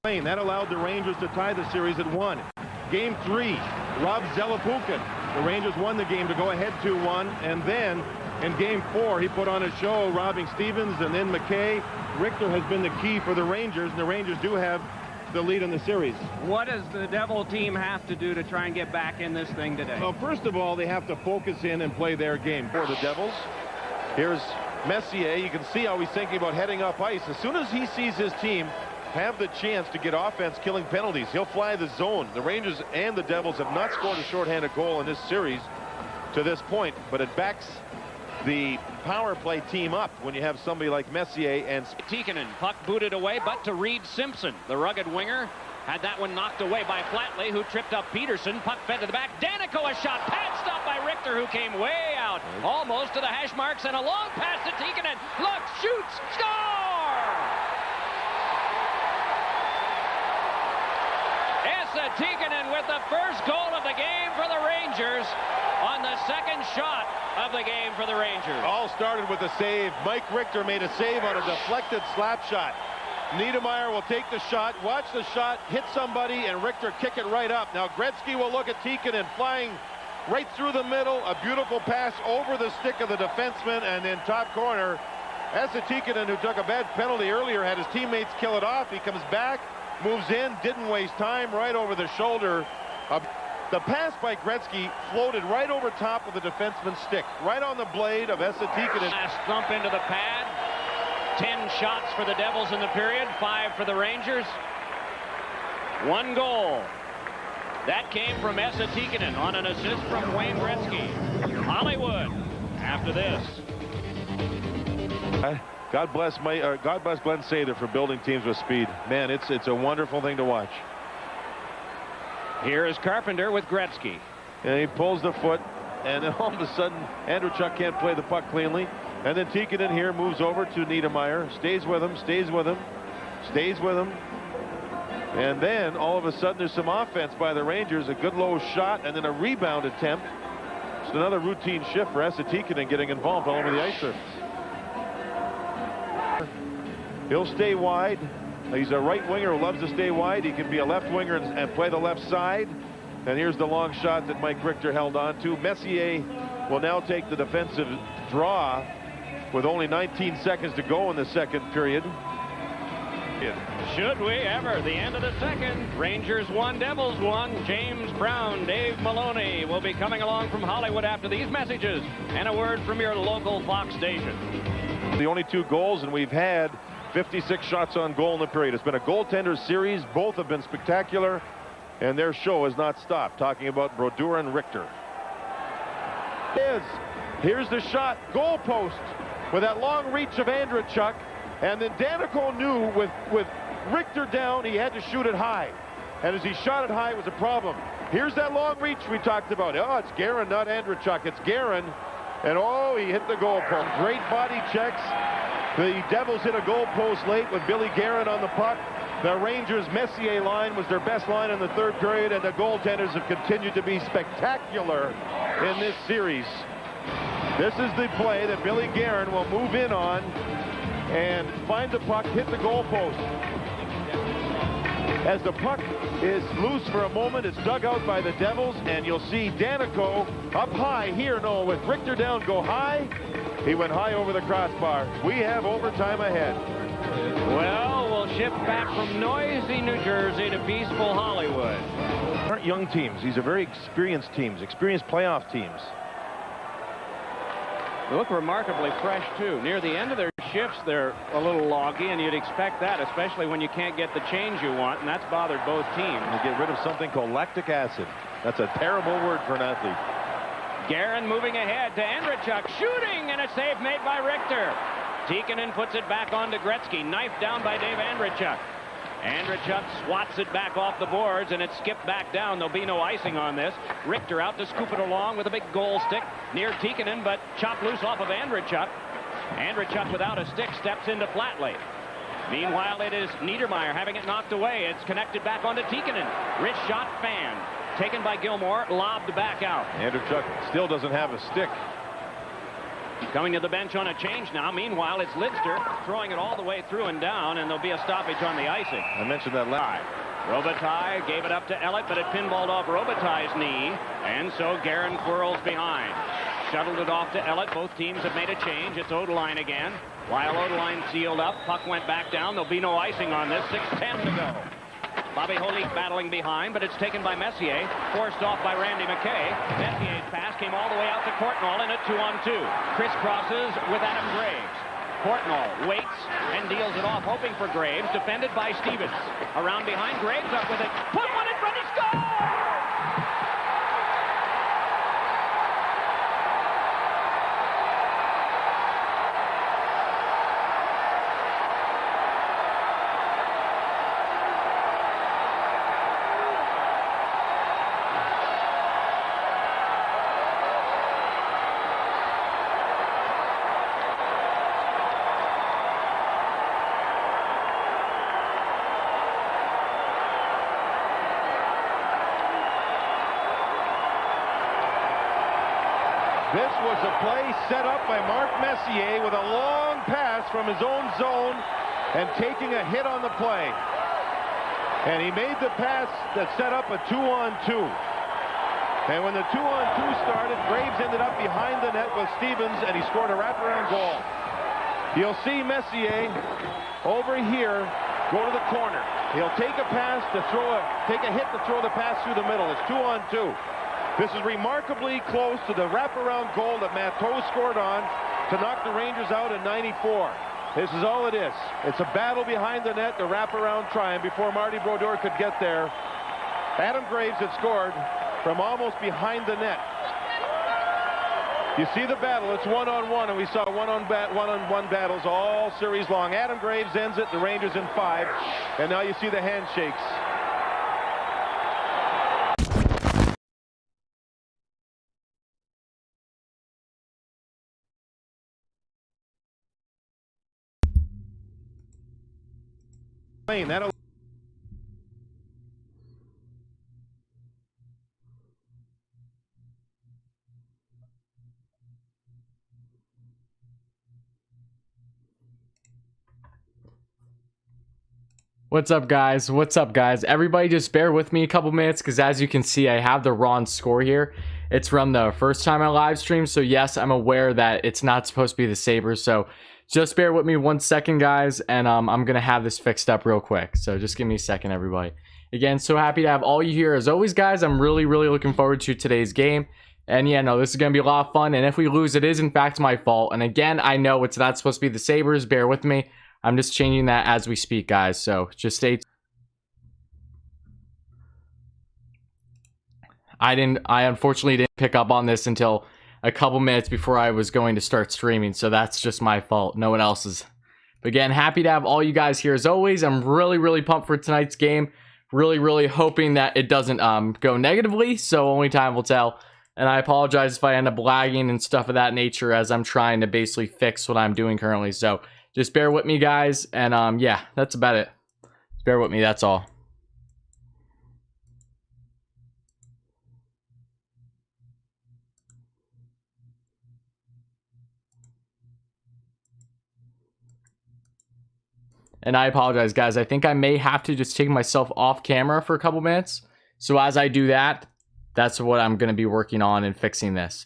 That allowed the Rangers to tie the series at 1. Game 3, Rob Zelapukin. The Rangers won the game to go ahead 2-1, and then in Game 4, he put on a show, robbing Stevens and then McKay. Richter has been the key for the Rangers, and the Rangers do have the lead in the series. What does the Devil team have to do to try and get back in this thing today? Well, first of all, they have to focus in and play their game. For the Devils, here's Messier. You can see how he's thinking about heading up ice. As soon as he sees his team have the chance to get offense killing penalties, he'll fly the zone. The Rangers and the Devils have not scored a shorthanded goal in this series to this point, but it backs the power play team up when you have somebody like Messier and Tikkanen. Puck booted away, but to Reed Simpson. The rugged winger had that one knocked away by Flatley, who tripped up Peterson. Puck fed to the back. Danico, a shot. Pad stopped by Richter, who came way out, almost to the hash marks, and a long pass to Tikkanen. Look, shoots, score! Tikkanen with the first goal of the game for the Rangers on the second shot of the game for the Rangers. All started with a save. Mike Richter made a save on a deflected slap shot. Niedermeyer will take the shot, watch the shot, hit somebody, and Richter kick it right up. Now Gretzky will look at Tikkanen flying right through the middle. A beautiful pass over the stick of the defenseman, and then top corner. Esa Tikkanen, who took a bad penalty earlier, had his teammates kill it off. He comes back, moves in, didn't waste time, right over the shoulder. The pass by Gretzky floated right over top of the defenseman's stick, right on the blade of Esa Tikkanen. Last thump into the pad. 10 shots for the Devils in the period, 5 for the Rangers. 1 goal. That came from Esa Tikkanen on an assist from Wayne Gretzky. Hollywood after this. God bless Glenn Sather for building teams with speed. Man, it's a wonderful thing to watch. Here is Carpenter with Gretzky. And he pulls the foot, and then all of a sudden, Andrew Chuck can't play the puck cleanly. And then Tikkanen here moves over to Niedermeyer, stays with him, stays with him, stays with him. And then all of a sudden there's some offense by the Rangers, a good low shot, and then a rebound attempt. It's another routine shift for Esa Tikkanen getting involved all over the ice surface. He'll stay wide. He's a right winger who loves to stay wide. He can be a left winger and play the left side. And here's the long shot that Mike Richter held on to. Messier will now take the defensive draw with only 19 seconds to go in the second period. Should we ever? The end of the second. Rangers 1, Devils 1. James Brown, Dave Maloney will be coming along from Hollywood after these messages and a word from your local Fox station. The only 2 goals, and we've had 56 shots on goal in the period. It's been a goaltender series. Both have been spectacular, and their show has not stopped. Talking about Brodeur and Richter. Here's the shot. Goal post with that long reach of Andreychuk. And then Danico knew with Richter down, he had to shoot it high. And as he shot it high, it was a problem. Here's that long reach we talked about. Oh, it's Guerin, not Andreychuk. It's Guerin. And oh, he hit the goal post. Great body checks. The Devils hit a goal post late with Billy Guerin on the puck. The Rangers' Messier line was their best line in the third period, and the goaltenders have continued to be spectacular in this series. This is the play that Billy Guerin will move in on and find the puck, hit the goal post. As the puck is loose for a moment, it's dug out by the Devils, and you'll see Danico up high here. No, with Richter down, go high. He went high over the crossbar. We have overtime ahead. Well, we'll shift back from noisy New Jersey to peaceful Hollywood. Aren't young teams. These are very experienced teams, experienced playoff teams. They look remarkably fresh, too. Near the end of their shifts, they're a little loggy, and you'd expect that, especially when you can't get the change you want, and that's bothered both teams. To get rid of something called lactic acid. That's a terrible word for an athlete. Guerin moving ahead to Andreychuk, shooting, and a save made by Richter. Tikkanen puts it back onto Gretzky, knifed down by Dave Andreychuk. Andreychuk swats it back off the boards, and it's skipped back down. There'll be no icing on this. Richter out to scoop it along with a big goal stick near Tikkanen, but chopped loose off of Andreychuk. Andreychuk without a stick steps into Flatley. Meanwhile, it is Niedermeyer having it knocked away. It's connected back onto Tikkanen. Wrist shot fanned. Taken by Gilmore, lobbed back out. Andreychuk still doesn't have a stick. Coming to the bench on a change now. Meanwhile, it's Lidster throwing it all the way through and down, and there'll be a stoppage on the icing. I mentioned that last. Robitaille gave it up to Ellett, but it pinballed off Robitaille's knee, and so Guerin whirls behind. Shuttled it off to Ellett. Both teams have made a change. It's Odeline again. While Odeline sealed up, puck went back down. There'll be no icing on this. 6:10 to go. Bobby Holik battling behind, but it's taken by Messier, forced off by Randy McKay. Messier's pass came all the way out to Courtnall in a 2-on-2. Crisscrosses with Adam Graves. Courtnall waits and deals it off, hoping for Graves, defended by Stevens. Around behind, Graves up with it. Put one in front, he scores! This was a play set up by Mark Messier with a long pass from his own zone and taking a hit on the play. And he made the pass that set up a 2-on-2. And when the 2-on-2 started, Graves ended up behind the net with Stevens, and he scored a wraparound goal. You'll see Messier over here go to the corner. He'll take a pass to take a hit to throw the pass through the middle. It's 2-on-2. This is remarkably close to the wraparound goal that Matteau scored on to knock the Rangers out in '94. This is all it is. It's a battle behind the net, the wraparound try, and before Marty Brodeur could get there, Adam Graves had scored from almost behind the net. You see the battle. It's one-on-one, and we saw one-on-one battles all series long. Adam Graves ends it, the Rangers in 5, and now you see the handshakes. That'll What's up, guys? What's up, guys? Everybody just bear with me a couple minutes, because as you can see, I have the wrong score here. It's from the first time I live stream, so yes, I'm aware that it's not supposed to be the Sabres, so just bear with me 1 second, guys, and I'm gonna have this fixed up real quick. So just give me a second, everybody. Again, so happy to have all you here as always, guys. I'm really looking forward to today's game. And yeah, no, this is gonna be a lot of fun. And if we lose, it is in fact my fault. And again, I know it's not supposed to be the Sabres. Bear with me. I'm just changing that as we speak, guys. So just stay tuned. I unfortunately didn't pick up on this until a couple minutes before I was going to start streaming, so that's just my fault. No one else's. But again, happy to have all you guys here as always. I'm really pumped for tonight's game. Really hoping that it doesn't go negatively, so only time will tell. And I apologize if I end up lagging and stuff of that nature, as I'm trying to basically fix what I'm doing currently. So just bear with me, guys, and yeah, that's about it. Just bear with me, that's all. And I apologize, guys. I think I may have to just take myself off camera for a couple minutes. So as I do that, that's what I'm going to be working on and fixing this.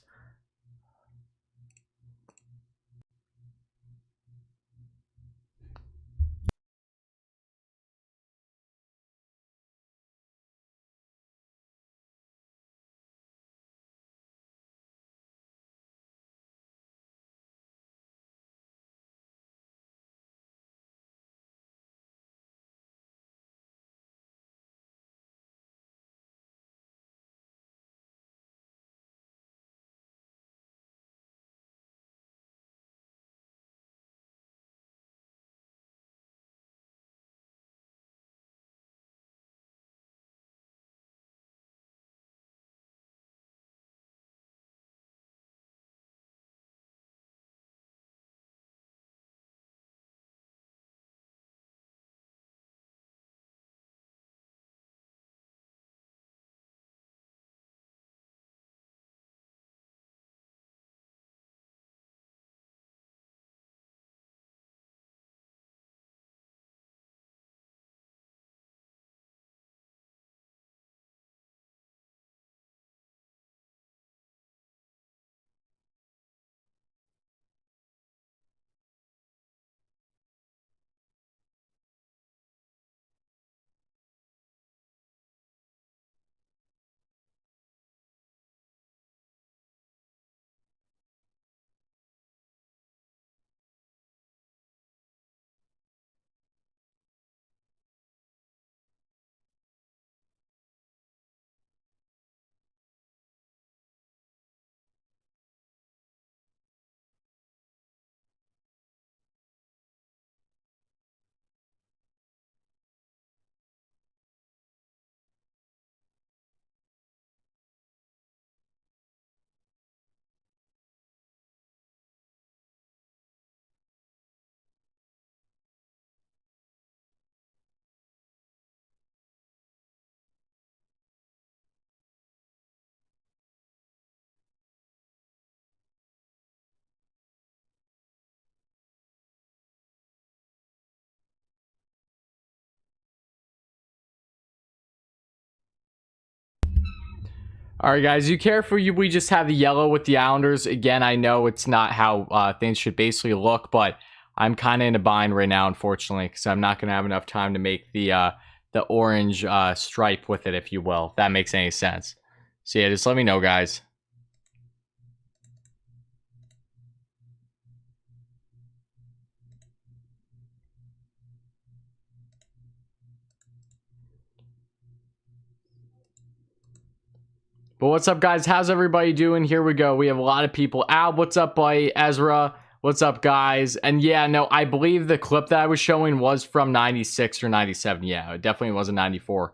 All right, guys, you care for you? We just have the yellow with the Islanders. Again, I know it's not how things should basically look, but I'm kind of in a bind right now, unfortunately, because I'm not going to have enough time to make the orange stripe with it, if you will, if that makes any sense. So yeah, just let me know, guys. But what's up, guys? How's everybody doing? Here we go. We have a lot of people. Al, what's up, buddy? Ezra, what's up, guys? And yeah, no, I believe the clip that I was showing was from 96 or 97. Yeah, it definitely wasn't 94.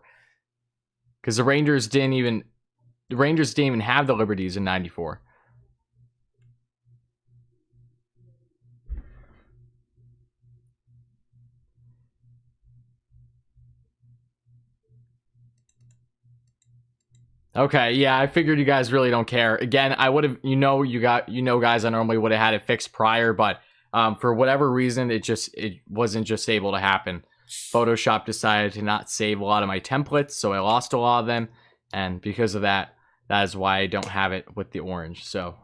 Because the Rangers didn't even have the Liberties in 94. Okay, yeah, I figured you guys really don't care. Again, I would have, guys, I normally would have had it fixed prior, but for whatever reason, it wasn't just able to happen. Photoshop decided to not save a lot of my templates, so I lost a lot of them, and because of that, that is why I don't have it with the orange. So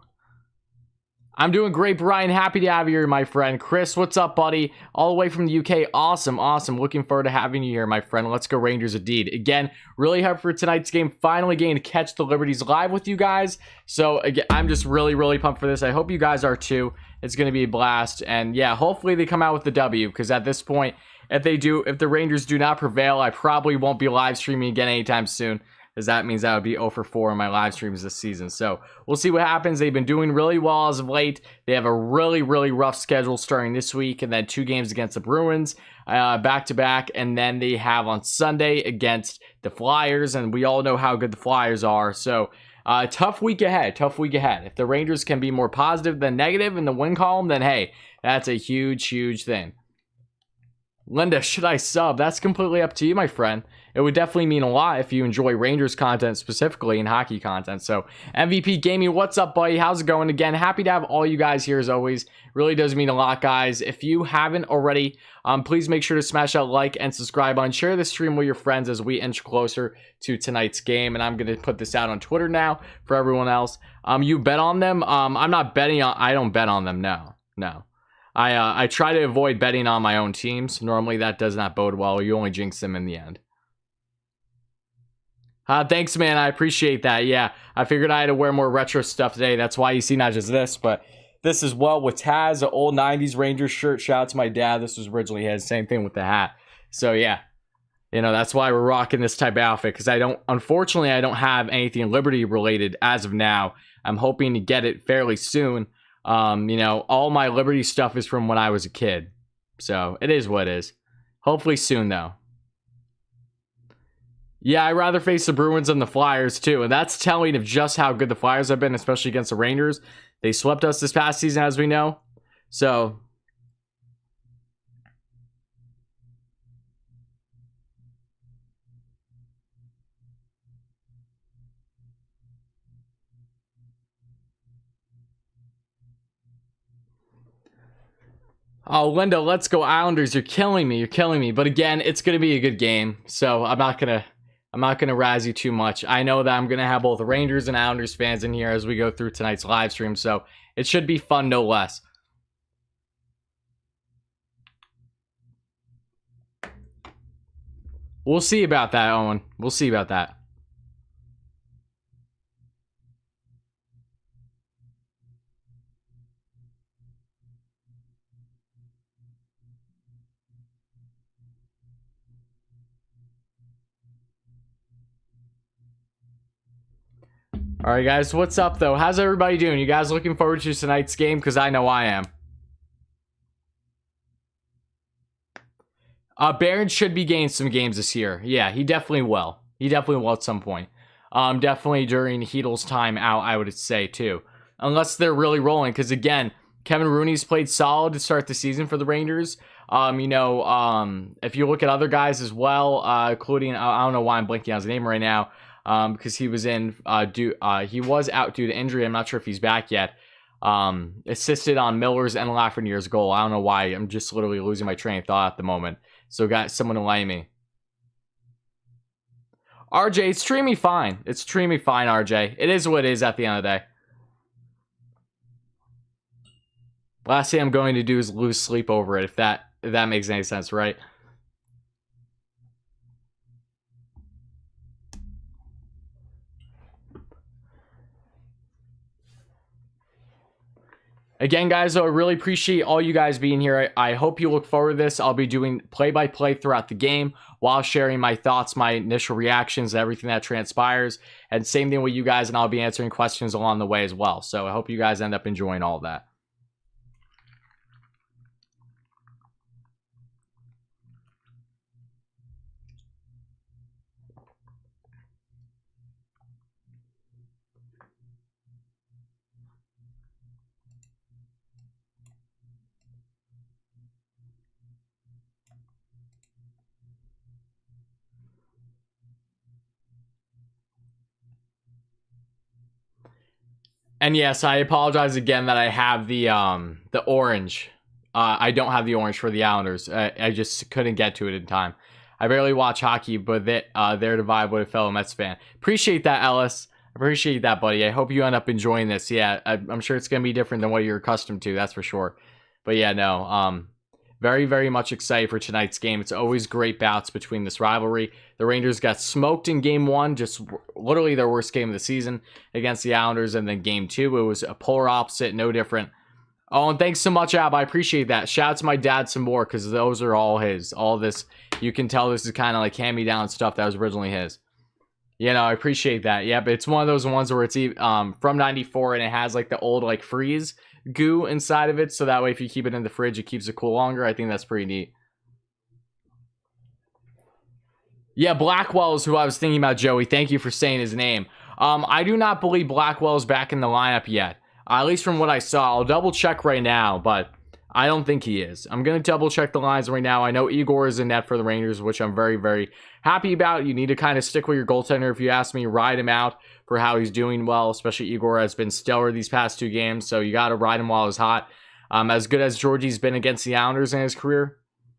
I'm doing great, Brian. Happy to have you here, my friend. Chris, what's up, buddy? All the way from the UK. Awesome, awesome. Looking forward to having you here, my friend. Let's go Rangers indeed. Again, really hyped for tonight's game. Finally getting to catch the Liberties live with you guys. So, again, I'm just really, really pumped for this. I hope you guys are too. It's going to be a blast. And, yeah, hopefully they come out with the W, because at this point, if the Rangers do not prevail, I probably won't be live streaming again anytime soon, as that means I would be 0 for 4 on my live streams this season. So we'll see what happens. They've been doing really well as of late. They have a really, really rough schedule starting this week, and then 2 games against the Bruins back-to-back, and then they have on Sunday against the Flyers, and we all know how good the Flyers are. So tough week ahead. If the Rangers can be more positive than negative in the win column, then hey, that's a huge, huge thing. Linda, should I sub? That's completely up to you, my friend. It would definitely mean a lot if you enjoy Rangers content specifically and hockey content. So MVP Gaming, what's up, buddy? How's it going? Again, happy to have all you guys here as always. Really does mean a lot, guys. If you haven't already, please make sure to smash that like and subscribe button. Share the stream with your friends as we inch closer to tonight's game. And I'm going to put this out on Twitter now for everyone else. You bet on them? I'm not betting on... I don't bet on them, no. I try to avoid betting on my own teams. Normally that does not bode well. You only jinx them in the end. Thanks, man. I appreciate that. Yeah, I figured I had to wear more retro stuff today. That's why you see not just this, but this as well with Taz, an old 90s Rangers shirt. Shout out to my dad. This was originally his. Same thing with the hat. So, yeah. That's why we're rocking this type of outfit, because unfortunately, I don't have anything Liberty related as of now. I'm hoping to get it fairly soon. All my Liberty stuff is from when I was a kid. So, it is what it is. Hopefully soon, though. Yeah, I'd rather face the Bruins than the Flyers, too. And that's telling of just how good the Flyers have been, especially against the Rangers. They swept us this past season, as we know. So... Oh, Linda, let's go Islanders. You're killing me. But again, it's going to be a good game. So I'm not going to razz you too much. I know that I'm going to have both Rangers and Islanders fans in here as we go through tonight's live stream. So it should be fun, no less. We'll see about that, Owen. We'll see about that. All right, guys, what's up, though? How's everybody doing? You guys looking forward to tonight's game? Because I know I am. Barron should be gaining some games this year. Yeah, he definitely will. He definitely will at some point. Definitely during Heedle's time out, I would say, too. Unless they're really rolling. Because, again, Kevin Rooney's played solid to start the season for the Rangers. If you look at other guys as well, including, I don't know why I'm blanking on his name right now. Because he was he was out due to injury. I'm not sure if he's back yet. Assisted on Miller's and Lafreniere's goal. I don't know why. I'm just literally losing my train of thought at the moment. So got someone to lay me. RJ, it's treating me fine. It's treating me fine, RJ. It is what it is at the end of the day. Last thing I'm going to do is lose sleep over it, if that makes any sense, right? Again, guys, though, I really appreciate all you guys being here. I hope you look forward to this. I'll be doing play-by-play throughout the game while sharing my thoughts, my initial reactions, everything that transpires. And same thing with you guys, and I'll be answering questions along the way as well. So I hope you guys end up enjoying all of that. And yes, I apologize again that I have the orange. I don't have the orange for the Islanders. I just couldn't get to it in time. I barely watch hockey, but there to vibe with a fellow Mets fan. Appreciate that, Ellis. Appreciate that, buddy. I hope you end up enjoying this. Yeah, I'm sure it's going to be different than what you're accustomed to, that's for sure. But yeah, no, very, very much excited for tonight's game. It's always great bouts between this rivalry. The Rangers got smoked in game one, just literally their worst game of the season against the Islanders. And then game two, it was a polar opposite, no different. Oh, and thanks so much, Ab. I appreciate that. Shout out to my dad some more, because those are all his. All this, you can tell this is kind of like hand-me-down stuff that was originally his. You know, I appreciate that. Yeah, but it's one of those ones where it's from 94, and it has like the old like freeze goo inside of it, so that way if you keep it in the fridge, it keeps it cool longer. I think that's pretty neat. Yeah, Blackwell is who I was thinking about, Joey. Thank you for saying his name. I do not believe Blackwell is back in the lineup yet. At least from what I saw. I'll double check right now, but I don't think he is. I'm going to double check the lines right now. I know Igor is in net for the Rangers, which I'm very, very happy about. You need to kind of stick with your goaltender, if you ask me. Ride him out for how he's doing well, especially Igor has been stellar these past two games, so you got to ride him while he's hot. As good as Georgie's been against the Islanders in his career,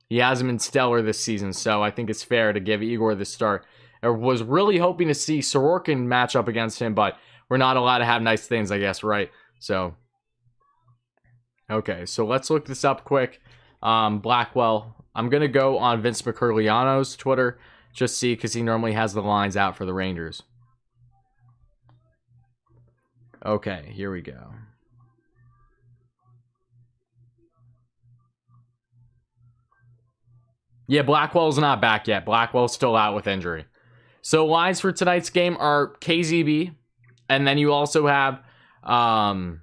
he hasn't been stellar this season, so I think it's fair to give Igor the start. I was really hoping to see Sorokin match up against him, but we're not allowed to have nice things, I guess, right? So, okay, so let's look this up quick. Blackwell, I'm going to go on Vince McCurliano's Twitter, just see, because he normally has the lines out for the Rangers. Okay, here we go. Yeah, Blackwell's not back yet. Blackwell's still out with injury. So lines for tonight's game are KZB, and then you also have Panarin,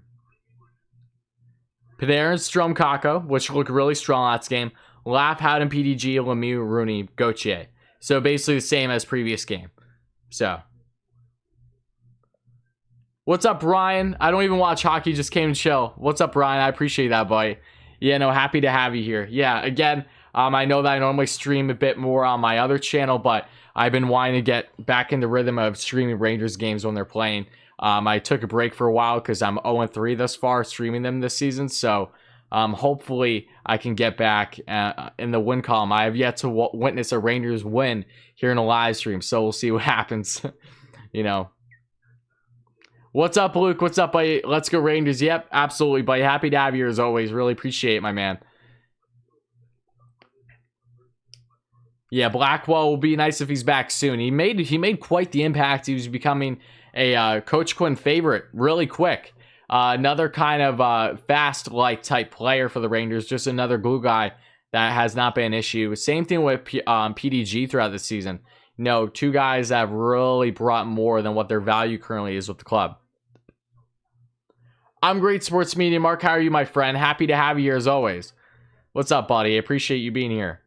Strom, Kakko, which look really strong last game. Laugh, Howden, PDG, Lemieux, Rooney, Gauthier. So basically the same as previous game. So, what's up, Brian? I don't even watch hockey, just came to chill. What's up, Brian? I appreciate that, buddy. Yeah, no, happy to have you here. Yeah, again, I know that I normally stream a bit more on my other channel, but I've been wanting to get back in the rhythm of streaming Rangers games when they're playing. I took a break for a while because I'm 0-3 thus far streaming them this season, so hopefully I can get back in the win column. I have yet to witness a Rangers win here in a live stream, so we'll see what happens. You know. What's up, Luke? What's up, buddy? Let's go Rangers. Yep, absolutely, buddy. Happy to have you as always. Really appreciate it, my man. Yeah, Blackwell will be nice if he's back soon. He made quite the impact. He was becoming a Coach Quinn favorite really quick. Another kind of fast light type player for the Rangers. Just another glue guy that has not been an issue. Same thing with PDG throughout the season. You know, two guys that have really brought more than what their value currently is with the club. I'm Great Sports Media. Mark, how are you, my friend? Happy to have you here as always. What's up, buddy? I appreciate you being here.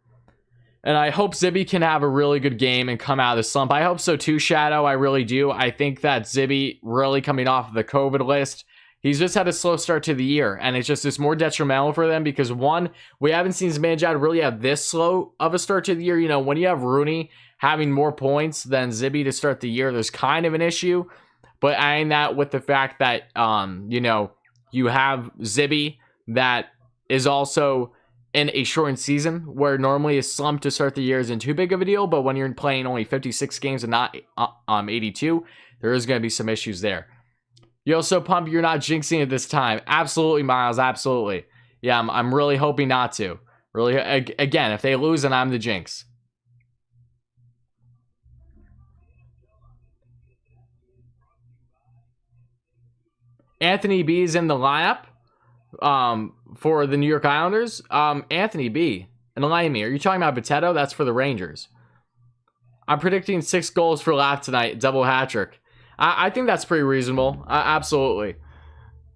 And I hope Zibby can have a really good game and come out of the slump. I hope so too, Shadow. I really do. I think that Zibby really coming off of the COVID list, he's just had a slow start to the year. And it's more detrimental for them because, one, we haven't seen Zibanejad really have this slow of a start to the year. You know, when you have Rooney having more points than Zibby to start the year, there's kind of an issue. But adding that with the fact that, you know, you have Zibby that is also in a shortened season, where normally a slump to start the year isn't too big of a deal, but when you're playing only 56 games and not 82, there is going to be some issues there. Yo, so pumped you're not jinxing it this time. Absolutely, Miles, absolutely. Yeah, I'm really hoping not to. Really, again, if they lose, then I'm the jinx. Anthony B is in the lineup for the New York Islanders. Anthony B, enlighten me. Are you talking about Potato? That's for the Rangers. I'm predicting 6 goals for Laugh tonight. Double hat trick. I think that's pretty reasonable. Absolutely.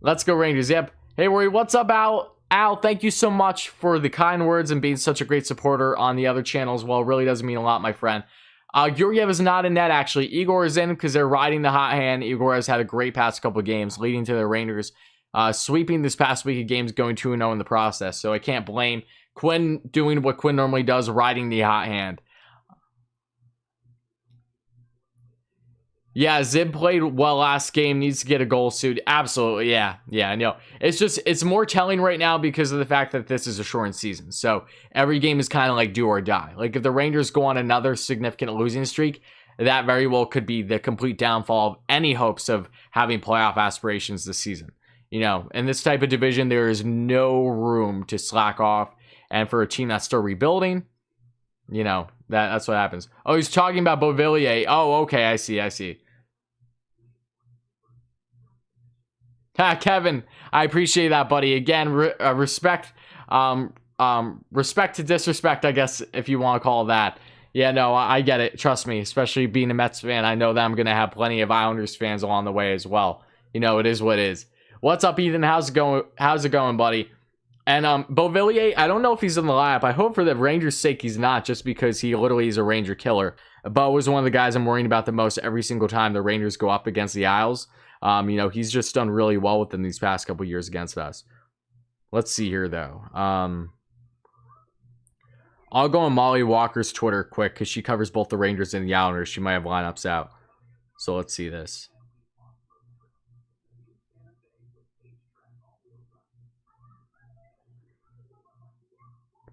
Let's go Rangers. Yep. Hey, Rory, what's up, Al? Al, thank you so much for the kind words and being such a great supporter on the other channel as well. It really does mean a lot, my friend. Georgiev is not in net, actually. Igor is in because they're riding the hot hand. Igor has had a great past couple of games, leading to the Rangers sweeping this past week of games, going 2-0 in the process. So I can't blame Quinn doing what Quinn normally does, riding the hot hand. Yeah, Zib played well last game, needs to get a goal soon. Absolutely, yeah, I know. It's more telling right now because of the fact that this is a shortened season. So every game is kind of like do or die. Like if the Rangers go on another significant losing streak, that very well could be the complete downfall of any hopes of having playoff aspirations this season. You know, in this type of division, there is no room to slack off. And for a team that's still rebuilding, you know, that's what happens. Oh, he's talking about Beauvillier. Oh, okay, I see. Kevin, I appreciate that, buddy. Again, respect to disrespect, I guess, if you want to call it that. Yeah, no, I get it. Trust me, especially being a Mets fan, I know that I'm going to have plenty of Islanders fans along the way as well. You know, it is what it is. What's up, Ethan? How's it going, buddy? And Beauvillier, I don't know if he's in the lineup. I hope for the Rangers' sake he's not, just because he literally is a Ranger killer. Bo was one of the guys I'm worrying about the most every single time the Rangers go up against the Isles. You know, he's just done really well with them these past couple years against us. Let's see here, though. I'll go on Molly Walker's Twitter quick, because she covers both the Rangers and the Islanders. She might have lineups out. So let's see this.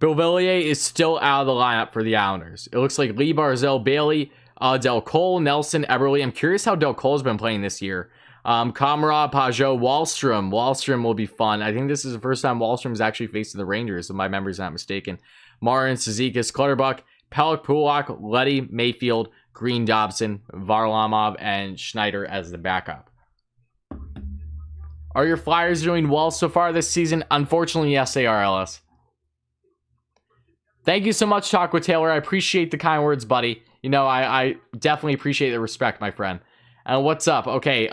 Beauvillier is still out of the lineup for the Islanders. It looks like Lee, Barzell, Bailey, Del Cole, Nelson, Eberle. I'm curious how Del Cole's been playing this year. Kamara, Pajot, Wallstrom. Wallstrom will be fun. I think this is the first time Wallstrom's actually facing the Rangers, if my memory's not mistaken. Marin, Cizikas, Clutterbuck, Pellick, Pulak, Letty, Mayfield, Green, Dobson, Varlamov, and Schneider as the backup. Are your Flyers doing well so far this season? Unfortunately, yes, they are, Ellis. Thank you so much, Talk with Taylor. I appreciate the kind words, buddy. You know, I definitely appreciate the respect, my friend. And what's up? Okay,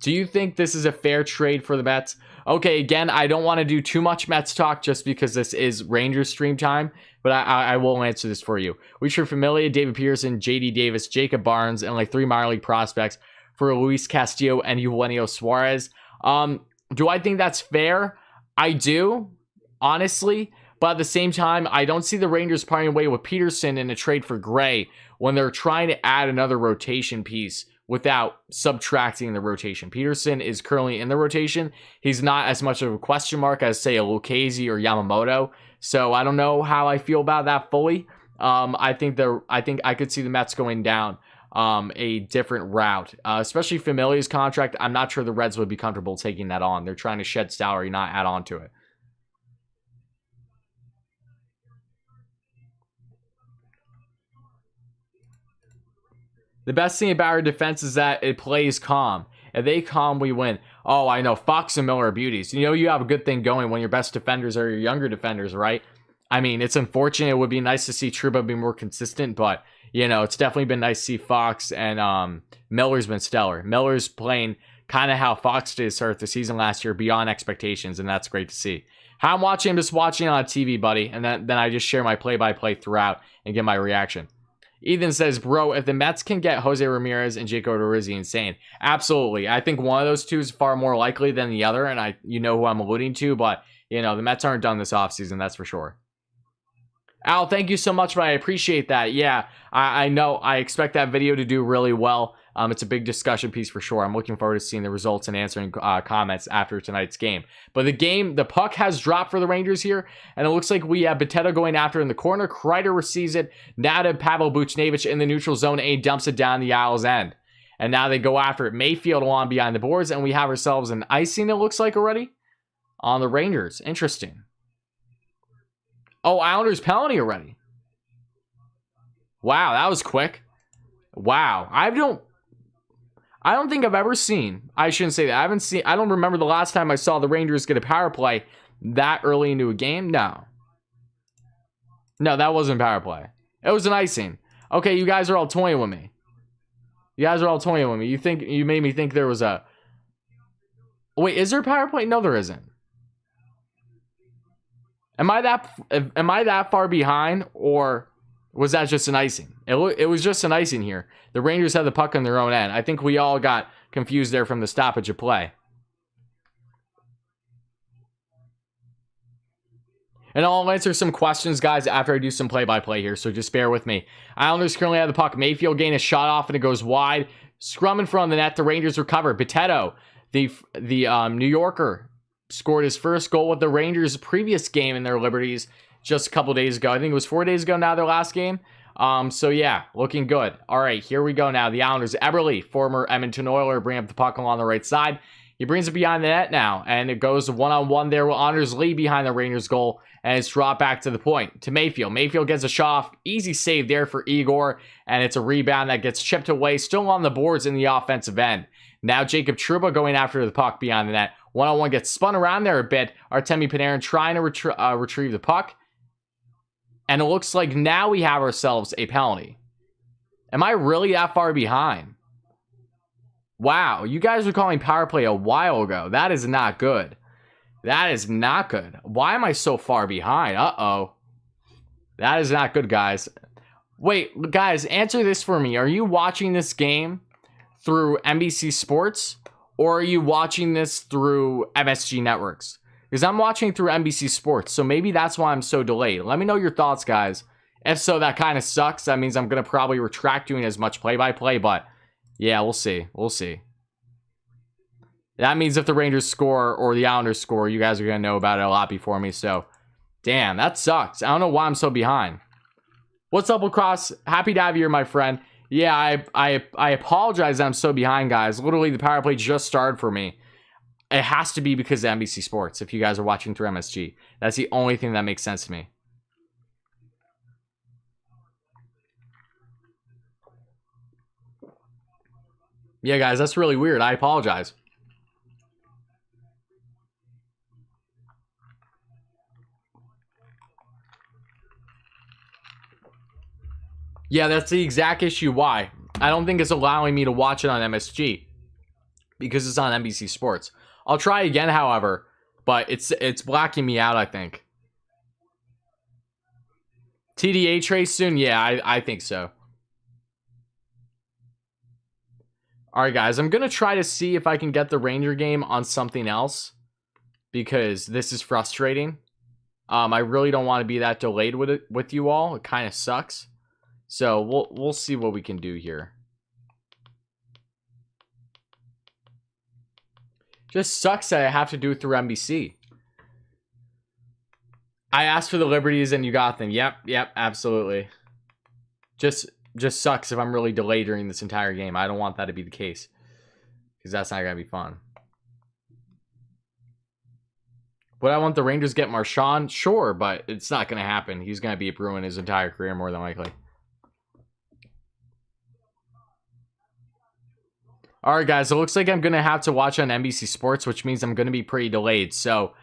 do you think this is a fair trade for the Mets? Okay, again, I don't want to do too much Mets talk just because this is Rangers stream time, but I will answer this for you. We should Familia, David Pearson, JD Davis, Jacob Barnes, and like 3 minor league prospects for Luis Castillo and Eugenio Suarez. Do I think that's fair? I do, honestly. But at the same time, I don't see the Rangers parting away with Peterson in a trade for Gray when they're trying to add another rotation piece without subtracting the rotation. Peterson is currently in the rotation. He's not as much of a question mark as, say, a Lucchesi or Yamamoto. So I don't know how I feel about that fully. I think I could see the Mets going down a different route, especially Familia's contract. I'm not sure the Reds would be comfortable taking that on. They're trying to shed salary, not add on to it. The best thing about our defense is that it plays calm. If they calm, we win. Oh, I know. Fox and Miller are beauties. You know you have a good thing going when your best defenders are your younger defenders, right? I mean, it's unfortunate. It would be nice to see Trouba be more consistent, but, you know, it's definitely been nice to see Fox, and Miller's been stellar. Miller's playing kind of how Fox did start the season last year, beyond expectations, and that's great to see. How I'm watching, I'm just watching on TV, buddy, and then I just share my play-by-play throughout and get my reaction. Ethan says, bro, if the Mets can get Jose Ramirez and Jacob Odorizzi, insane. Absolutely. I think one of those two is far more likely than the other, and you know who I'm alluding to, but, you know, the Mets aren't done this offseason, that's for sure. Al, thank you so much, but I appreciate that. Yeah, I know. I expect that video to do really well. It's a big discussion piece for sure. I'm looking forward to seeing the results and answering comments after tonight's game. But the puck has dropped for the Rangers here, and it looks like we have Boteto going after in the corner. Kreider receives it. Now to Pavel Buchnevich in the neutral zone. A dumps it down the Isles end. And now they go after it. Mayfield along behind the boards, and we have ourselves an icing, it looks like, already on the Rangers. Interesting. Oh, Islanders penalty already. Wow, that was quick. Wow. I don't think I've ever seen, I shouldn't say that. I don't remember the last time I saw the Rangers get a power play that early into a game. No. No, that wasn't power play. It was an icing. Okay, you guys are all toying with me. You made me think there was a... Wait, is there a power play? No, there isn't. Am I that far behind, or was that just an icing? It was just an icing here. The Rangers had the puck on their own end. I think we all got confused there from the stoppage of play. And I'll answer some questions, guys, after I do some play-by-play here, so just bear with me. Islanders currently have the puck. Mayfield gained a shot off, and it goes wide. Scrum in front of the net. The Rangers recover. Boteto, the New Yorker, scored his first goal with the Rangers' previous game in their Liberties just a couple days ago. I think it was 4 days ago now, their last game. So yeah, looking good. All right, here we go now. The Islanders, Eberle, former Edmonton Oiler, bring up the puck along the right side. He brings it behind the net now, and it goes one-on-one there with Anders Lee behind the Rangers goal, and it's dropped back to the point to Mayfield. Mayfield gets a shot off. Easy save there for Igor, and it's a rebound that gets chipped away, still on the boards in the offensive end. Now Jacob Trouba going after the puck behind the net. One-on-one gets spun around there a bit. Artemi Panarin trying to retrieve the puck. And it looks like now we have ourselves a penalty. Am I really that far behind? Wow, you guys were calling power play a while ago. That is not good. That is not good. Why am I so far behind? Uh-oh. That is not good, guys. Wait, guys, answer this for me. Are you watching this game through NBC Sports, or are you watching this through MSG Networks? Because I'm watching through NBC Sports, so maybe that's why I'm so delayed. Let me know your thoughts, guys. If so, that kind of sucks. That means I'm going to probably retract doing as much play-by-play, but yeah, we'll see. We'll see. That means if the Rangers score or the Islanders score, you guys are going to know about it a lot before me, so damn, that sucks. I don't know why I'm so behind. What's up, Lacrosse? Happy to have you here, my friend. Yeah, I apologize that I'm so behind, guys. Literally, the power play just started for me. It has to be because of NBC Sports, if you guys are watching through MSG. That's the only thing that makes sense to me. Yeah, guys, that's really weird. I apologize. Yeah, that's the exact issue why. I don't think it's allowing me to watch it on MSG because it's on NBC Sports. I'll try again, however, but it's blacking me out, I think. TDA trace soon? Yeah, I think so. Alright, guys, I'm going to try to see if I can get the Ranger game on something else because this is frustrating. I really don't want to be that delayed with you all. It kind of sucks. So we'll see what we can do here. Just sucks that I have to do it through NBC. I asked for the Liberties and you got them. Yep, absolutely. Just sucks if I'm really delayed during this entire game. I don't want that to be the case because that's not going to be fun. Would I want the Rangers to get Marchand? Sure, but it's not going to happen. He's going to be a Bruin his entire career more than likely. All right, guys, it looks like I'm going to have to watch on NBC Sports, which means I'm going to be pretty delayed. So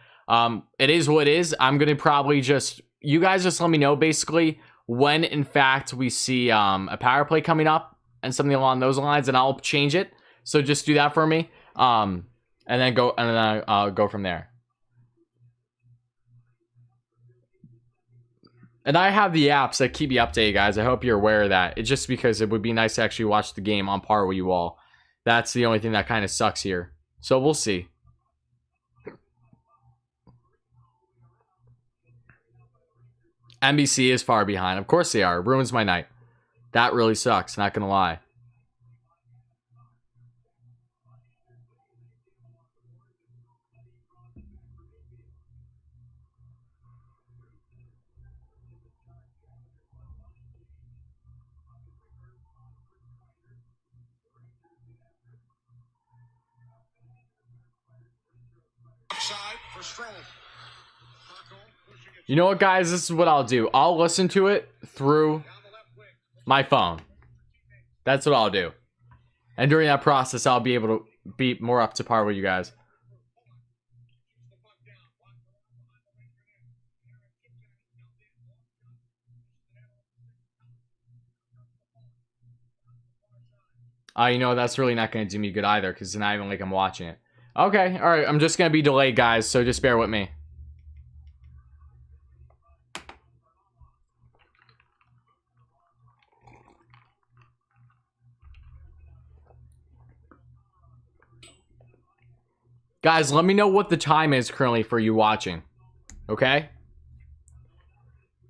it is what it is. I'm going to probably you guys just let me know basically when, in fact, we see a power play coming up and something along those lines, and I'll change it. So just do that for me, and then I'll go from there. And I have the apps that keep you updated, guys. I hope you're aware of that. It's just because it would be nice to actually watch the game on par with you all. That's the only thing that kind of sucks here. So we'll see. NBC is far behind. Of course they are. It ruins my night. That really sucks, not going to lie. You know what, guys? This is what I'll do. I'll listen to it through my phone. That's what I'll do. And during that process, I'll be able to be more up to par with you guys. You know, that's really not going to do me good either, because it's not even like I'm watching it. Okay, alright, I'm just going to be delayed, guys, so just bear with me. Guys, let me know what the time is currently for you watching. Okay?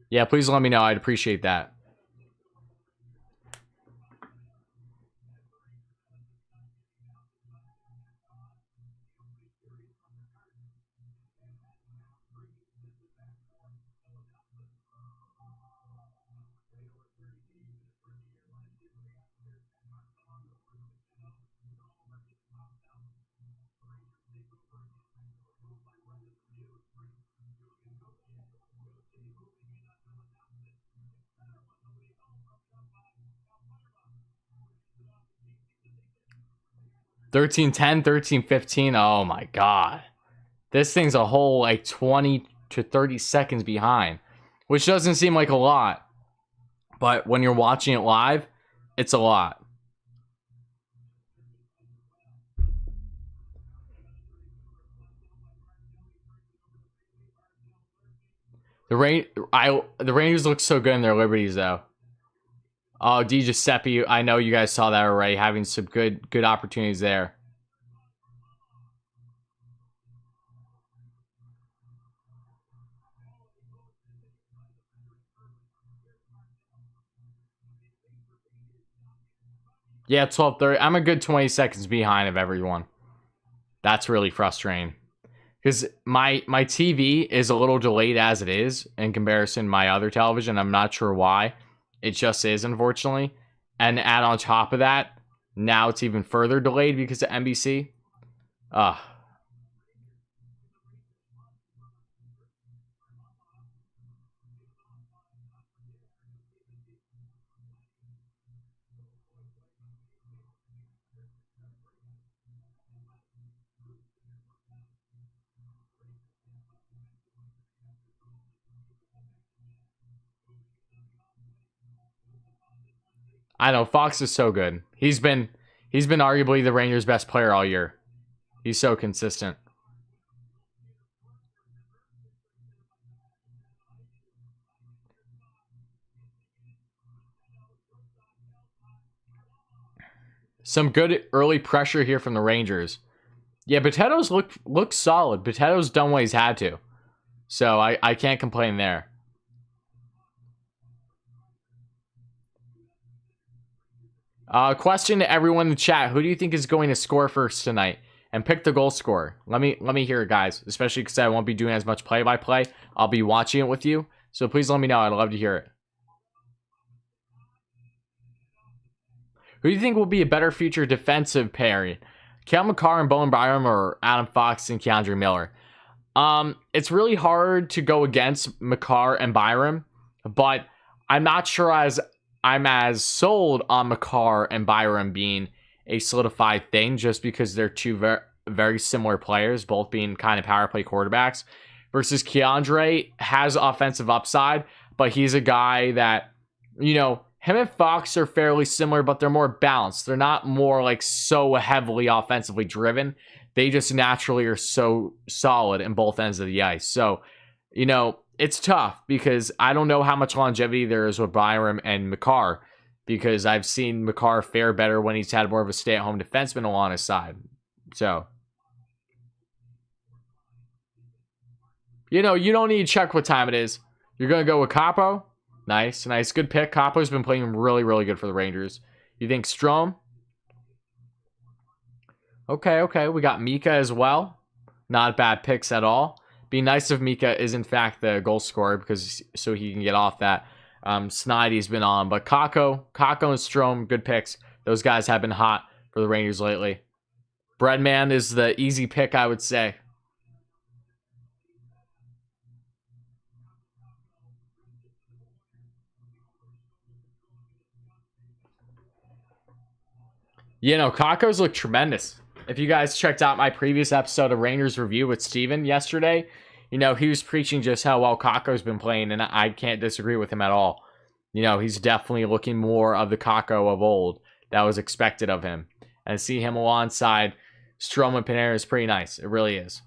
Yeah, please let me know. I'd appreciate that. $13-10, $13-15. Oh my god. This thing's a whole like 20 to 30 seconds behind, which doesn't seem like a lot. But when you're watching it live, it's a lot. The Rangers look so good in their Liberties though. Oh, Di Giuseppe, I know you guys saw that already, having some good opportunities there. Yeah, 12:30. I'm a good 20 seconds behind of everyone. That's really frustrating. Because my TV is a little delayed as it is in comparison to my other television. I'm not sure why. It just is, unfortunately. And add on top of that, now it's even further delayed because of NBC. I know, Fox is so good. He's been arguably the Rangers' best player all year. He's so consistent. Some good early pressure here from the Rangers. Yeah, Potatoes look solid. Potatoes done what he's had to. So I can't complain there. Question to everyone in the chat: who do you think is going to score first tonight? And pick the goal scorer. Let me hear it, guys. Especially because I won't be doing as much play-by-play. I'll be watching it with you. So please let me know. I'd love to hear it. Who do you think will be a better future defensive pairing? Cale Makar and Bowen Byram, or Adam Fox and Keandre Miller? It's really hard to go against Makar and Byram, but I'm not sure I'm as sold on Makar and Byram being a solidified thing, just because they're two very, very similar players, both being kind of power play quarterbacks, versus Keandre has offensive upside, but he's a guy that, you know, him and Fox are fairly similar, but they're more balanced. They're not more like so heavily offensively driven. They just naturally are so solid in both ends of the ice. So, you know, it's tough because I don't know how much longevity there is with Byram and Makar, because I've seen Makar fare better when he's had more of a stay-at-home defenseman along his side. So, you know, you don't need to check what time it is. You're going to go with Capo. Nice. Good pick. Capo's been playing really, really good for the Rangers. You think Strome? Okay. We got Mika as well. Not bad picks at all. Be nice if Mika is in fact the goal scorer, because so he can get off that. Snidy's been on, but Kako and Strome, good picks. Those guys have been hot for the Rangers lately. Breadman is the easy pick, I would say. You know, Kakos look tremendous. If you guys checked out my previous episode of Rangers Review with Steven yesterday, you know, he was preaching just how well Kakko's been playing, and I can't disagree with him at all. You know, he's definitely looking more of the Kakko of old that was expected of him. And to see him alongside Strome and Panarin is pretty nice. It really is.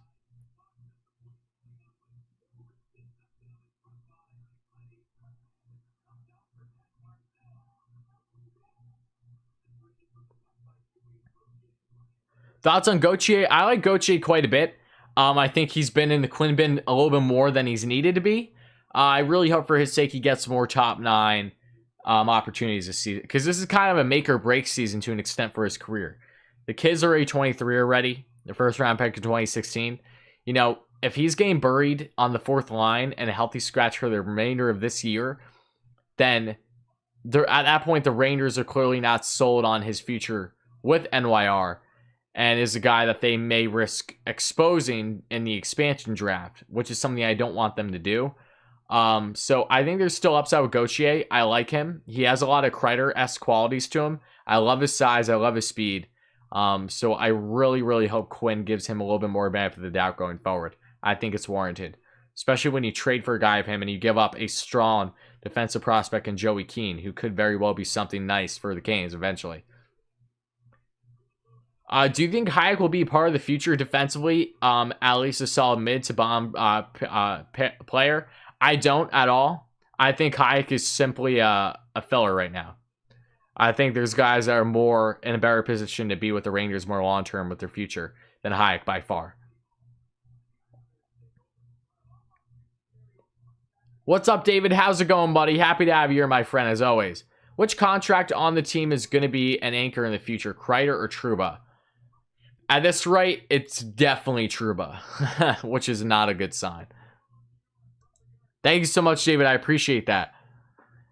Thoughts on Gauthier? I like Gauthier quite a bit. I think he's been in the Quinn bin a little bit more than he's needed to be. I really hope for his sake he gets more top 9 opportunities this season, because this is kind of a make or break season to an extent for his career. The kid's already 23 already, the first round pick in 2016. You know, if he's getting buried on the 4th line and a healthy scratch for the remainder of this year, then at that point the Rangers are clearly not sold on his future with NYR, and is a guy that they may risk exposing in the expansion draft, which is something I don't want them to do. So I think there's still upside with Gauthier. I like him. He has a lot of Kreider-esque qualities to him. I love his size. I love his speed. So I really, really hope Quinn gives him a little bit more benefit of the doubt going forward. I think it's warranted, especially when you trade for a guy of him and you give up a strong defensive prospect in Joey Keane, who could very well be something nice for the Canes eventually. Do you think Hayek will be part of the future defensively? At least a solid mid to bottom player. I don't at all. I think Hayek is simply a filler right now. I think there's guys that are more in a better position to be with the Rangers more long term with their future than Hayek by far. What's up, David? How's it going, buddy? Happy to have you here, my friend, as always. Which contract on the team is going to be an anchor in the future, Kreider or Trouba? At this rate, it's definitely Trouba, which is not a good sign. Thank you so much, David. I appreciate that.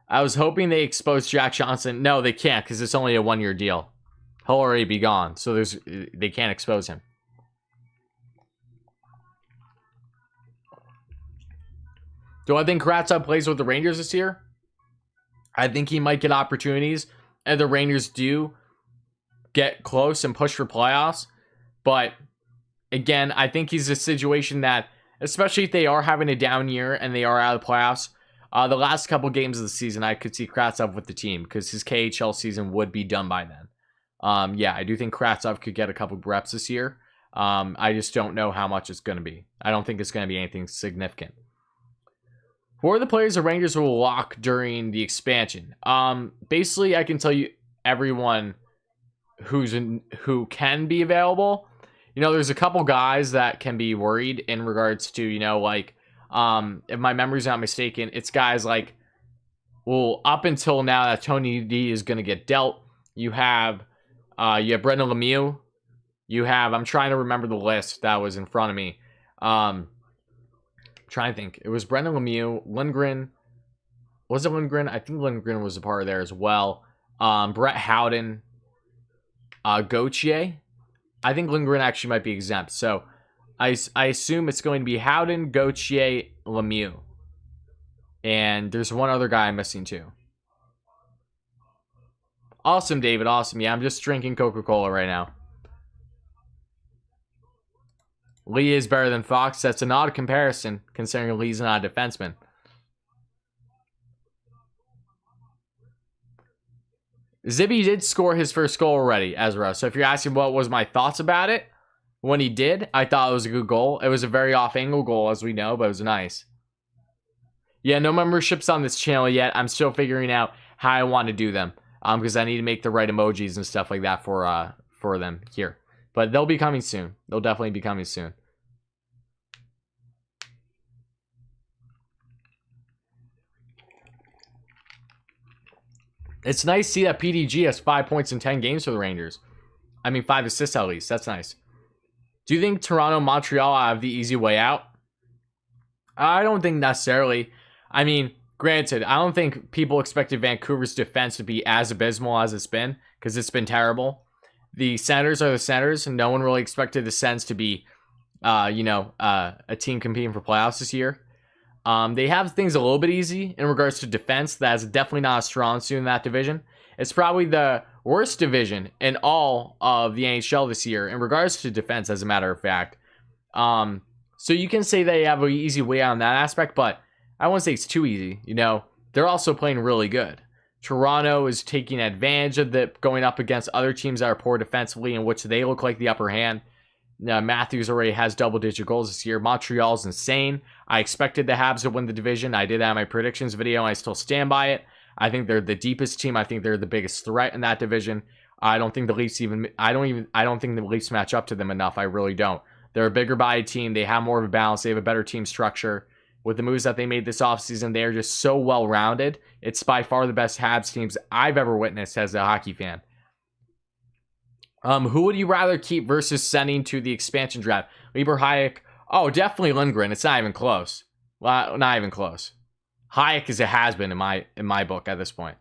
I was hoping they exposed Jack Johnson. No, they can't, because it's only a 1-year deal. He'll already be gone, so they can't expose him. Do I think Kravtsov plays with the Rangers this year? I think he might get opportunities, and the Rangers do get close and push for playoffs. But again, I think he's a situation that, especially if they are having a down year and they are out of the playoffs, the last couple games of the season, I could see Kravtsov with the team because his KHL season would be done by then. Yeah, I do think Kravtsov could get a couple reps this year. I just don't know how much it's going to be. I don't think it's going to be anything significant. Who are the players the Rangers will lock during the expansion? Basically, I can tell you everyone who can be available. You know, there's a couple guys that can be worried in regards to, you know, like, if my memory's not mistaken, it's guys like, well, up until now that Tony D is going to get dealt, you have Brendan Lemieux. You have, I'm trying to remember the list that was in front of me. I'm trying to think. It was Brendan Lemieux, Lindgren. Was it Lindgren? I think Lindgren was a part of there as well. Brett Howden, Gauthier. I think Lindgren actually might be exempt. So I assume it's going to be Howden, Gauthier, Lemieux. And there's one other guy I'm missing too. Awesome, David. Awesome. Yeah, I'm just drinking Coca-Cola right now. Lee is better than Fox. That's an odd comparison, considering Lee's not a defenseman. Zibby did score his first goal already, Ezra. So if you're asking what was my thoughts about it, when he did, I thought it was a good goal. It was a very off-angle goal, as we know, but it was nice. Yeah, no memberships on this channel yet. I'm still figuring out how I want to do them, because I need to make the right emojis and stuff like that for them here. But they'll be coming soon. They'll definitely be coming soon. It's nice to see that PDG has 5 points in 10 games for the Rangers. I mean, 5 assists at least. That's nice. Do you think Toronto, Montreal have the easy way out? I don't think necessarily. I mean, granted, I don't think people expected Vancouver's defense to be as abysmal as it's been, because it's been terrible. The Senators are the Senators, and no one really expected the Sens to be, a team competing for playoffs this year. They have things a little bit easy in regards to defense. That's definitely not a strong suit in that division. It's probably the worst division in all of the NHL this year in regards to defense, as a matter of fact. So you can say they have an easy way out on that aspect, but I won't say it's too easy. You know, they're also playing really good. Toronto is taking advantage of the going up against other teams that are poor defensively, in which they look like the upper hand. Matthews already has double-digit goals this year. Montreal's insane. I expected the Habs to win the division. I did that in my predictions video, and I still stand by it. I think they're the deepest team. I think they're the biggest threat in that division. I don't think the Leafs I don't think the Leafs match up to them enough. I really don't. They're a bigger body team. They have more of a balance. They have a better team structure. With the moves that they made this offseason, they are just so well-rounded. It's by far the best Habs teams I've ever witnessed as a hockey fan. Who would you rather keep versus sending to the expansion draft? Lieber, Hayek? Oh, definitely Lindgren. It's not even close. Well, not even close. Hayek is a has-been in my book at this point.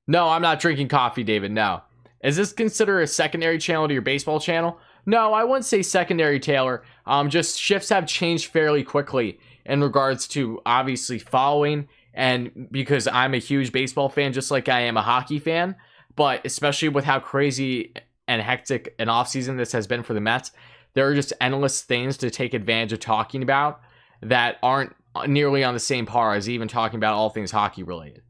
No, I'm not drinking coffee, David. No. Is this considered a secondary channel to your baseball channel? No, I wouldn't say secondary, Taylor. Just shifts have changed fairly quickly in regards to obviously following, and because I'm a huge baseball fan, just like I am a hockey fan. But especially with how crazy and hectic an offseason this has been for the Mets, there are just endless things to take advantage of talking about that aren't nearly on the same par as even talking about all things hockey related.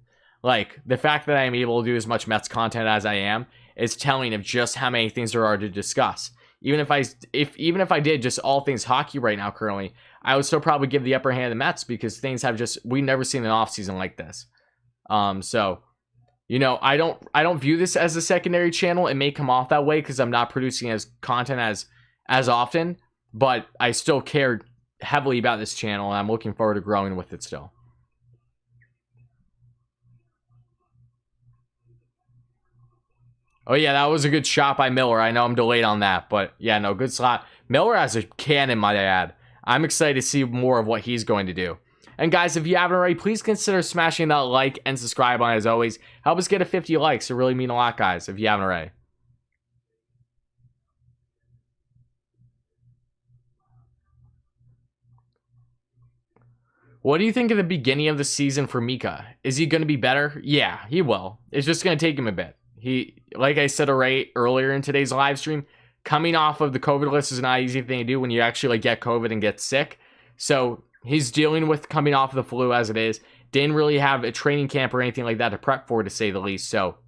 Like, the fact that I am able to do as much Mets content as I am is telling of just how many things there are to discuss. Even if I did just all things hockey right now currently, I would still probably give the upper hand to the Mets, because things have just, we've never seen an offseason like this. So, you know, I don't view this as a secondary channel. It may come off that way because I'm not producing as content as often, but I still care heavily about this channel, and I'm looking forward to growing with it still. Oh yeah, that was a good shot by Miller. I know I'm delayed on that, but yeah, no, good slot. Miller has a cannon, might I add. I'm excited to see more of what he's going to do. And guys, if you haven't already, please consider smashing that like and subscribe on, as always. Help us get to 50 likes. It really mean a lot, guys, if you haven't already. What do you think of the beginning of the season for Mika? Is he going to be better? Yeah, he will. It's just going to take him a bit. He, like I said earlier in today's live stream, coming off of the COVID list is not an easy thing to do when you actually get COVID and get sick. So he's dealing with coming off of the flu as it is. Didn't really have a training camp or anything like that to prep for, to say the least. So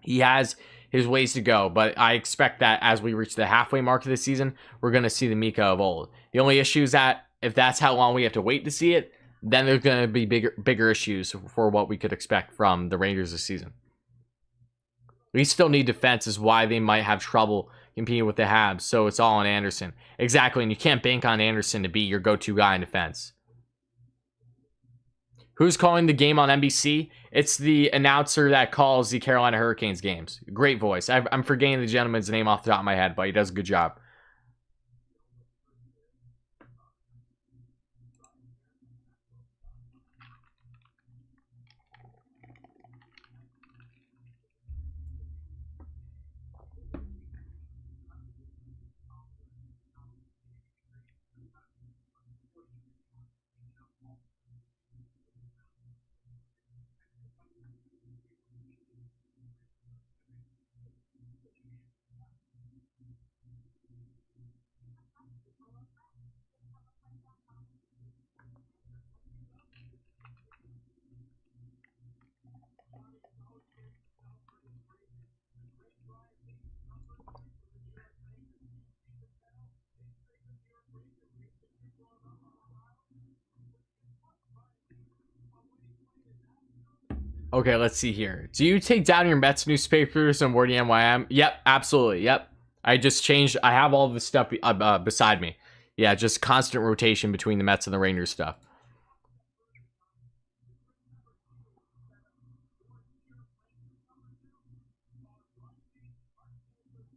he has his ways to go. But I expect that as we reach the halfway mark of the season, we're going to see the Mika of old. The only issue is that if that's how long we have to wait to see it, then there's going to be bigger issues for what we could expect from the Rangers this season. We still need defense, is why they might have trouble competing with the Habs, so it's all on Anderson. Exactly, and you can't bank on Anderson to be your go-to guy in defense. Who's calling the game on NBC? It's the announcer that calls the Carolina Hurricanes games. Great voice. I'm forgetting the gentleman's name off the top of my head, but he does a good job. Okay, let's see here. Do you take down your Mets newspapers and word NYM? Yep, absolutely. Yep. I just changed. I have all the stuff beside me. Yeah, just constant rotation between the Mets and the Rangers stuff.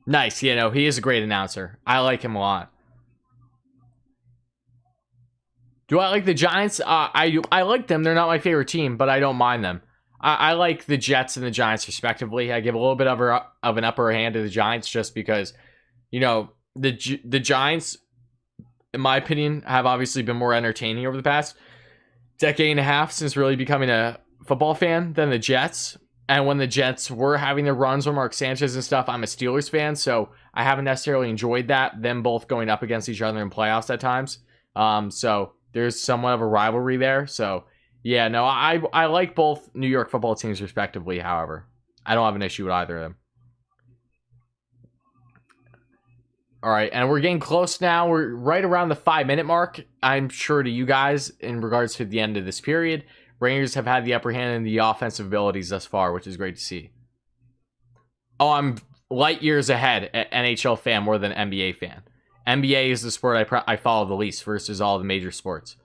Nice. Yeah, no, he is a great announcer. I like him a lot. Do I like the Giants? I like them. They're not my favorite team, but I don't mind them. I like the Jets and the Giants respectively. I give a little bit of an upper hand to the Giants just because, you know, the Giants, in my opinion, have obviously been more entertaining over the past decade and a half since really becoming a football fan than the Jets. And when the Jets were having their runs with Mark Sanchez and stuff, I'm a Steelers fan, so I haven't necessarily enjoyed that, them both going up against each other in playoffs at times. So there's somewhat of a rivalry there. So yeah, no, I like both New York football teams respectively, however. I don't have an issue with either of them. All right, and we're getting close now. We're right around the 5-minute mark. I'm sure to you guys, in regards to the end of this period, Rangers have had the upper hand in the offensive abilities thus far, which is great to see. Oh, I'm light years ahead at NHL fan more than NBA fan. NBA is the sport I follow the least versus all the major sports.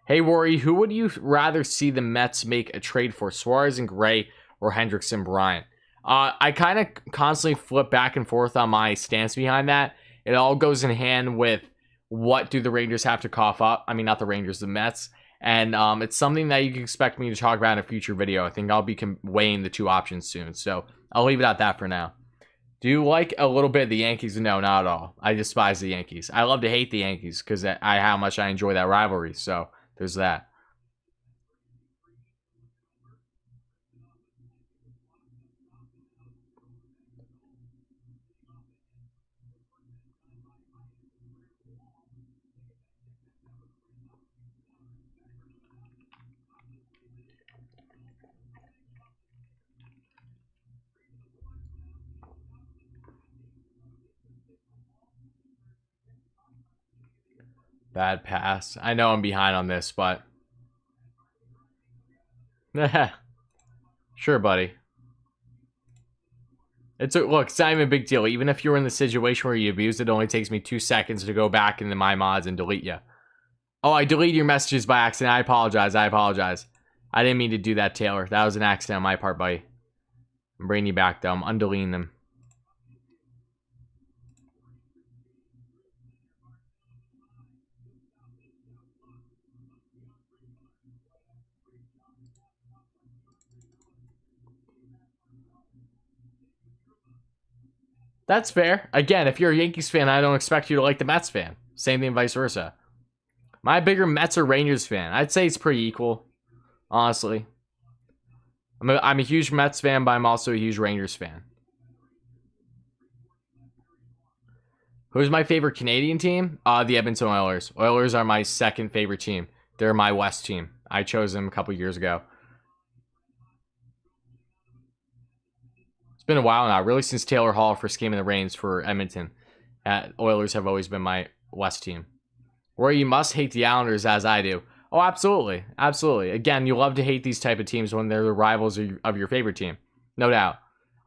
Hey, Rory, who would you rather see the Mets make a trade for, Suarez and Gray or Hendricks and Bryant? I kind of constantly flip back and forth on my stance behind that. It all goes in hand with what do the Rangers have to cough up. I mean, not the Rangers, the Mets. And it's something that you can expect me to talk about in a future video. I think I'll be weighing the two options soon. So I'll leave it at that for now. Do you like a little bit of the Yankees? No, not at all. I despise the Yankees. I love to hate the Yankees because how much I enjoy that rivalry. So there's that. Bad pass. I know I'm behind on this, but sure, buddy. Look, it's not even a big deal. Even if you're in the situation where you abused it, only takes me 2 seconds to go back into my mods and delete you. Oh, I deleted your messages by accident. I apologize. I didn't mean to do that, Taylor. That was an accident on my part, buddy. I'm bringing you back, though. I'm undeleting them. That's fair. Again, if you're a Yankees fan, I don't expect you to like the Mets fan. Same thing, vice versa. Am I a bigger Mets or Rangers fan? I'd say it's pretty equal, honestly. I'm a huge Mets fan, but I'm also a huge Rangers fan. Who's my favorite Canadian team? The Edmonton Oilers. Oilers are my second favorite team. They're my West team. I chose them a couple years ago. Been a while now, really, since Taylor Hall first came in the reins for Edmonton. Oilers have always been my West team. Where you must hate the Islanders as I do. Oh, absolutely. Absolutely. Again, you love to hate these type of teams when they're the rivals of your favorite team. No doubt.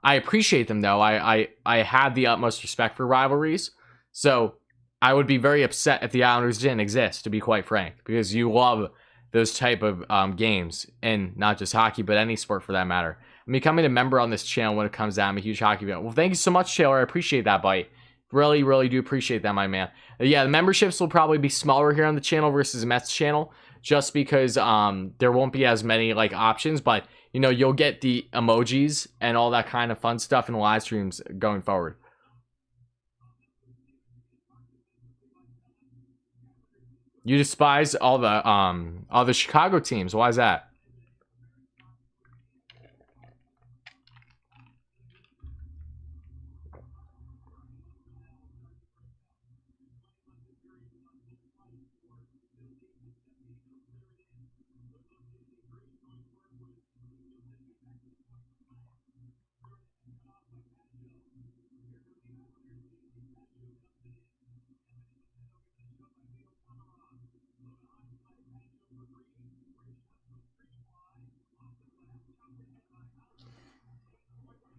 I appreciate them, though. I have the utmost respect for rivalries. So I would be very upset if the Islanders didn't exist, to be quite frank. Because you love those type of games. And not just hockey, but any sport for that matter. I'm becoming a member on this channel when it comes down. I'm a huge hockey fan. Well, thank you so much, Taylor. I appreciate that, buddy. Really, really do appreciate that, my man. Yeah, the memberships will probably be smaller here on the channel versus Mets channel, just because there won't be as many like options. But you know, you'll get the emojis and all that kind of fun stuff in the live streams going forward. You despise all the Chicago teams. Why is that?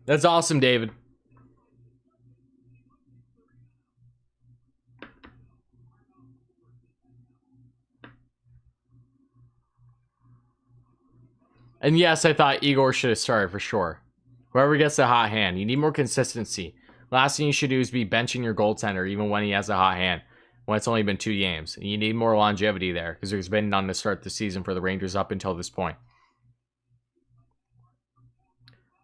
That's awesome, David. And yes, I thought Igor should have started for sure. Whoever gets the hot hand, you need more consistency. Last thing you should do is be benching your goaltender even when he has a hot hand, when it's only been 2 games. And you need more longevity there, because there's been none to start the season for the Rangers up until this point.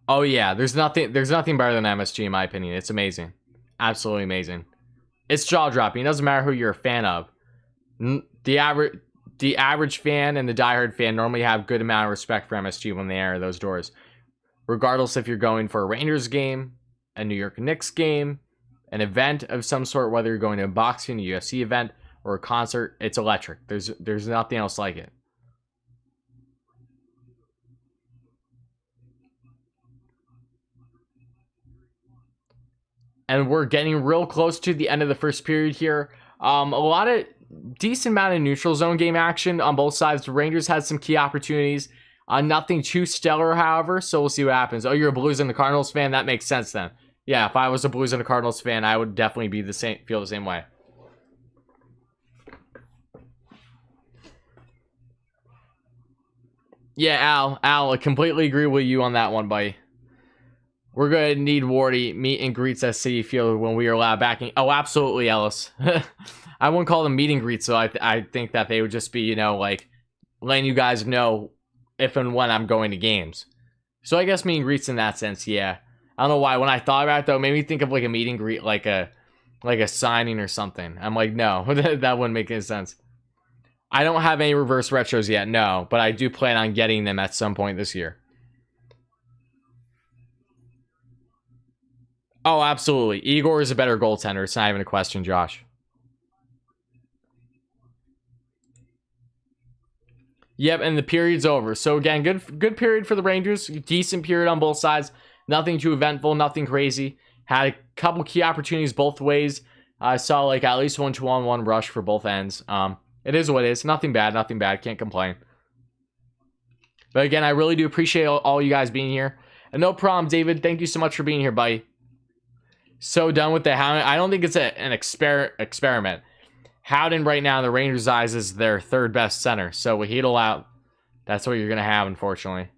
Oh yeah, there's nothing better than MSG in my opinion. It's amazing. Absolutely amazing. It's jaw-dropping. It doesn't matter who you're a fan of. The average fan and the diehard fan normally have good amount of respect for MSG when they enter those doors. regardless if you're going for a Rangers game, a New York Knicks game, an event of some sort, whether you're going to a boxing, a UFC event, or a concert. It's electric. There's nothing else like it. And we're getting real close to the end of the first period here. A lot of decent amount of neutral zone game action on both sides. The Rangers had some key opportunities. Nothing too stellar, however, so we'll see what happens. Oh, you're a Blues and the Cardinals fan? That makes sense then. Yeah, if I was a Blues and the Cardinals fan, I would definitely be feel the same way. Yeah, Al, I completely agree with you on that one, buddy. We're going to need Wardy meet and greets at Citi Field when we are allowed back in. Oh, absolutely, Ellis. I wouldn't call them meet and greets, so I think that they would just be, like, letting you guys know if and when I'm going to games. So I guess meet and greets in that sense, yeah. I don't know why. When I thought about it, though, it made me think of, like, a meet and greet, like a signing or something. I'm like, no, that wouldn't make any sense. I don't have any reverse retros yet, no, but I do plan on getting them at some point this year. Oh, absolutely. Igor is a better goaltender. It's not even a question, Josh. Yep, and the period's over. So again, good period for the Rangers. Decent period on both sides. Nothing too eventful, nothing crazy. Had a couple key opportunities both ways. I saw like at least 1 2-on-1 rush for both ends. It is what it is. Nothing bad, nothing bad. Can't complain. But again, I really do appreciate all you guys being here. And no problem, David. Thank you so much for being here, buddy. So done with the Howden. I don't think it's an experiment. Howden right now in the Rangers' eyes is their third best center. So with Hedl out, that's what you're going to have, unfortunately.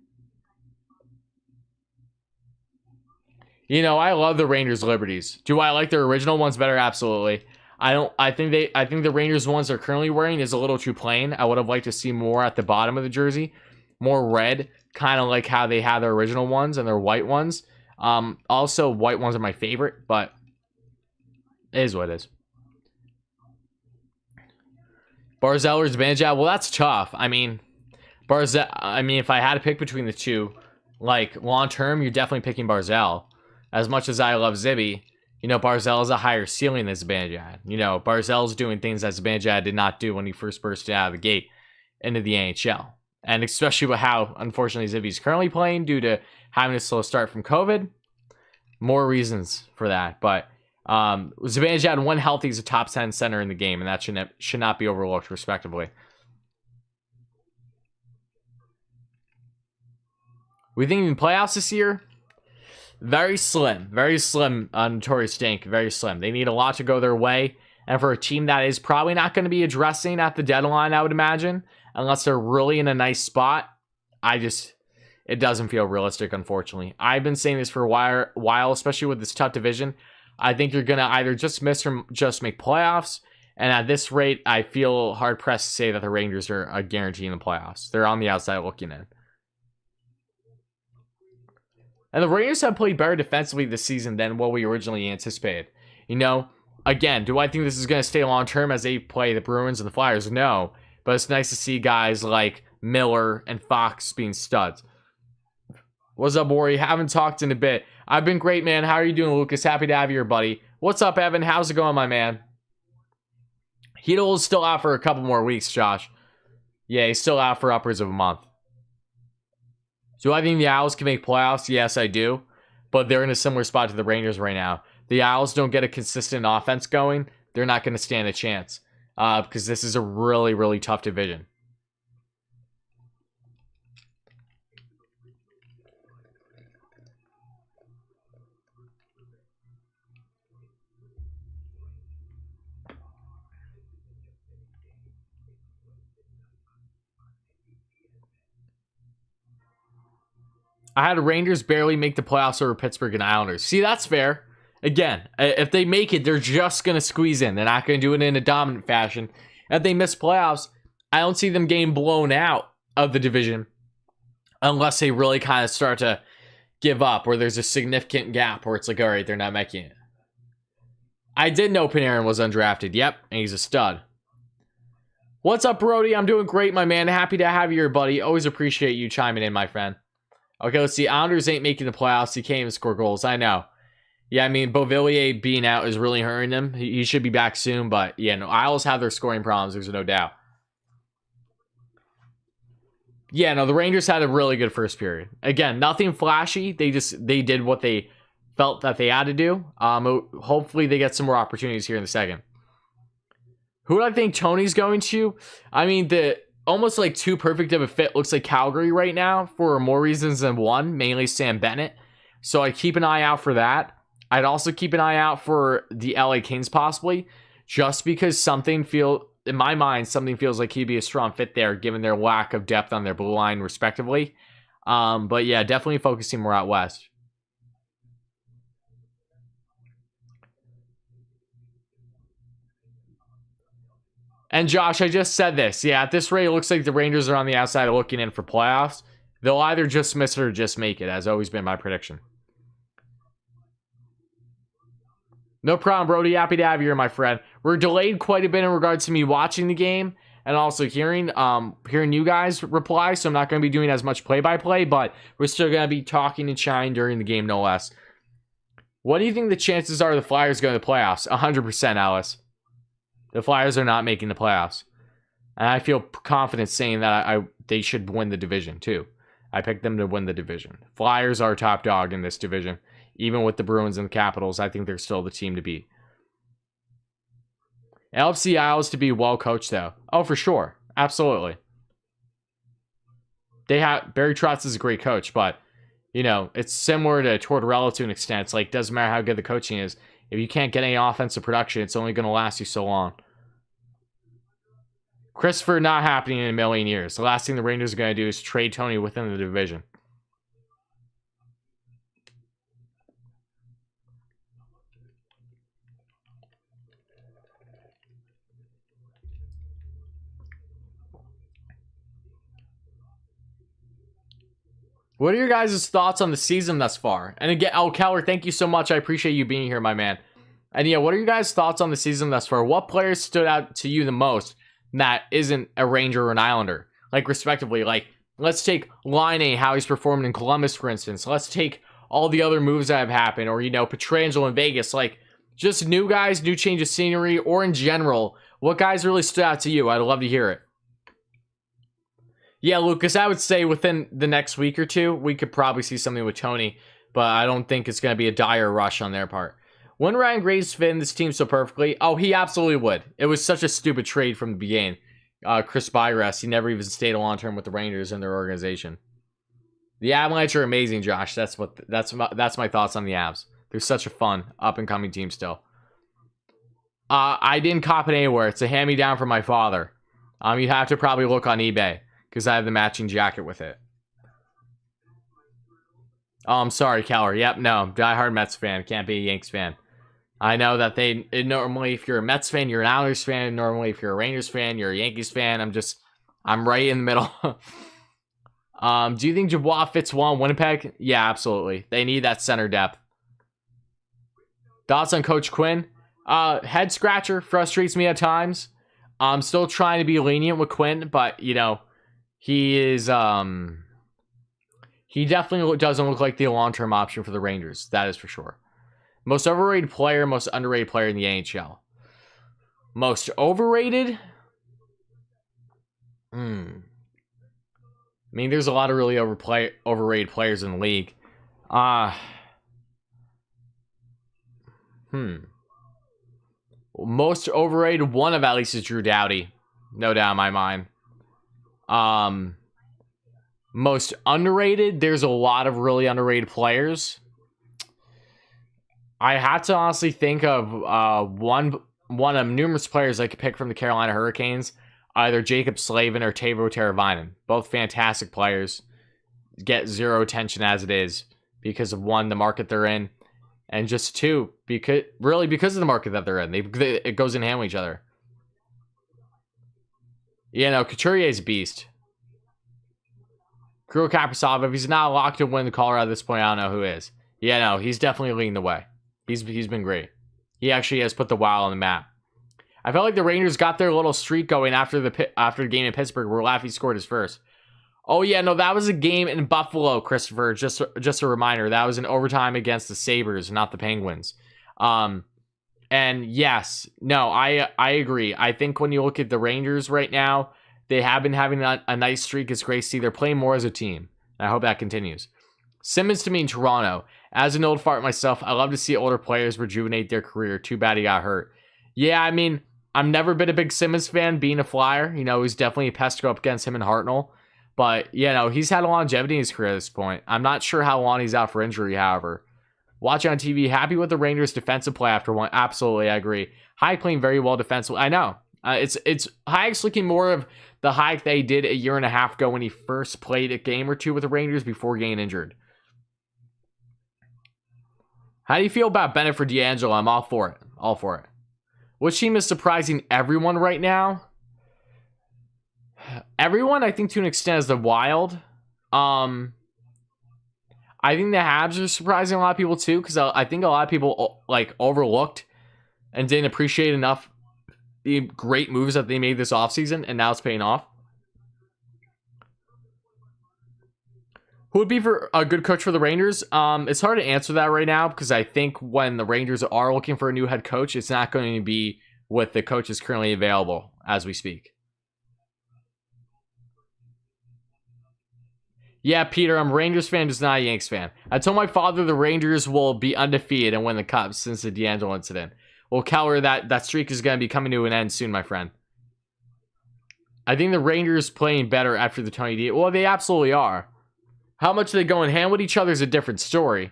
I love the Rangers Liberties. Do I like their original ones better? Absolutely. I think the Rangers ones they're currently wearing is a little too plain. I would have liked to see more at the bottom of the jersey. More red, kind of like how they had their original ones and their white ones. Also, white ones are my favorite, but it is what it is. Barzal or Zibanejad? Well, that's tough. I mean, if I had to pick between the two, like long term, you're definitely picking Barzal. As much as I love Zibby, Barzal has a higher ceiling than Zibanejad. Barzal's doing things that Zibanejad did not do when he first burst out of the gate into the NHL. And especially with how, unfortunately, Zibby's currently playing due to having a slow start from COVID. More reasons for that. But Zibanejad, when healthy, is a top 10 center in the game, and that should not be overlooked, respectively. We think in playoffs this year? Very slim. Very slim. Notorious Stink. Very slim. They need a lot to go their way. And for a team that is probably not going to be addressing at the deadline, I would imagine, unless they're really in a nice spot, it doesn't feel realistic, unfortunately. I've been saying this for a while, especially with this tough division. I think you're going to either just miss or just make playoffs. And at this rate, I feel hard-pressed to say that the Rangers are a guarantee in the playoffs. They're on the outside looking in. And the Rangers have played better defensively this season than what we originally anticipated. Again, do I think this is going to stay long-term as they play the Bruins and the Flyers? No. But it's nice to see guys like Miller and Fox being studs. What's up, Ori? Haven't talked in a bit. I've been great, man. How are you doing, Lucas? Happy to have you here, buddy. What's up, Evan? How's it going, my man? Hedl is still out for a couple more weeks, Josh. Yeah, he's still out for upwards of a month. Do I think the Owls can make playoffs? Yes, I do. But they're in a similar spot to the Rangers right now. The Owls don't get a consistent offense going. They're not going to stand a chance. Because this is a really, really tough division. I had Rangers barely make the playoffs over Pittsburgh and Islanders. See, that's fair. Again, if they make it, they're just going to squeeze in. They're not going to do it in a dominant fashion. If they miss playoffs, I don't see them getting blown out of the division unless they really kind of start to give up or there's a significant gap where it's like, all right, they're not making it. I did know Panarin was undrafted. Yep, and he's a stud. What's up, Brody? I'm doing great, my man. Happy to have you here, buddy. Always appreciate you chiming in, my friend. Okay, let's see. Islanders ain't making the playoffs. He can't even score goals. I know. Yeah, I mean, Beauvillier being out is really hurting them. He should be back soon, but yeah, no, Isles have their scoring problems. There's no doubt. Yeah, no, the Rangers had a really good first period. Again, nothing flashy. They did what they felt that they had to do. Hopefully they get some more opportunities here in the second. Who do I think Tony's going to? I mean, the almost like too perfect of a fit looks like Calgary right now for more reasons than one, mainly Sam Bennett. So I keep an eye out for that. I'd also keep an eye out for the LA Kings possibly, just because in my mind, something feels like he'd be a strong fit there, given their lack of depth on their blue line, respectively. But yeah, definitely focusing more out west. And Josh, I just said this. Yeah, at this rate, it looks like the Rangers are on the outside of looking in for playoffs. They'll either just miss it or just make it, has always been my prediction. No problem, Brody. Happy to have you here, my friend. We're delayed quite a bit in regards to me watching the game and also hearing you guys reply, so I'm not going to be doing as much play-by-play, but we're still going to be talking and chatting during the game, no less. What do you think the chances are the Flyers go to the playoffs? 100%, Alice. The Flyers are not making the playoffs. And I feel confident saying that they should win the division, too. I picked them to win the division. Flyers are top dog in this division. Even with the Bruins and the Capitals, I think they're still the team to beat. LFC Isles to be well coached, though. Oh, for sure. Absolutely. Barry Trotz is a great coach, but, you know, it's similar to Tortorella to an extent. It's like, doesn't matter how good the coaching is. If you can't get any offensive production, it's only going to last you so long. Christopher, not happening in a million years. The last thing the Rangers are going to do is trade Tony within the division. What are your guys' thoughts on the season thus far? And again, Keller, thank you so much. I appreciate you being here, my man. And yeah, what are your guys' thoughts on the season thus far? What players stood out to you the most that isn't a Ranger or an Islander? Like, respectively, like, let's take Line, how he's performing in Columbus, for instance. Let's take all the other moves that have happened, or, you know, Pietrangelo in Vegas. Like, just new guys, new change of scenery, or in general, what guys really stood out to you? I'd love to hear it. Yeah, Lucas, I would say within the next week or two, we could probably see something with Tony, but I don't think it's going to be a dire rush on their part. When Ryan Graves fit in this team so perfectly? Oh, he absolutely would. It was such a stupid trade from the beginning. Chris Byras, he never even stayed a long term with the Rangers and their organization. The Avalanche are amazing, Josh. That's my thoughts on the Avs. They're such a fun up and coming team still. I didn't cop it anywhere. It's a hand me down from my father. You'd have to probably look on eBay because I have the matching jacket with it. Oh, I'm sorry, Keller. Yep, no, diehard Mets fan. Can't be a Yanks fan. I know that normally, if you're a Mets fan, you're an Islanders fan. Normally, if you're a Rangers fan, you're a Yankees fan. I'm right in the middle. Do you think Dubois fits well in Winnipeg? Yeah, absolutely. They need that center depth. Thoughts on Coach Quinn? Head scratcher, frustrates me at times. I'm still trying to be lenient with Quinn, but, you know, he is, he definitely doesn't look like the long-term option for the Rangers. That is for sure. Most overrated player, most underrated player in the NHL. Most overrated? I mean, there's a lot of really overrated players in the league. Most overrated, one of at least is Drew Doughty. No doubt in my mind. Most underrated, there's a lot of really underrated players. I had to honestly think of one of numerous players I could pick from the Carolina Hurricanes. Either Jacob Slavin or Teuvo Teravainen. Both fantastic players. Get zero attention as it is because of, one, the market they're in, and just two, because of the market that they're in. It goes in hand with each other. You know, Couturier's a beast. Kirill Kaprizov, if he's not locked to win the Colorado at this point, I don't know who is. Yeah, no, he's definitely leading the way. He's been great. He actually has put the Wild on the map. I felt like the Rangers got their little streak going after the game in Pittsburgh where Laffy scored his first. Oh yeah, no, that was a game in Buffalo, Christopher. Just a reminder, that was an overtime against the Sabres, not the Penguins. And yes, no, I agree. I think when you look at the Rangers right now, they have been having a nice streak. It's great to see they're playing more as a team. I hope that continues. Simmons to me in Toronto. As an old fart myself, I love to see older players rejuvenate their career. Too bad he got hurt. Yeah, I mean, I've never been a big Simmons fan, being a Flyer. You know, he's definitely a pest to go up against him and Hartnell. But, you know, he's had a longevity in his career at this point. I'm not sure how long he's out for injury, however. Watching on TV, happy with the Rangers' defensive play after one. Absolutely, I agree. Hayek playing very well defensively. I know. It's Hayek's looking more of the Hayek that he did a year and a half ago when he first played a game or two with the Rangers before getting injured. How do you feel about Bennett for D'Angelo? I'm all for it. All for it. Which team is surprising everyone right now? Everyone, I think, to an extent, is the Wild. I think the Habs are surprising a lot of people too, because I think a lot of people like overlooked and didn't appreciate enough the great moves that they made this offseason, and now it's paying off. Who would be for a good coach for the Rangers? It's hard to answer that right now, because I think when the Rangers are looking for a new head coach, it's not going to be with the coaches currently available as we speak. Yeah, Peter, I'm a Rangers fan, just not a Yanks fan. I told my father the Rangers will be undefeated and win the Cup since the D'Angelo incident. Well, Keller, that streak is going to be coming to an end soon, my friend. I think the Rangers playing better after the Tony D. Well, they absolutely are. How much they go in hand with each other is a different story.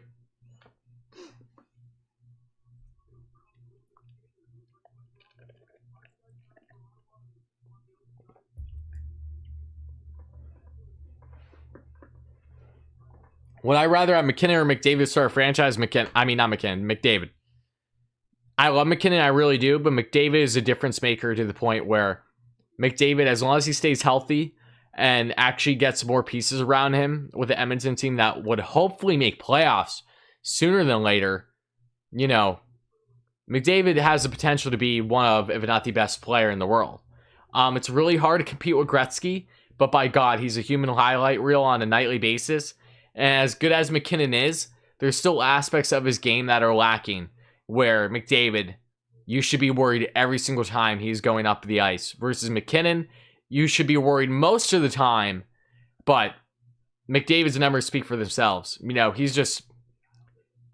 Would I rather have McKinnon or McDavid start a franchise? McDavid. I love McKinnon, I really do, but McDavid is a difference maker to the point where McDavid, as long as he stays healthy and actually gets more pieces around him with the Edmonton team that would hopefully make playoffs sooner than later, you know, McDavid has the potential to be one of, if not the best player in the world. It's really hard to compete with Gretzky, but by God, he's a human highlight reel on a nightly basis. And as good as McKinnon is, there's still aspects of his game that are lacking, where McDavid, you should be worried every single time he's going up the ice, versus McKinnon, you should be worried most of the time, but McDavid's numbers speak for themselves. You know, he's just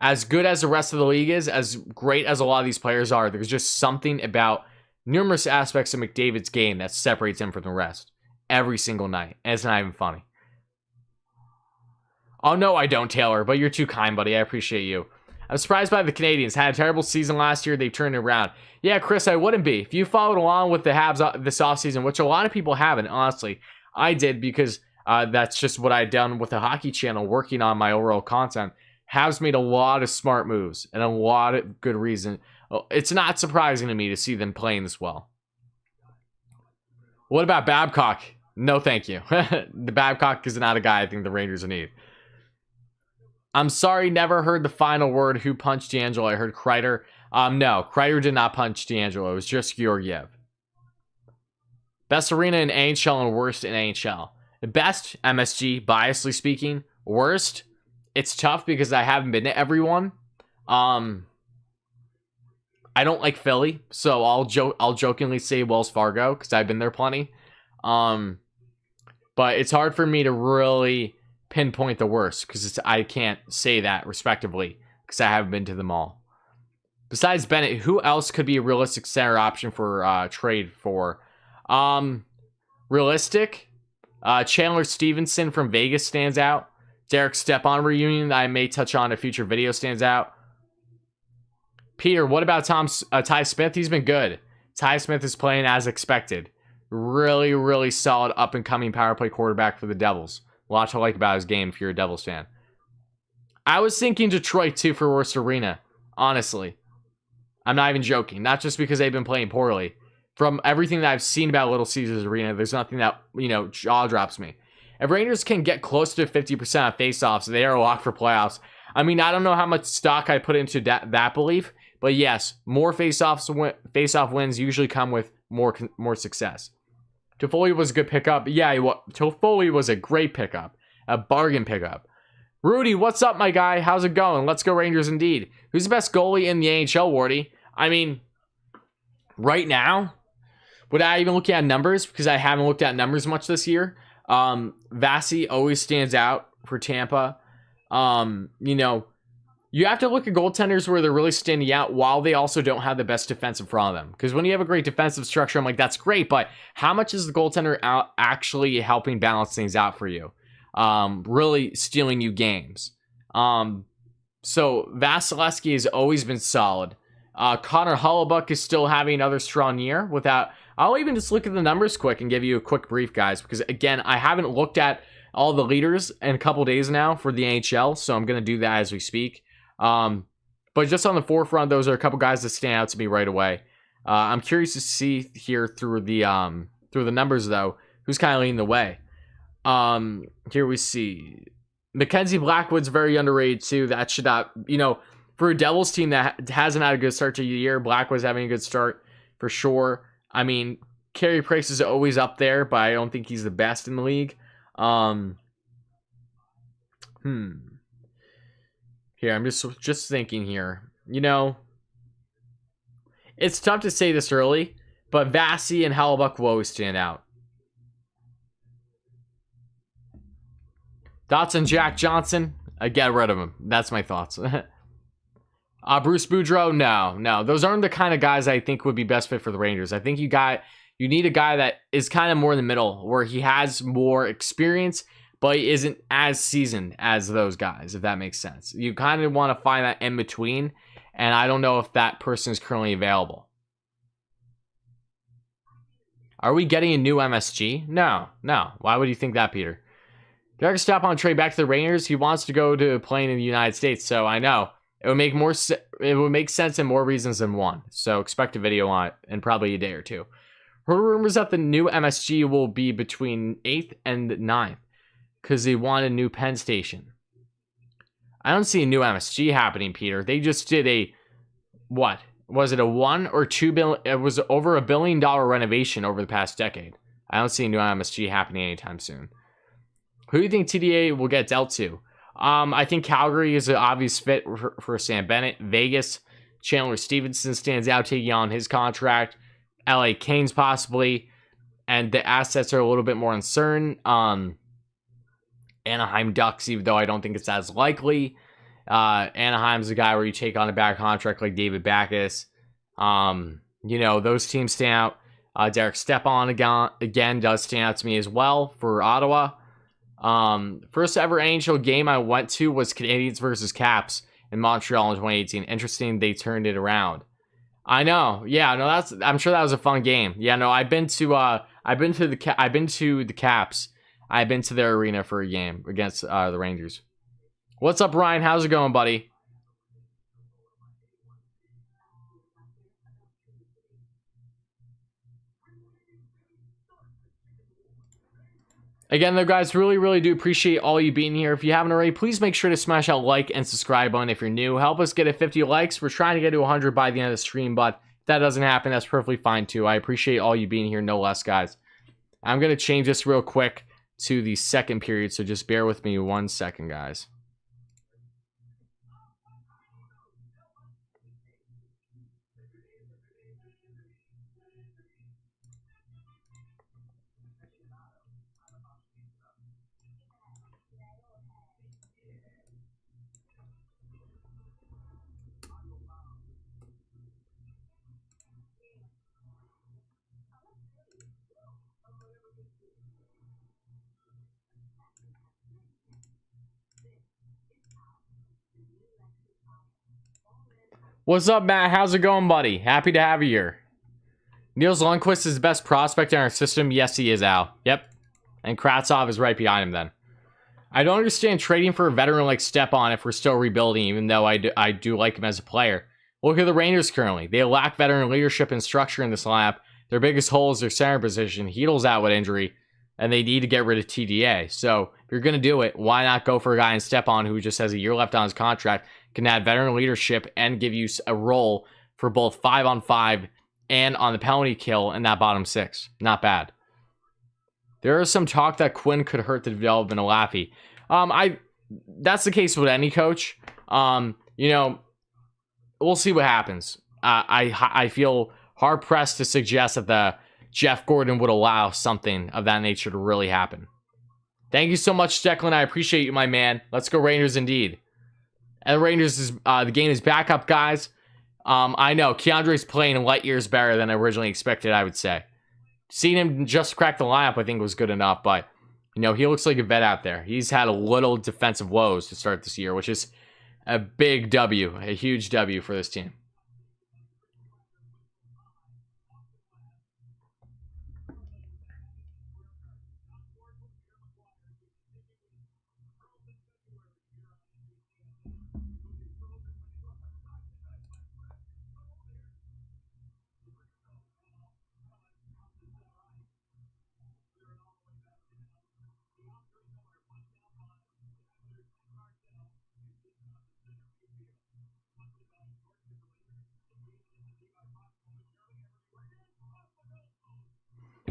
as good as the rest of the league is, as great as a lot of these players are. There's just something about numerous aspects of McDavid's game that separates him from the rest every single night, and it's not even funny. Oh, no, I don't, Taylor, but you're too kind, buddy. I appreciate you. I'm surprised by the Canadians. Had a terrible season last year. They've turned it around. Yeah, Chris, I wouldn't be. If you followed along with the Habs this offseason, which a lot of people haven't, honestly. I did because that's just what I'd done with the hockey channel, working on my overall content. Habs made a lot of smart moves and a lot of good reason. It's not surprising to me to see them playing this well. What about Babcock? No, thank you. The Babcock is not a guy I think the Rangers need. I'm sorry, never heard the final word. Who punched D'Angelo? I heard Kreider. No, Kreider did not punch D'Angelo. It was just Georgiev. Best arena in AHL and worst in AHL. Best, MSG, biasly speaking. Worst, it's tough because I haven't been to everyone. I don't like Philly, so I'll jokingly say Wells Fargo because I've been there plenty. But it's hard for me to really pinpoint the worst because I can't say that respectively because I haven't been to them all. Besides Bennett, who else could be a realistic center option for trade for? Realistic? Chandler Stevenson from Vegas stands out. Derek Stepan reunion that I may touch on in a future video stands out. Peter, what about Ty Smith? He's been good. Ty Smith is playing as expected. Really, really solid up-and-coming power play quarterback for the Devils. A lot to like about his game if you're a Devils fan. I was thinking Detroit too for worst arena, honestly. I'm not even joking. Not just because they've been playing poorly. From everything that I've seen about Little Caesars Arena, there's nothing that, jaw drops me. If Rangers can get close to 50% on faceoffs, they are a lock for playoffs. I mean, I don't know how much stock I put into that belief, but yes, more faceoff wins usually come with more success. Toffoli was a good pickup. Yeah, Toffoli was a great pickup. A bargain pickup. Rudy, what's up, my guy? How's it going? Let's go Rangers indeed. Who's the best goalie in the NHL, Wardy? I mean, right now, would I even look at numbers? Because I haven't looked at numbers much this year. Vasi always stands out for Tampa. You know, you have to look at goaltenders where they're really standing out while they also don't have the best defensive front of them. Because when you have a great defensive structure, I'm like, that's great, but how much is the goaltender out actually helping balance things out for you? Really stealing you games. So Vasilevsky has always been solid. Connor Hellebuyck is still having another strong year without... I'll even just look at the numbers quick and give you a quick brief, guys, because again, I haven't looked at all the leaders in a couple days now for the NHL, so I'm going to do that as we speak. But just on the forefront, those are a couple guys that stand out to me right away. I'm curious to see here through the numbers, though, who's kind of leading the way. Here we see Mackenzie Blackwood's very underrated too. That should not, you know, for a Devils team that hasn't had a good start to the year, Blackwood's having a good start for sure. I mean, Carey Price is always up there, but I don't think he's the best in the league. Here, I'm just thinking here. You know, it's tough to say this early, but Vasi and Hellebuyck will always stand out. Thoughts on Jack Johnson? Get rid of him. That's my thoughts. Bruce Boudreau? No. Those aren't the kind of guys I think would be best fit for the Rangers. I think you need a guy that is kind of more in the middle, where he has more experience, but he isn't as seasoned as those guys, if that makes sense. You kind of want to find that in between, and I don't know if that person is currently available. Are we getting a new MSG? No. Why would you think that, Peter? Derek Stepan trade back to the Rangers. He wants to go to playing in the United States, so I know it would make it would make sense in more reasons than one. So expect a video on it in probably a day or two. Heard rumors that the new MSG will be between 8th and 9th because they want a new Penn station. I don't see a new MSG happening, Peter. They just did a, what? Was it a $1 or $2 billion? It was over $1 billion renovation over the past decade. I don't see a new MSG happening anytime soon. Who do you think TDA will get dealt to? I think Calgary is an obvious fit for Sam Bennett. Vegas, Chandler Stevenson stands out taking on his contract. LA Kings possibly. And the assets are a little bit more uncertain. Anaheim Ducks, even though I don't think it's as likely. Anaheim's a guy where you take on a bad contract like David Backes. You know, those teams stand out. Derek Stepan again does stand out to me as well for Ottawa. First ever NHL game I went to was Canadiens versus Caps in Montreal in 2018. Interesting, they turned it around. I know. Yeah, no, I'm sure that was a fun game. Yeah, no, I've been to the Caps. I've been to their arena for a game against the Rangers. What's up, Ryan? How's it going, buddy? Again, though, guys, really do appreciate all you being here. If you haven't already, please make sure to smash that like and subscribe button if you're new. Help us get to 50 likes. We're trying to get to 100 by the end of the stream, but if that doesn't happen, that's perfectly fine, too. I appreciate all you being here, no less, guys. I'm going to change this real quick to the second period, so just bear with me 1 second, guys. What's up, Matt? How's it going, buddy? Happy to have you here. Niels Lundqvist is the best prospect in our system. Yes, he is, Al. Yep. And Kravtsov is right behind him then. I don't understand trading for a veteran like Stepan if we're still rebuilding, even though I do like him as a player. Look at the Rangers currently. They lack veteran leadership and structure in this lineup. Their biggest hole is their center position. Heedle's out with injury, and they need to get rid of TDA. So if you're going to do it, why not go for a guy in Stepan who just has a year left on his contract, can add veteran leadership, and give you a role for both 5-on-5 and on the penalty kill in that bottom six. Not bad. There is some talk that Quinn could hurt the development of Laffy. That's the case with any coach. You know, we'll see what happens. I feel hard pressed to suggest that the Jeff Gordon would allow something of that nature to really happen. Thank you so much, Declan. I appreciate you, my man. Let's go Rangers indeed. And the Rangers is the game is back up, guys. I know Keandre's playing light years better than I originally expected, I would say. Seeing him just crack the lineup, I think, was good enough, but you know, he looks like a vet out there. He's had a little defensive woes to start this year, which is a big W, a huge W for this team.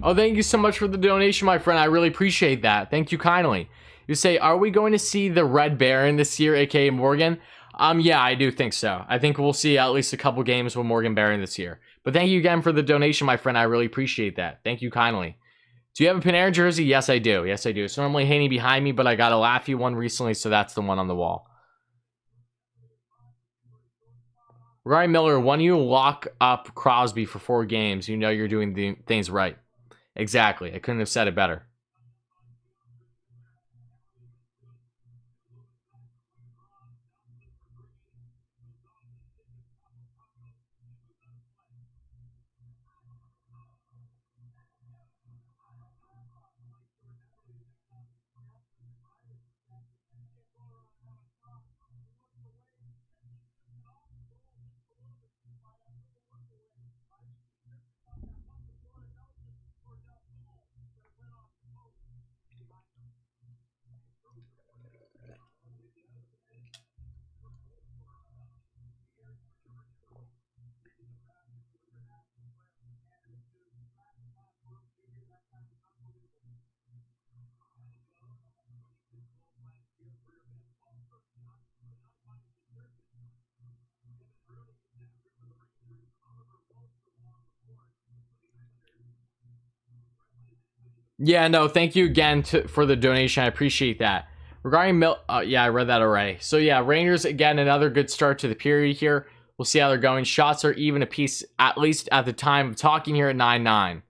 Oh, thank you so much for the donation, my friend. I really appreciate that. Thank you kindly. You say, are we going to see the Red Baron this year, aka Morgan? Yeah, I do think so. I think we'll see at least a couple games with Morgan Baron this year. But thank you again for the donation, my friend. I really appreciate that. Thank you kindly. Do you have a Panarin jersey? Yes, I do. Yes, I do. It's normally hanging behind me, but I got a Laffy one recently, so that's the one on the wall. Ryan Miller, when you lock up Crosby for 4 games, you know you're doing the things right. Exactly. I couldn't have said it better. Yeah, no, thank you again for the donation. I appreciate that. Regarding yeah, I read that already. So yeah, Rangers, again, another good start to the period here. We'll see how they're going. Shots are even apiece, at least at the time of talking here at 9-9.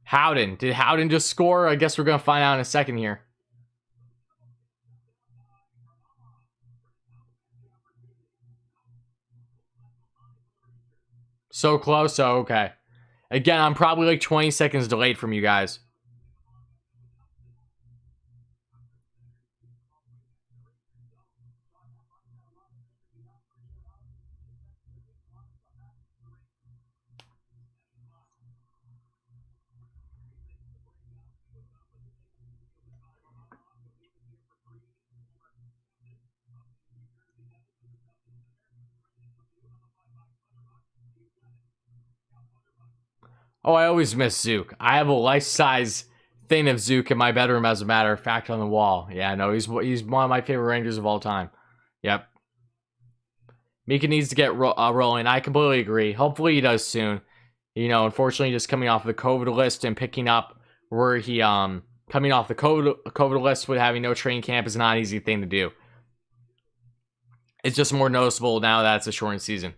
Howden. Did Howden just score? I guess we're going to find out in a second here. So close. Oh, okay. Again, I'm probably like 20 seconds delayed from you guys. Oh, I always miss Zook. I have a life-size thing of Zook in my bedroom, as a matter of fact, on the wall. Yeah, no, he's one of my favorite Rangers of all time. Yep. Mika needs to get rolling. I completely agree. Hopefully he does soon. You know, unfortunately, just coming off the COVID list and picking up where he coming off the COVID list with having no training camp is not an easy thing to do. It's just more noticeable now that it's a shortened season.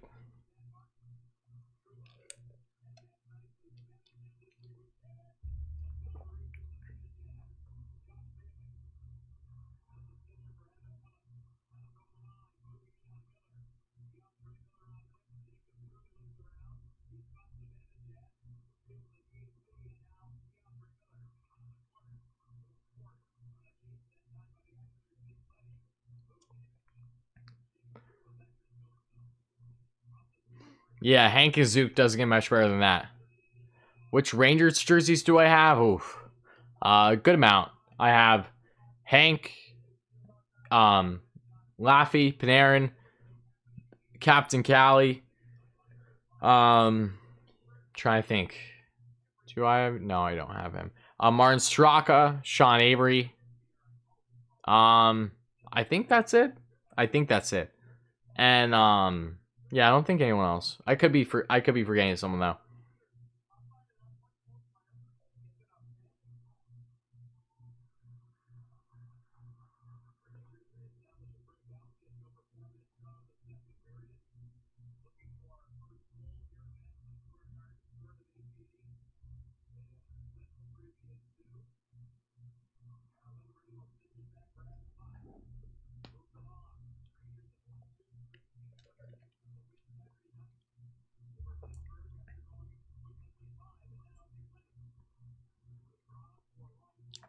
Yeah, Hank and Zook doesn't get much better than that. Which Rangers jerseys do I have? Oof. Good amount. I have Hank, Laffy, Panarin, Captain Cali. Trying to think. Do I have? No, I don't have him. Martin Straka, Sean Avery. I think that's it. I think that's it. And yeah, I don't think anyone else. I could be forgetting someone though.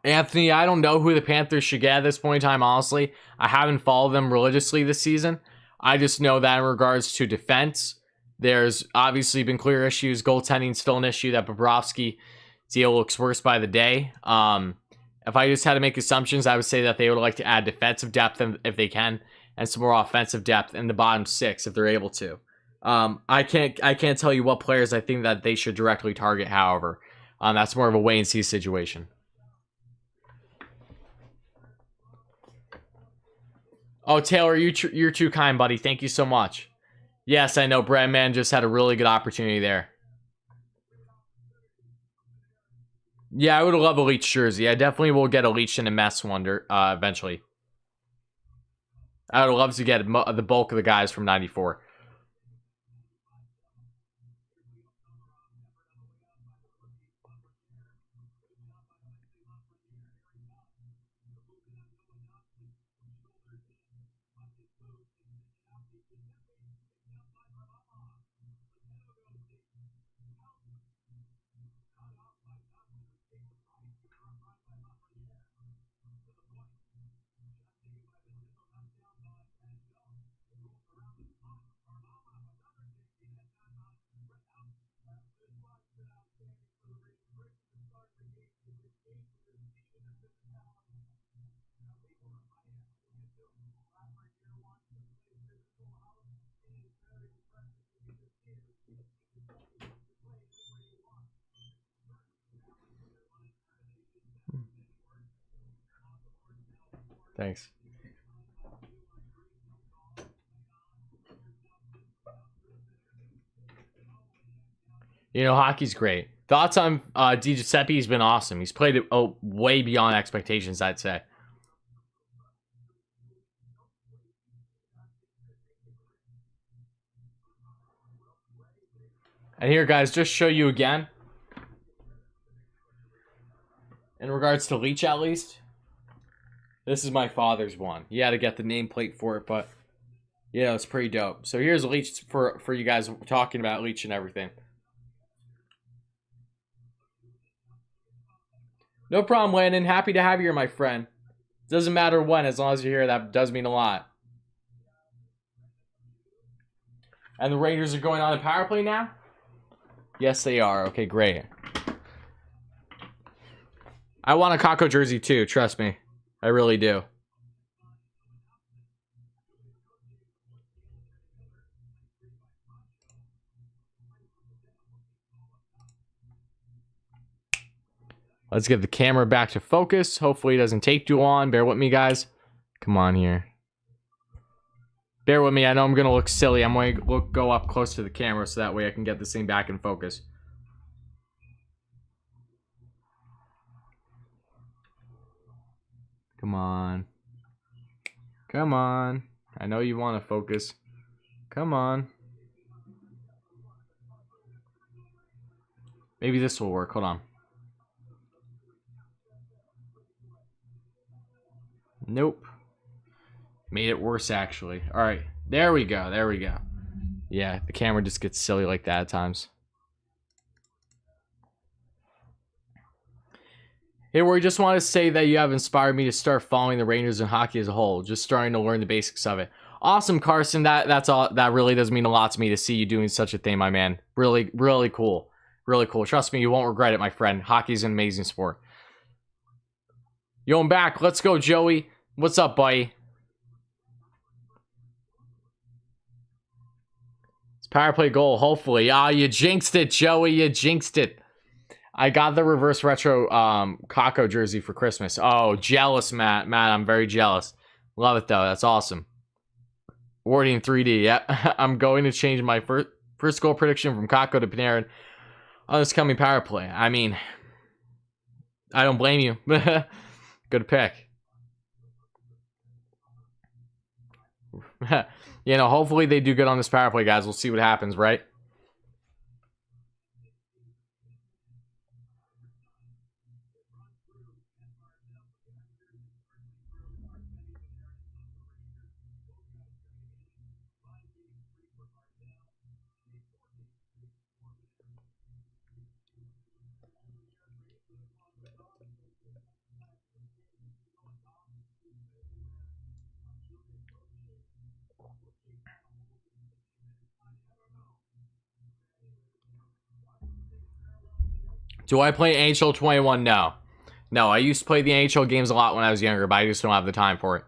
Anthony, I don't know who the Panthers should get at this point in time, honestly. I haven't followed them religiously this season. I just know that in regards to defense, there's obviously been clear issues. Goaltending still an issue. That Bobrovsky deal looks worse by the day. If I just had to make assumptions, I would say that they would like to add defensive depth if they can, and some more offensive depth in the bottom six if they're able to. I can't tell you what players I think that they should directly target. However, that's more of a wait and see situation. Oh, Taylor, you're too kind, buddy. Thank you so much. Yes, I know. Bradman just had a really good opportunity there. Yeah, I would love a Leech jersey. I definitely will get a Leech and a Mess wonder eventually. I would love to get the bulk of the guys from 94. Thanks. You know, hockey's great. Thoughts on Di Giuseppe? He's been awesome. He's played it way beyond expectations, I'd say. And here, guys, just show you again. In regards to Leech, at least. This is my father's one. He had to get the nameplate for it, but yeah, it's pretty dope. So here's Leech for you guys talking about Leech and everything. No problem, Landon. Happy to have you here, my friend. Doesn't matter when, as long as you're here, that does mean a lot. And the Raiders are going on a power play now? Yes, they are. Okay, great. I want a Kako jersey too, trust me. I really do. Let's get the camera back to focus. Hopefully it doesn't take too long. Bear with me, guys. Come on here. Bear with me. I know I'm going to look silly. I'm going to go up close to the camera so that way I can get this thing back in focus. Come on. Come on. I know you want to focus. Come on. Maybe this will work. Hold on. Nope. Made it worse, actually. All right. There we go. There we go. Yeah, the camera just gets silly like that at times. Hey, we just want to say that you have inspired me to start following the Rangers and hockey as a whole. Just starting to learn the basics of it. Awesome, Carson. That's all. That really does mean a lot to me to see you doing such a thing, my man. Really, really cool. Really cool. Trust me, you won't regret it, my friend. Hockey's an amazing sport. Yo, I'm back. Let's go, Joey. What's up, buddy? It's power play goal, hopefully. Ah, you jinxed it, Joey. You jinxed it. I got the reverse retro Kako jersey for Christmas. Oh, jealous, Matt. Matt, I'm very jealous. Love it, though. That's awesome. Awarding 3D. Yeah, I'm going to change my first goal prediction from Kako to Panarin on this coming power play. I mean, I don't blame you. Good pick. You know, hopefully they do good on this power play, guys. We'll see what happens, right? Do I play NHL 21? No. No, I used to play the NHL games a lot when I was younger, but I just don't have the time for it.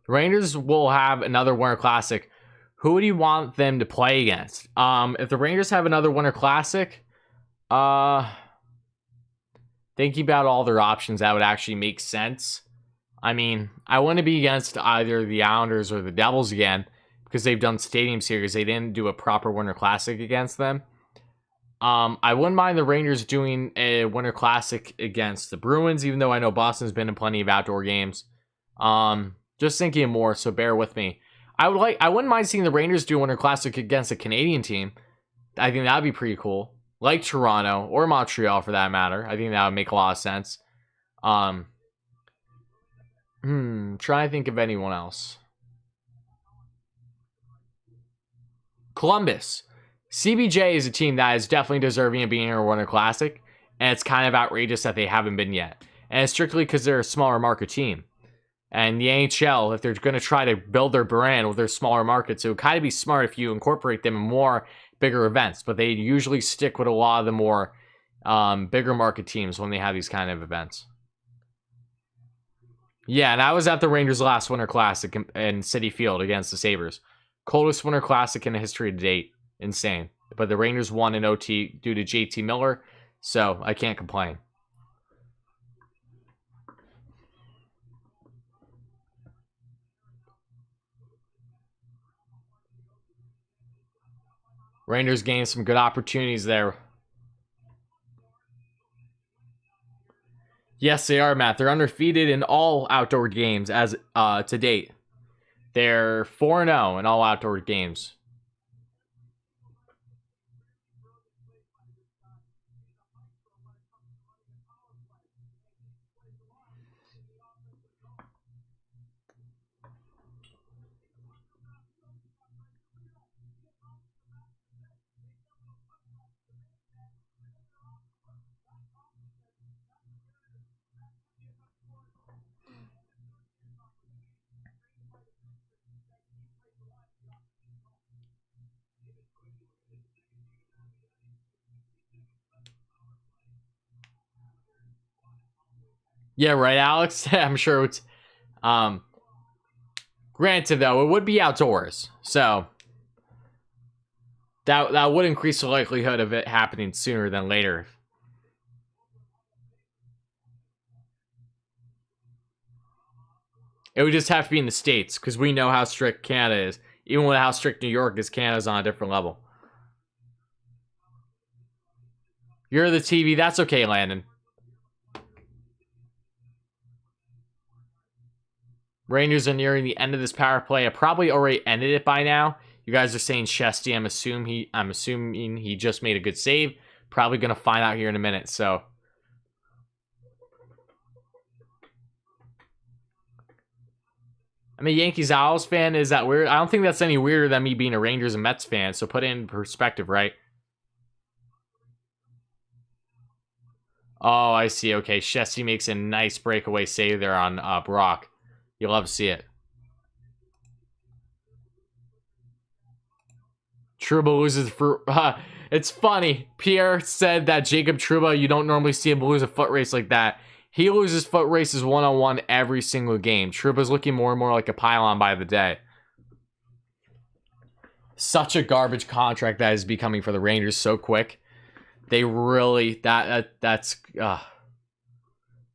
Rangers will have another Winter Classic. Who do you want them to play against? If the Rangers have another Winter Classic, thinking about all their options, that would actually make sense. I mean, I want to be against either the Islanders or the Devils again, because they've done Stadium Series. They didn't do a proper Winter Classic against them. I wouldn't mind the Rangers doing a Winter Classic against the Bruins, even though I know Boston's been in plenty of outdoor games. Just thinking more, so bear with me. I wouldn't mind seeing the Rangers do a Winter Classic against a Canadian team. I think that'd be pretty cool. Like Toronto or Montreal for that matter. I think that would make a lot of sense. Trying to think of anyone else. Columbus. CBJ is a team that is definitely deserving of being in a Winter Classic, and it's kind of outrageous that they haven't been yet. And it's strictly because they're a smaller market team. And the NHL, if they're going to try to build their brand with their smaller markets, it would kind of be smart if you incorporate them in more bigger events. But they usually stick with a lot of the more bigger market teams when they have these kind of events. Yeah, and I was at the Rangers' last Winter Classic in Citi Field against the Sabres. Coldest Winter Classic in the history to date. Insane. But the Rangers won in OT due to JT Miller, so I can't complain. Rangers gained some good opportunities there. Yes, they are, Matt. They're undefeated in all outdoor games as to date. They're 4-0 in all outdoor games. Yeah, right, Alex? I'm sure it's... Granted, though, it would be outdoors, so... That would increase the likelihood of it happening sooner than later. It would just have to be in the States, because we know how strict Canada is. Even with how strict New York is, Canada's on a different level. You're the TV. That's okay, Landon. Rangers are nearing the end of this power play. I probably already ended it by now. You guys are saying Shesty. I'm assuming he just made a good save. Probably going to find out here in a minute, so... I'm a Yankees-Owls fan. Is that weird? I don't think that's any weirder than me being a Rangers and Mets fan, so put it in perspective, right? Oh, I see. Okay, Shesty makes a nice breakaway save there on Brock. You'll love to see it. Trouba loses for... it's funny. Pierre said that Jacob Trouba, you don't normally see him lose a foot race like that. He loses foot races one-on-one every single game. Trouba's looking more and more like a pylon by the day. Such a garbage contract that is becoming for the Rangers so quick. They really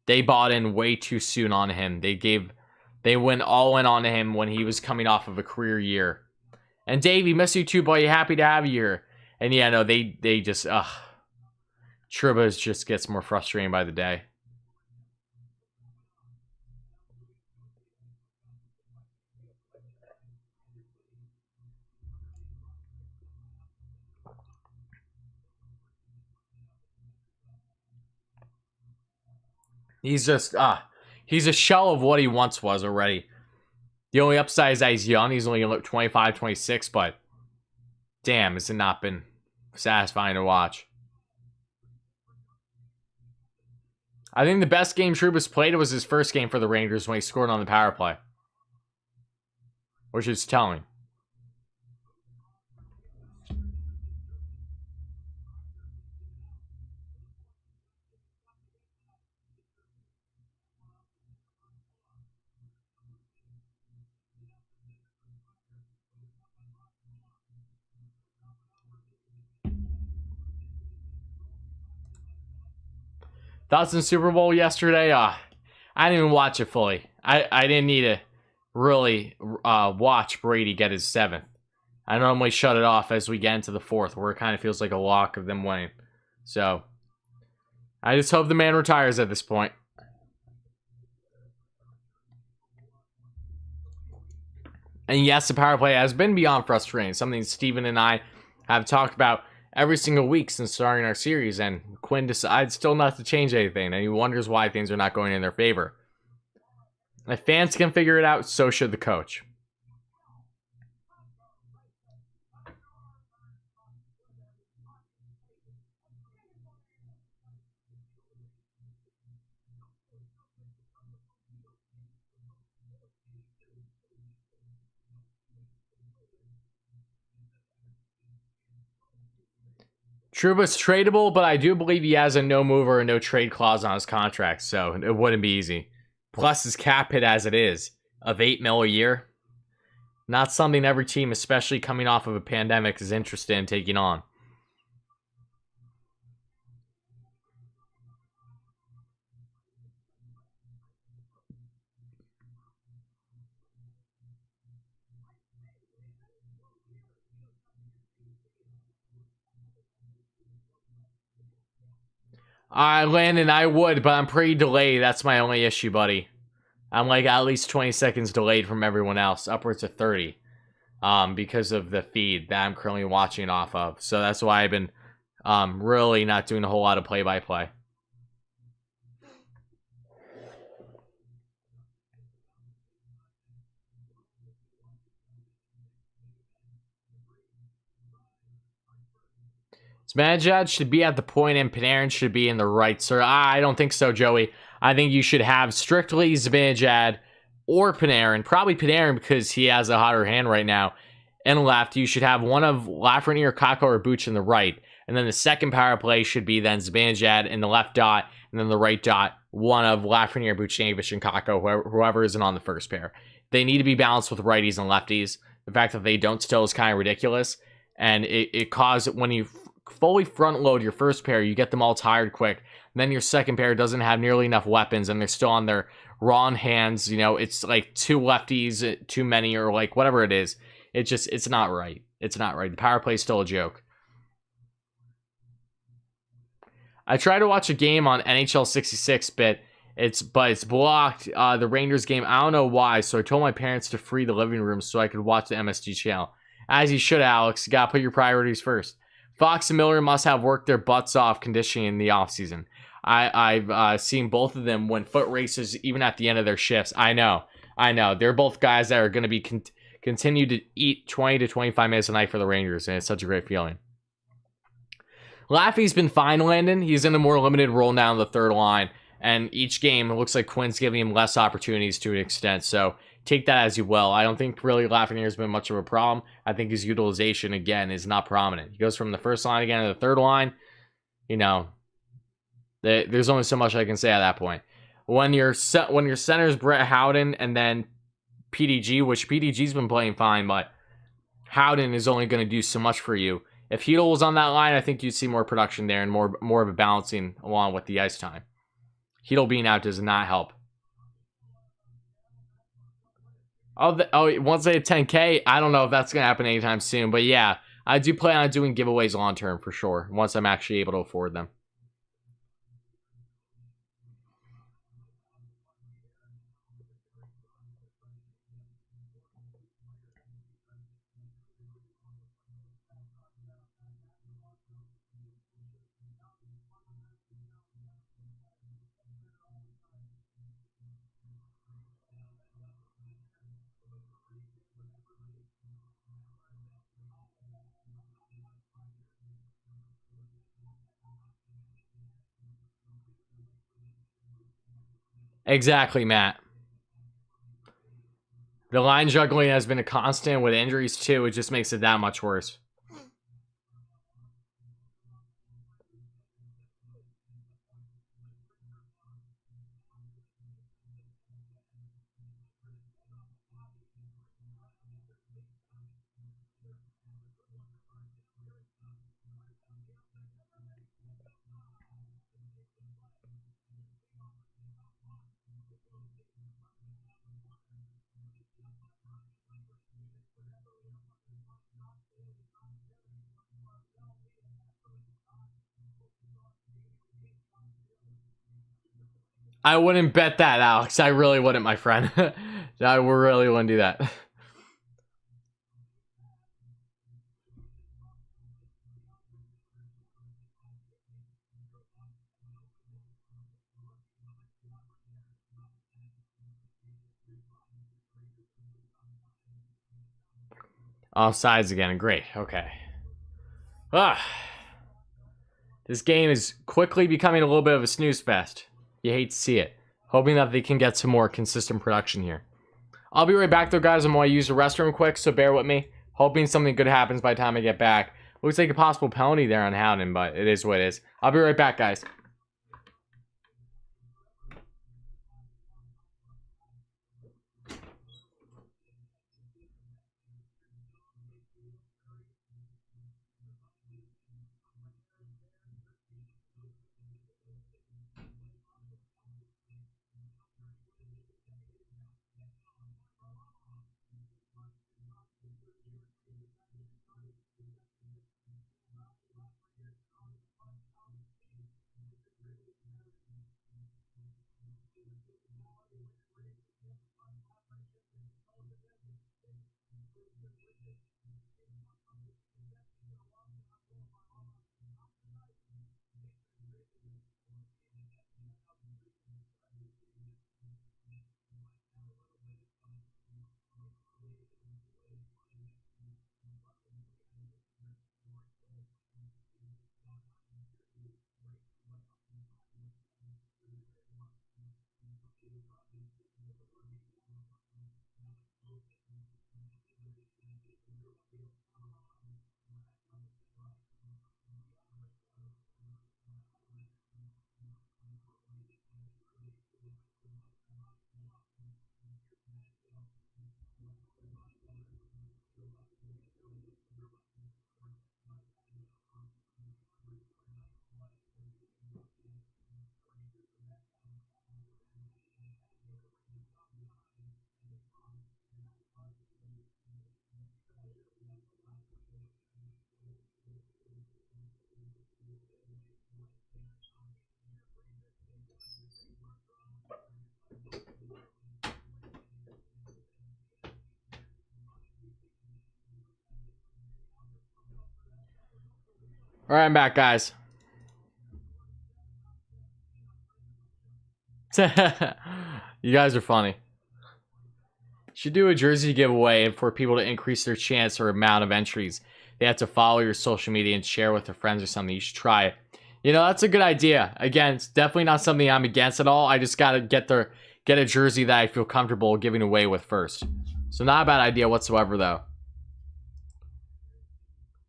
they bought in way too soon on him. They went all in on him when he was coming off of a career year. And Dave, we miss you too, boy. Happy to have you here. And yeah, no, they just Trouba just gets more frustrating by the day. He's just he's a shell of what he once was already. The only upside is that he's young. He's only 25, 26, but damn, has it not been satisfying to watch. I think the best game Trouba's played was his first game for the Rangers when he scored on the power play, which is telling. Thoughts on Super Bowl yesterday? I didn't even watch it fully. I didn't need to really watch Brady get his 7th. I normally shut it off as we get into the 4th, where it kind of feels like a lock of them winning. So, I just hope the man retires at this point. And yes, the power play has been beyond frustrating. Something Steven and I have talked about every single week since starting our series, and Quinn decides still not to change anything, and he wonders why things are not going in their favor. If fans can figure it out, so should the coach. Trouba's tradable, but I do believe he has a no-move or a no-trade clause on his contract, so it wouldn't be easy. Plus his cap hit as it is, of $8 million a year. Not something every team, especially coming off of a pandemic, is interested in taking on. Landon, I would, but I'm pretty delayed. That's my only issue, buddy. I'm like at least 20 seconds delayed from everyone else, upwards of 30, because of the feed that I'm currently watching off of. So that's why I've been really not doing a whole lot of play-by-play. Zibanejad should be at the point and Panarin should be in the right, sir. I don't think so, Joey. I think you should have strictly Zibanejad or Panarin. Probably Panarin because he has a hotter hand right now. And left, you should have one of Lafreniere, Kakko, or Buch in the right. And then the second power play should be then Zibanejad in the left dot. And then the right dot, one of Lafreniere, Buchnevich, and Kakko, whoever isn't on the first pair. They need to be balanced with righties and lefties. The fact that they don't still is kind of ridiculous. And it causes, when you fully front load your first pair, you get them all tired quick. And then your second pair doesn't have nearly enough weapons, and they're still on their raw hands. You know, it's like 2 lefties, too many, or like whatever it is. It's not right. It's not right. The power play is still a joke. I tried to watch a game on NHL 66-bit. It's blocked. The Rangers game. I don't know why. So I told my parents to free the living room so I could watch the MSG channel. As you should, Alex. You gotta put your priorities first. Fox and Miller must have worked their butts off conditioning in the offseason. I've seen both of them win foot races even at the end of their shifts. I know. They're both guys that are going to be continue to eat 20 to 25 minutes a night for the Rangers, and it's such a great feeling. Laffy's been fine, Landon. He's in a more limited role now in the third line, and each game it looks like Quinn's giving him less opportunities to an extent, so take that as you will. I don't think really Lafreniere has been much of a problem. I think his utilization, again, is not prominent. He goes from the first line again to the third line. You know, there's only so much I can say at that point. When your center is Brett Howden and then PDG, which PDG's been playing fine, but Howden is only going to do so much for you. If Hedel was on that line, I think you'd see more production there and more of a balancing along with the ice time. Hedel being out does not help. Once they hit 10K, I don't know if that's going to happen anytime soon. But yeah, I do plan on doing giveaways long term for sure, once I'm actually able to afford them. Exactly, Matt. The line juggling has been a constant with injuries too. It just makes it that much worse. I wouldn't bet that, Alex. I really wouldn't, my friend. I really wouldn't do that. Offsides again. Great. Okay. This game is quickly becoming a little bit of a snooze fest. You hate to see it. Hoping that they can get some more consistent production here. I'll be right back though, guys. I'm going to use the restroom quick, so bear with me. Hoping something good happens by the time I get back. Looks like a possible penalty there on Howden, but it is what it is. I'll be right back, guys. Alright, I'm back, guys. You guys are funny. Should do a jersey giveaway, and for people to increase their chance or amount of entries, they have to follow your social media and share with their friends or something. You should try it. You know, that's a good idea. Again, it's definitely not something I'm against at all. I just gotta get a jersey that I feel comfortable giving away with first. So not a bad idea whatsoever, though.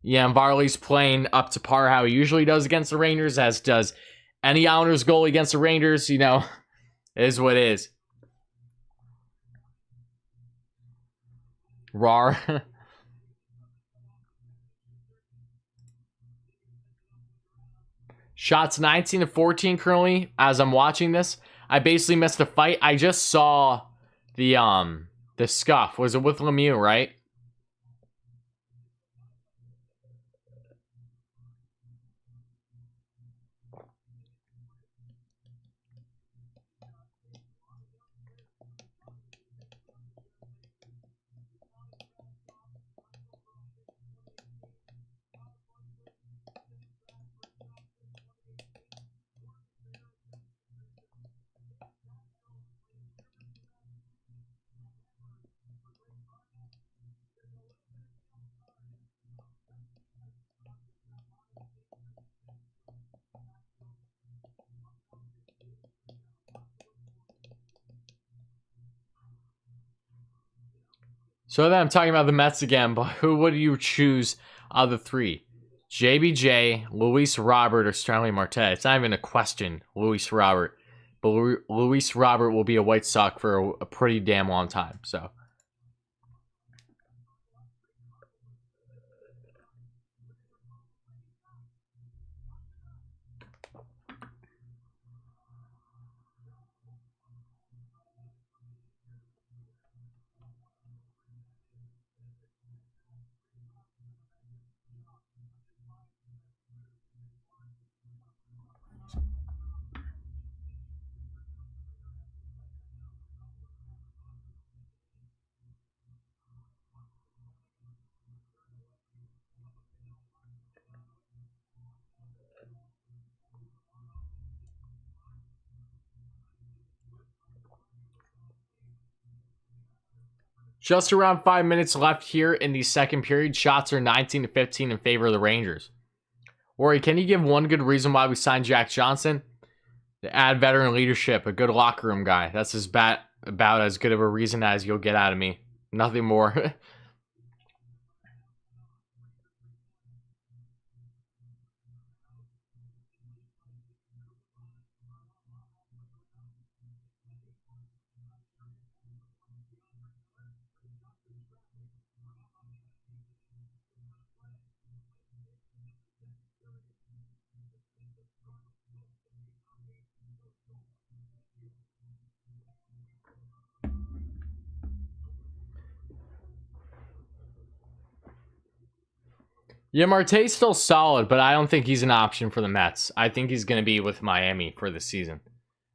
Yeah, and Varley's playing up to par how he usually does against the Rangers, as does any Islanders goalie against the Rangers. You know, it is what it is. Rar. Shots 19 to 14 currently as I'm watching this. I basically missed the fight. I just saw the scuff. Was it with Lemieux, right? So then I'm talking about the Mets again, but who would you choose of the three? JBJ, Luis Robert, or Starling Marte? It's not even a question, Luis Robert. But Luis Robert will be a White Sox for a pretty damn long time, so. Just around 5 minutes left here in the second period. Shots are 19 to 15 in favor of the Rangers. Ori, can you give one good reason why we signed Jack Johnson? To add veteran leadership, a good locker room guy. That's about as good of a reason as you'll get out of me. Nothing more. Yeah, Marte's still solid, but I don't think he's an option for the Mets. I think he's going to be with Miami for this season.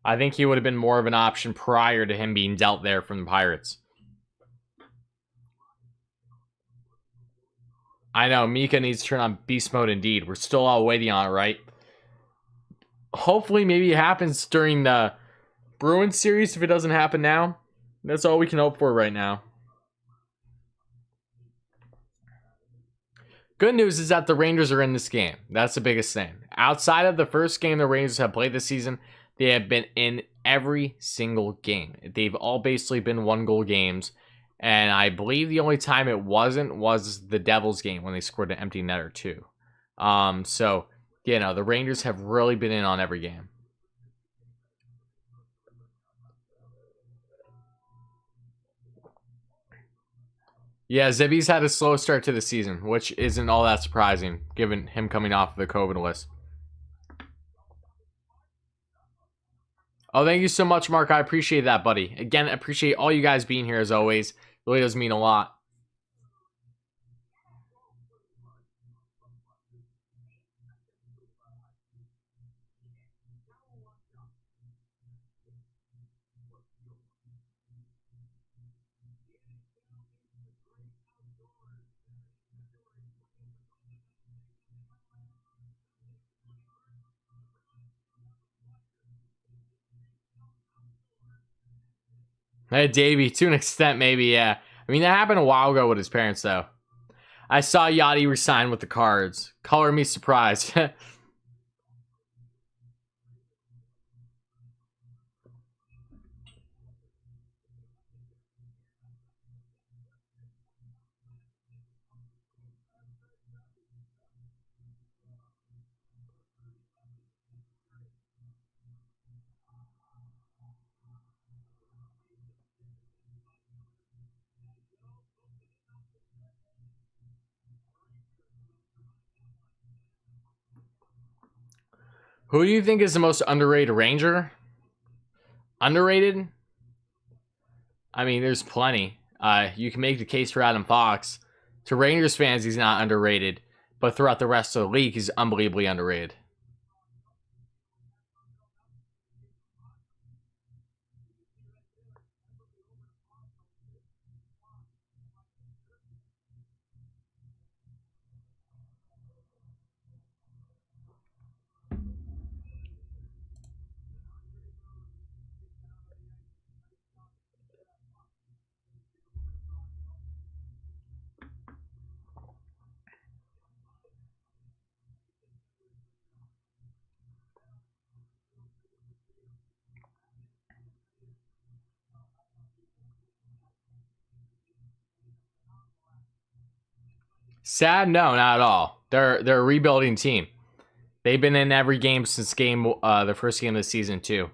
I think he would have been more of an option prior to him being dealt there from the Pirates. I know, Mika needs to turn on beast mode indeed. We're still all waiting on it, right? Hopefully, maybe it happens during the Bruins series if it doesn't happen now. That's all we can hope for right now. Good news is that the Rangers are in this game. That's the biggest thing. Outside of the first game the Rangers have played this season, they have been in every single game. They've all basically been 1-goal games. And I believe the only time it wasn't was the Devils game when they scored an empty netter too. So, you know, the Rangers have really been in on every game. Yeah, Zibby's had a slow start to the season, which isn't all that surprising, given him coming off the COVID list. Oh, thank you so much, Mark. I appreciate that, buddy. Again, I appreciate all you guys being here, as always. It really does mean a lot. Hey, Davey, to an extent, maybe, yeah. I mean, that happened a while ago with his parents, though. I saw Yachty resign with the Cards. Color me surprised. Who do you think is the most underrated Ranger? Underrated? I mean, there's plenty. You can make the case for Adam Fox. To Rangers fans, he's not underrated. But throughout the rest of the league, he's unbelievably underrated. Sad? No, not at all. They're a rebuilding team. They've been in every game since the first game of the season too.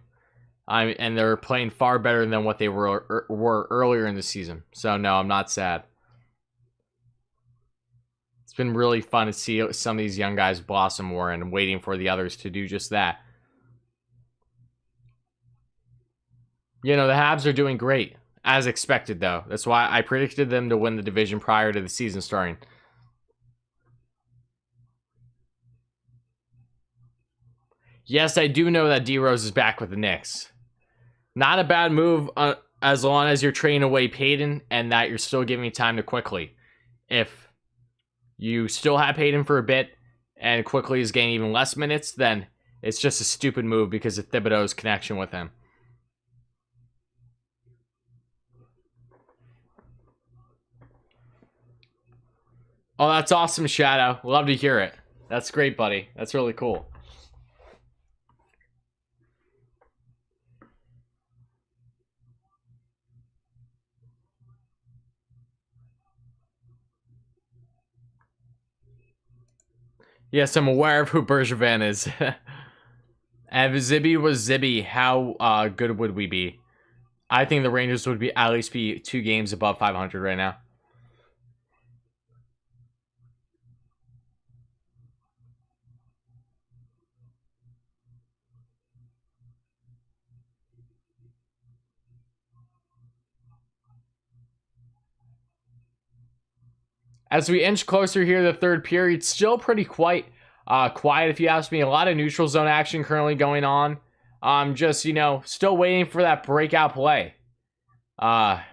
And they're playing far better than what they were earlier in the season. So no, I'm not sad. It's been really fun to see some of these young guys blossom more, and waiting for the others to do just that. You know, the Habs are doing great, as expected though. That's why I predicted them to win the division prior to the season starting. Yes, I do know that D Rose is back with the Knicks. Not a bad move as long as you're trading away Payton and that you're still giving time to Quickly. If you still have Payton for a bit and Quickly is getting even less minutes, then it's just a stupid move because of Thibodeau's connection with him. Oh, that's awesome, Shadow. Love to hear it. That's great, buddy. That's really cool. Yes, I'm aware of who Bergevin is. And if Zibby was Zibby, how good would we be? I think the Rangers would at least be 2 games above 500 right now. As we inch closer here to the third period, still pretty quiet if you ask me. A lot of neutral zone action currently going on. Just, still waiting for that breakout play. That's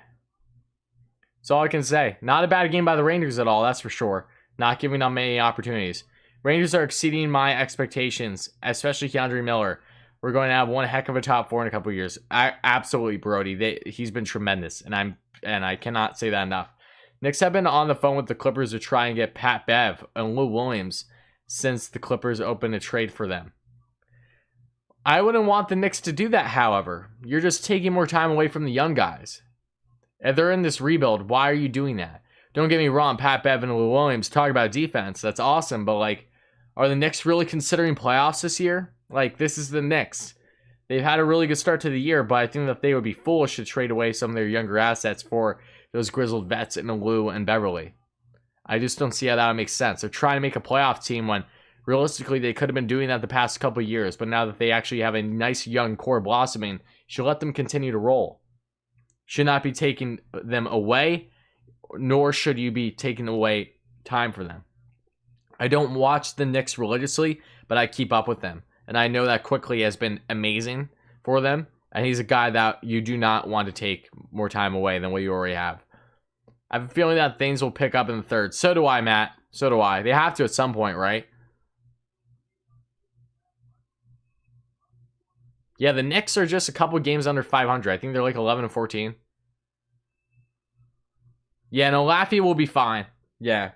all I can say. Not a bad game by the Rangers at all, that's for sure. Not giving them many opportunities. Rangers are exceeding my expectations, especially Keandre Miller. We're going to have one heck of a top 4 in a couple of years. Absolutely, Brody. He's been tremendous, and I cannot say that enough. Knicks have been on the phone with the Clippers to try and get Pat Bev and Lou Williams since the Clippers opened a trade for them. I wouldn't want the Knicks to do that, however. You're just taking more time away from the young guys. If they're in this rebuild, why are you doing that? Don't get me wrong, Pat Bev and Lou Williams talk about defense. That's awesome, but are the Knicks really considering playoffs this year? This is the Knicks. They've had a really good start to the year, but I think that they would be foolish to trade away some of their younger assets for those grizzled vets in Lou and Beverly. I just don't see how that would make sense. They're trying to make a playoff team when realistically they could have been doing that the past couple of years, but now that they actually have a nice young core blossoming, you should let them continue to roll. Should not be taking them away, nor should you be taking away time for them. I don't watch the Knicks religiously, but I keep up with them. And I know that Quickly has been amazing for them. And he's a guy that you do not want to take more time away than what you already have. I have a feeling that things will pick up in the third. So do I, Matt. So do I. They have to at some point, right? Yeah, the Knicks are just a couple games under 500. I think they're 11-14. Yeah, no, Laffy will be fine. Yeah.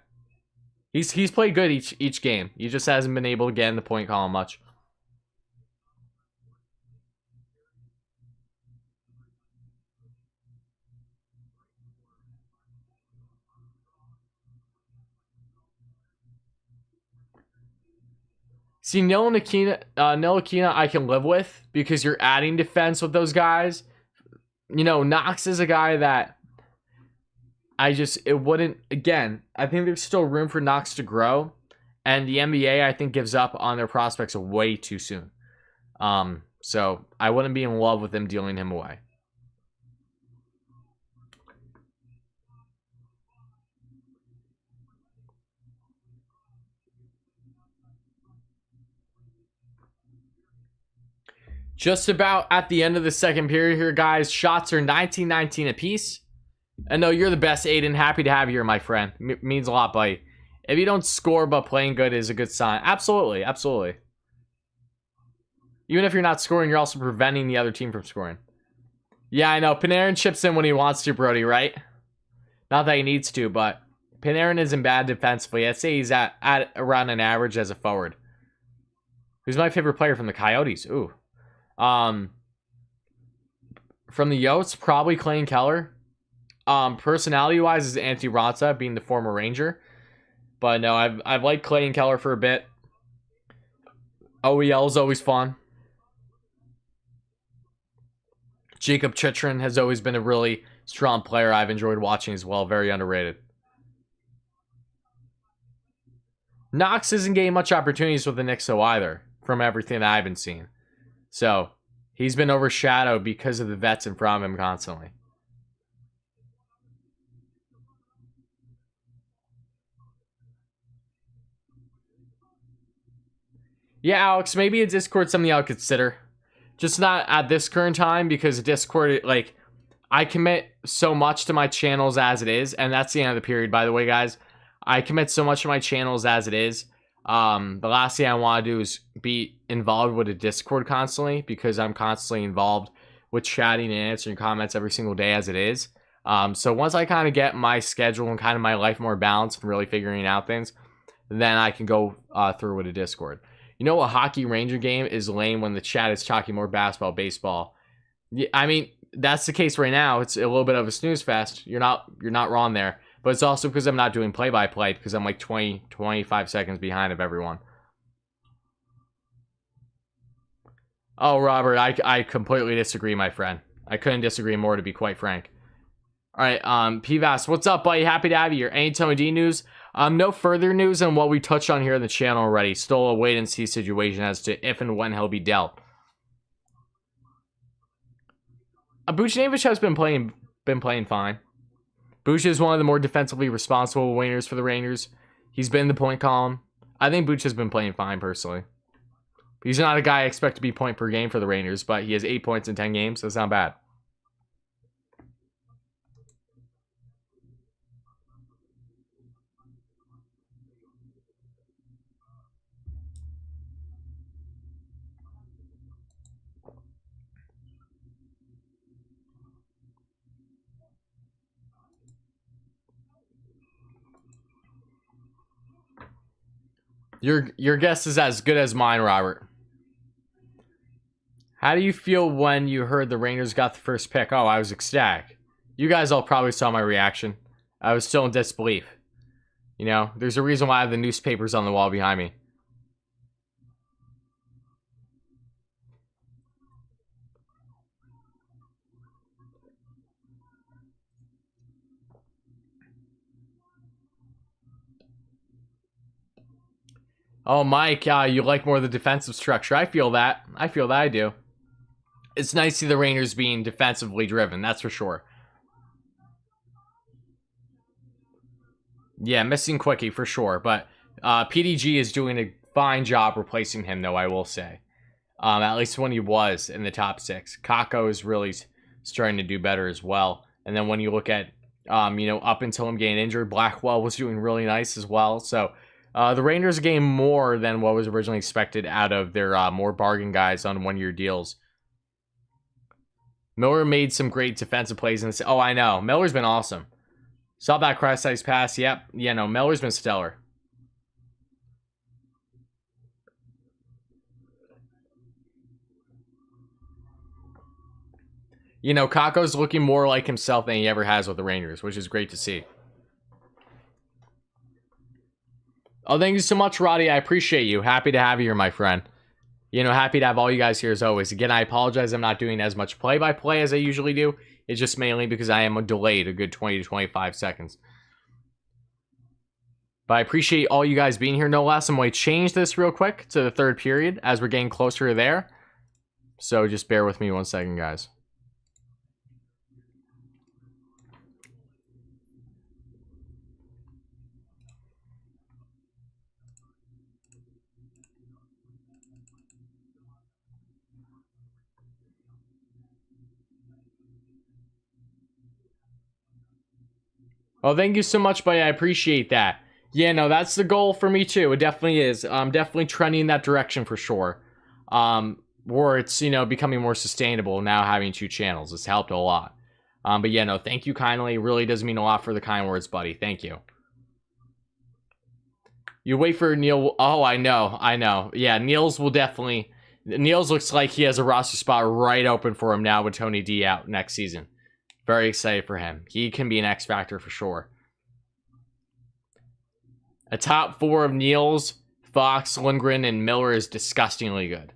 He's played good each game. He just hasn't been able to get in the point column much. See, Ntilikina I can live with because you're adding defense with those guys. Knox is a guy that it wouldn't, again, I think there's still room for Knox to grow. And the NBA, I think, gives up on their prospects way too soon. So I wouldn't be in love with him dealing him away. Just about at the end of the second period here, guys. Shots are 19-19 apiece. And no, you're the best, Aiden. Happy to have you here, my friend. Means a lot, buddy. If you don't score but playing good is a good sign. Absolutely, absolutely. Even if you're not scoring, you're also preventing the other team from scoring. Yeah, I know. Panarin chips in when he wants to, Brody, right? Not that he needs to, but Panarin isn't bad defensively. I'd say he's at around an average as a forward. Who's my favorite player from the Coyotes? Ooh. From the Yotes, probably Clayton Keller. Personality-wise is Antti Raanta, being the former Ranger. But no, I've liked Clayton Keller for a bit. OEL is always fun. Jacob Chychrun has always been a really strong player I've enjoyed watching as well. Very underrated. Knox isn't getting much opportunities with the Knicks though either, from everything that I've been seeing. So, he's been overshadowed because of the vets in front of him constantly. Yeah, Alex, maybe a Discord something I'll consider. Just not at this current time because Discord, like, I commit so much to my channels as it is, and that's the end of the period, by the way, guys. I commit so much to my channels as it is. The last thing I want to do is be involved with a Discord constantly because I'm constantly involved with chatting and answering comments every single day as it is. So once I kind of get my schedule and kind of my life more balanced and really figuring out things, then I can go through with a Discord. You know, a hockey Ranger game is lame when the chat is talking more basketball, baseball. Yeah, I mean, that's the case right now. It's a little bit of a snooze fest. You're not wrong there. But it's also because I'm not doing play-by-play because I'm like 25 seconds behind of everyone. Oh, Robert, I completely disagree, my friend. I couldn't disagree more, to be quite frank. All right, PVAS, what's up, buddy? Happy to have you here. Any Tony D news? No further news on what we touched on here in the channel already. Still a wait-and-see situation as to if and when he'll be dealt. Buchnevich has been playing fine. Buch is one of the more defensively responsible wingers for the Rangers. He's been in the point column. I think Buch has been playing fine, personally. He's not a guy I expect to be point per game for the Rangers, but he has 8 points in 10 games, so that's not bad. Your guess is as good as mine, Robert. How do you feel when you heard the Rangers got the first pick? Oh, I was ecstatic. You guys all probably saw my reaction. I was still in disbelief. You know, there's a reason why I have the newspapers on the wall behind me. Oh, Mike, you like more of the defensive structure. I feel that. I do. It's nice to see the Rangers being defensively driven, that's for sure. Yeah, missing Quickie for sure, but PDG is doing a fine job replacing him, though, I will say. At least when he was in the top 6. Kakko is really starting to do better as well. And then when you look at, you know, up until him getting injured, Blackwell was doing really nice as well. So the Rangers gained more than what was originally expected out of their more bargain guys on one-year deals. Miller made some great defensive plays. Oh, I know. Miller's been awesome. Saw that cross-ice pass. Yep. Yeah, no, Miller's been stellar. You know, Kakko's looking more like himself than he ever has with the Rangers, which is great to see. Oh, thank you so much, Roddy. I appreciate you. Happy to have you here, my friend. You know, happy to have all you guys here as always. Again, I apologize I'm not doing as much play-by-play as I usually do. It's just mainly because I am delayed a good 20 to 25 seconds. But I appreciate all you guys being here, no less. I'm going to change this real quick to the third period as we're getting closer to there. So just bear with me 1 second, guys. Oh, thank you so much, buddy. I appreciate that. Yeah, no, that's the goal for me too. It definitely is. I'm definitely trending in that direction for sure. Where it's, you know, becoming more sustainable now having 2 channels. It's helped a lot. But yeah, no, thank you kindly. It really does mean a lot for the kind words, buddy. Thank you. You wait for Neil. Oh, I know. Yeah, Niels will definitely. Niels looks like he has a roster spot right open for him now with Tony D out next season. Very excited for him. He can be an X factor for sure. A top 4 of Niels, Fox, Lindgren, and Miller is disgustingly good.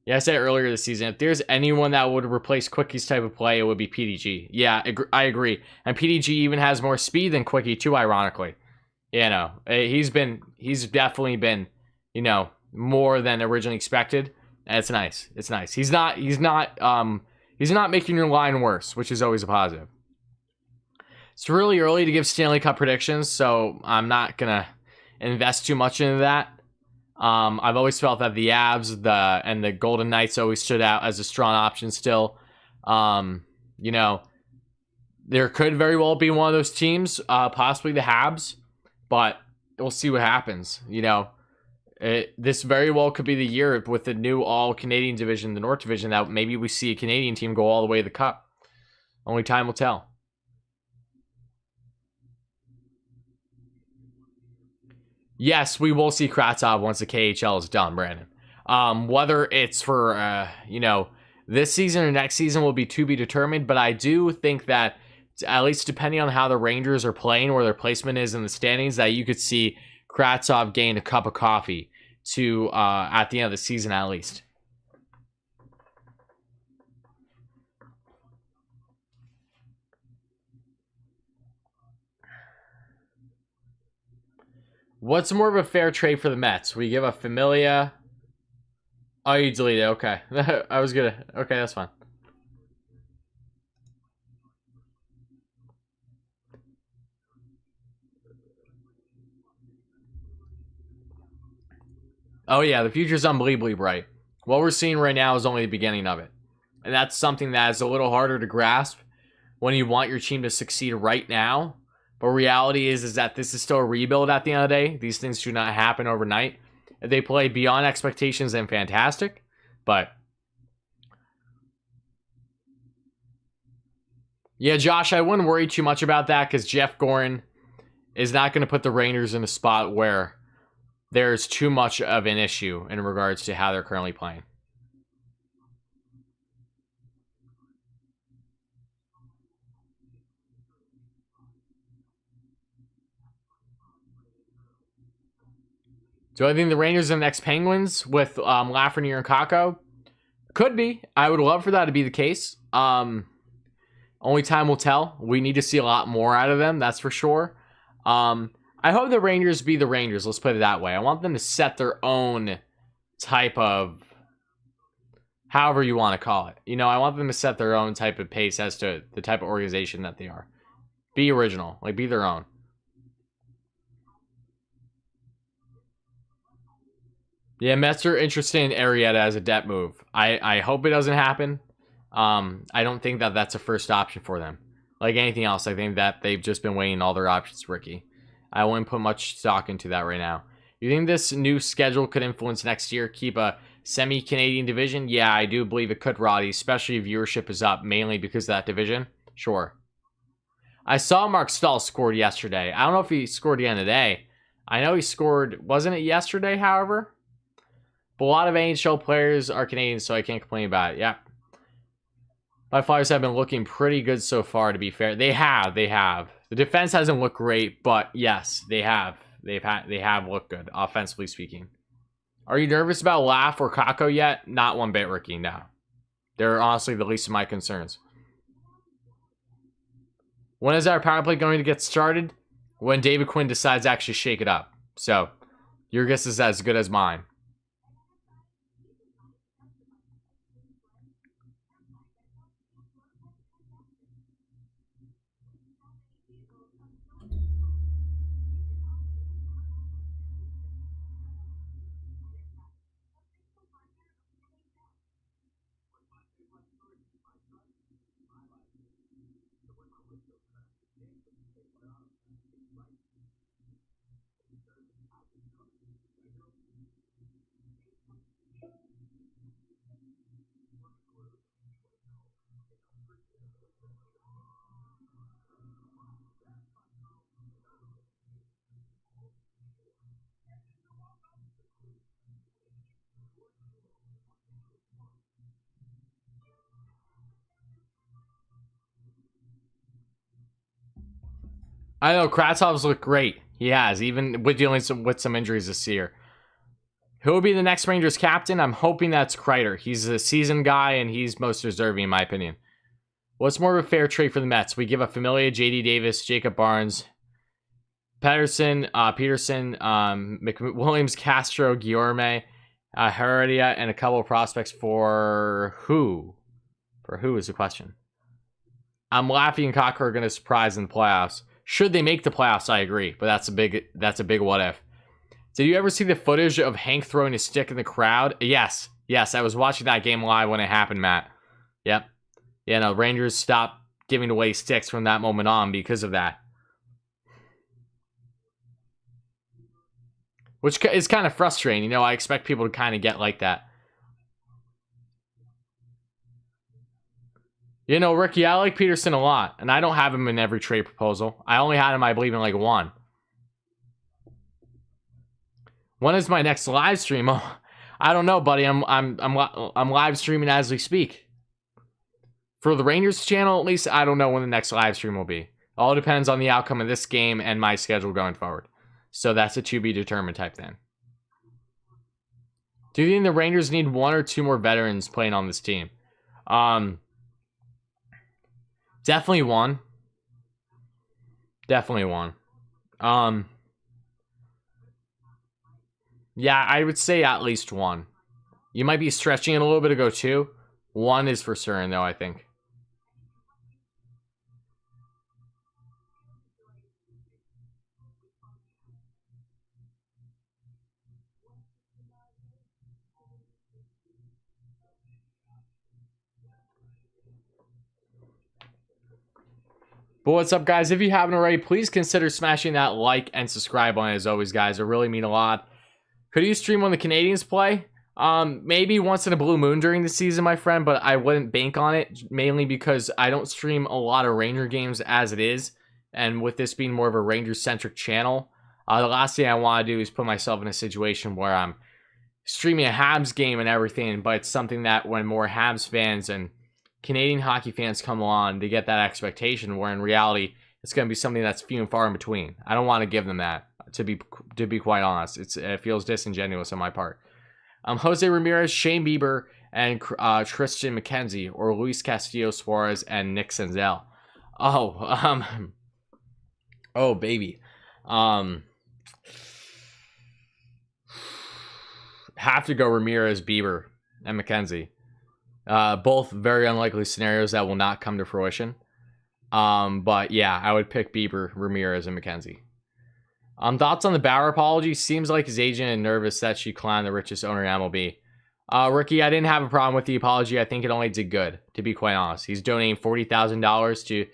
Yeah, I said earlier this season, if there's anyone that would replace Quickie's type of play, it would be PDG. Yeah, I agree. And PDG even has more speed than Quickie too, ironically. You know, he's definitely been, you know, more than originally expected. And it's nice. It's nice. He's not making your line worse, which is always a positive. It's really early to give Stanley Cup predictions, so I'm not gonna invest too much into that. I've always felt that the Avs and the Golden Knights always stood out as a strong option still. You know, there could very well be one of those teams, possibly the Habs, but we'll see what happens. You know, this very well could be the year with the new all-Canadian division, the North Division, that maybe we see a Canadian team go all the way to the Cup. Only time will tell. Yes, we will see Kravtsov once the KHL is done, Brandon. Whether it's for, you know, this season or next season will be to be determined, but I do think that, at least depending on how the Rangers are playing, where their placement is in the standings, that you could see Kravtsov gain a cup of coffee to at the end of the season at least. What's more of a fair trade for the Mets? We give a Familia. Oh, you deleted it. Okay. I was gonna. Okay, that's fine. Oh, yeah. The future's unbelievably bright. What we're seeing right now is only the beginning of it. And that's something that is a little harder to grasp when you want your team to succeed right now. But reality is that this is still a rebuild at the end of the day. These things do not happen overnight. If they play beyond expectations, then fantastic. But yeah, Josh, I wouldn't worry too much about that because Jeff Gorin is not going to put the Rangers in a spot where there's too much of an issue in regards to how they're currently playing. Do I think the Rangers are the next Penguins with Lafreniere and Kakko? Could be. I would love for that to be the case. Only time will tell. We need to see a lot more out of them, that's for sure. I hope the Rangers be the Rangers, let's put it that way. I want them to set their own type of, however you want to call it. You know, I want them to set their own type of pace as to the type of organization that they are. Be original, like be their own. Yeah, Mets are interested in Arrieta as a debt move. I hope it doesn't happen. I don't think that that's a first option for them. Like anything else, I think that they've just been weighing all their options, Ricky. I wouldn't put much stock into that right now. You think this new schedule could influence next year? Keep a semi-Canadian division? Yeah, I do believe it could, Roddy, especially if viewership is up, mainly because of that division. Sure. I saw Mark Stahl scored yesterday. I don't know if he scored again today. I know he scored, wasn't it yesterday, however? But a lot of NHL players are Canadian, so I can't complain about it. Yeah. My Flyers have been looking pretty good so far, to be fair. They have. The defense hasn't looked great, but yes, they have. They have looked good, offensively speaking. Are you nervous about Laugh or Kakko yet? Not one bit, Ricky, no. They're honestly the least of my concerns. When is our power play going to get started? When David Quinn decides to actually shake it up. So, your guess is as good as mine. I know Kratov's looked great. He has, even with dealing with some injuries this year. Who will be the next Rangers captain? I'm hoping that's Kreider. He's a seasoned guy, and he's most deserving, in my opinion. What's more of a fair trade for the Mets? We give a Familia, J.D. Davis, Jacob Barnes, Peterson, McWilliams, Castro, Guillorme, Heredia, and a couple of prospects for who? For who is the question. I'm Laffy and Cocker are going to surprise in the playoffs. Should they make the playoffs, I agree, but that's a big what if. Did you ever see the footage of Hank throwing his stick in the crowd? Yes, I was watching that game live when it happened, Matt. Yep. Yeah, no, Rangers stopped giving away sticks from that moment on because of that. Which is kind of frustrating. You know, I expect people to kind of get like that. You know, Ricky, I like Peterson a lot, and I don't have him in every trade proposal. I only had him, I believe, in like one. When is my next live stream? Oh, I don't know, buddy. I'm live streaming as we speak. For the Rangers channel, at least, I don't know when the next live stream will be. All depends on the outcome of this game and my schedule going forward. So that's a to be determined type thing. Do you think the Rangers need one or two more veterans playing on this team? Definitely one. Definitely one. Yeah, I would say at least one. You might be stretching it a little bit to go two. One is for certain, though, I think. But what's up, guys? If you haven't already, please consider smashing that like and subscribe button. As always, guys, it really mean a lot. Could you stream when the Canadians play? Maybe once in a blue moon during the season, my friend, but I wouldn't bank on it, mainly because I don't stream a lot of Ranger games as it is, and with this being more of a Ranger-centric channel, the last thing I want to do is put myself in a situation where I'm streaming a Habs game and everything, but it's something that when more Habs fans and Canadian hockey fans come along, they get that expectation, where in reality, it's going to be something that's few and far in between. I don't want to give them that, to be quite honest. It feels disingenuous on my part. Jose Ramirez, Shane Bieber, and Tristan McKenzie, or Luis Castillo Suarez and Nick Senzel. Oh, baby. Have to go Ramirez, Bieber, and McKenzie. Both very unlikely scenarios that will not come to fruition. But yeah, I would pick Bieber, Ramirez, and McKenzie. Thoughts on the Bauer apology? Seems like his agent is nervous that she climbed the richest owner in MLB. Ricky, I didn't have a problem with the apology. I think it only did good, to be quite honest. He's donating $40,000 to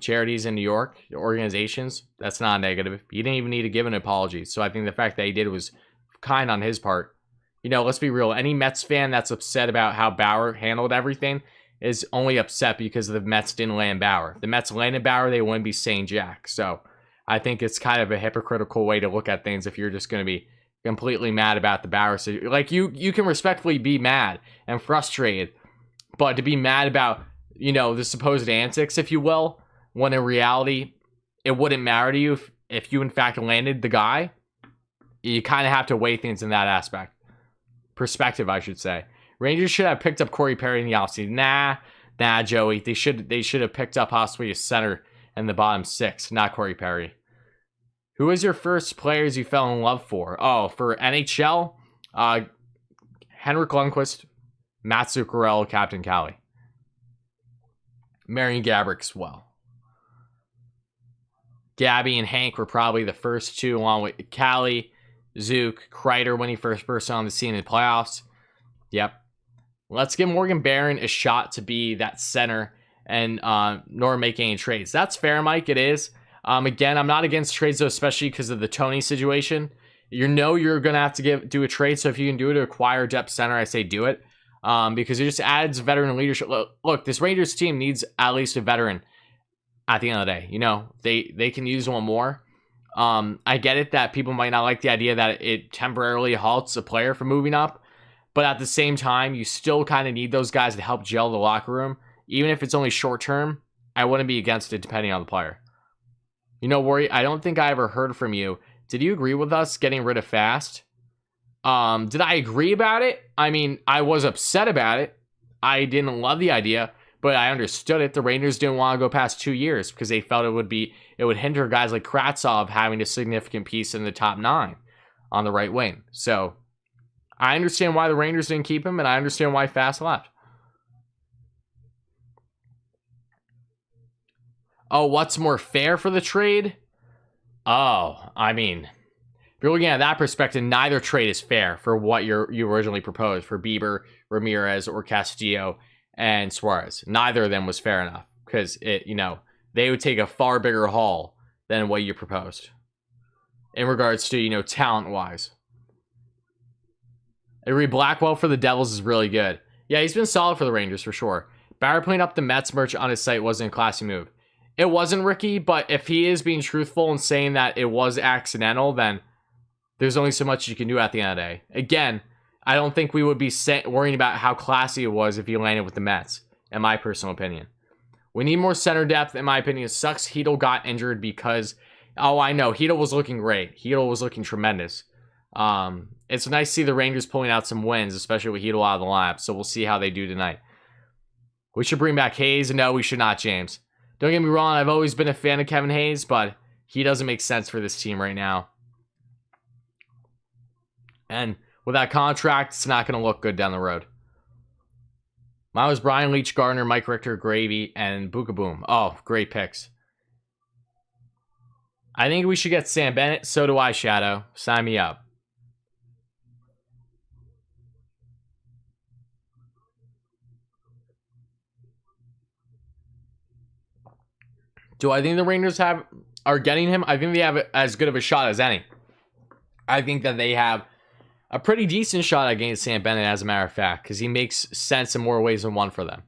charities in New York, organizations. That's not negative. He didn't even need to give an apology. So I think the fact that he did was kind on his part. You know, let's be real. Any Mets fan that's upset about how Bauer handled everything is only upset because the Mets didn't land Bauer. If the Mets landed Bauer, they wouldn't be saying jack. So I think it's kind of a hypocritical way to look at things if you're just going to be completely mad about the Bauer situation. Like, you can respectfully be mad and frustrated, but to be mad about, you know, the supposed antics, if you will, when in reality, it wouldn't matter to you if you in fact landed the guy, you kind of have to weigh things in that aspect. Perspective, I should say. Rangers should have picked up Corey Perry in the offseason. Nah, Joey. They should have picked up possibly a center in the bottom six, not Corey Perry. Who was your first players you fell in love for? Oh, for NHL, Henrik Lundqvist, Matt Zuccarello, Captain Cali. Marian Gaborik as well. Gabby and Hank were probably the first two, along with Cali, Zook, Kreider when he first burst on the scene in the playoffs. Yep. Let's give Morgan Barron a shot to be that center and nor make any trades. That's fair, Mike. It is. Again, I'm not against trades, though, especially because of the Tony situation. You know you're going to have to do a trade, so if you can do it to acquire depth center, I say do it. Because it just adds veteran leadership. Look, this Rangers team needs at least a veteran at the end of the day. You know, they can use one more. I get it that people might not like the idea that it temporarily halts a player from moving up, but at the same time, you still kind of need those guys to help gel the locker room. Even if it's only short term, I wouldn't be against it depending on the player. You know, Worry, I don't think I ever heard from you. Did you agree with us getting rid of Fast? Did I agree about it? I mean, I was upset about it. I didn't love the idea, but I understood it. The Rangers didn't want to go past 2 years because they felt it would hinder guys like Kravtsov having a significant piece in the top 9 on the right wing. So I understand why the Rangers didn't keep him, and I understand why Fast left. Oh, what's more fair for the trade? Oh, I mean, if you're looking at that perspective, neither trade is fair for what you originally proposed for Bieber, Ramirez, or Castillo and Suarez. Neither of them was fair enough because they would take a far bigger haul than what you proposed in regards to, talent-wise. Avery Blackwell for the Devils is really good. Yeah, he's been solid for the Rangers for sure. Barry putting up the Mets merch on his site wasn't a classy move. It wasn't, Ricky, but if he is being truthful and saying that it was accidental, then there's only so much you can do at the end of the day. Again, I don't think we would be worrying about how classy it was if he landed with the Mets, in my personal opinion. We need more center depth, in my opinion. It sucks Hedel got injured because, I know, Hedel was looking great. Hedel was looking tremendous. It's nice to see the Rangers pulling out some wins, especially with Hedel out of the lineup, so we'll see how they do tonight. We should bring back Hayes. No, we should not, James. Don't get me wrong, I've always been a fan of Kevin Hayes, but he doesn't make sense for this team right now. And with that contract, it's not going to look good down the road. Mine was Brian Leach, Gardner, Mike Richter, Gravy, and Bookaboom. Oh, great picks. I think we should get Sam Bennett. So do I, Shadow. Sign me up. Do I think the Rangers are getting him? I think they have as good of a shot as any. I think that they have a pretty decent shot against Sam Bennett, as a matter of fact, because he makes sense in more ways than one for them.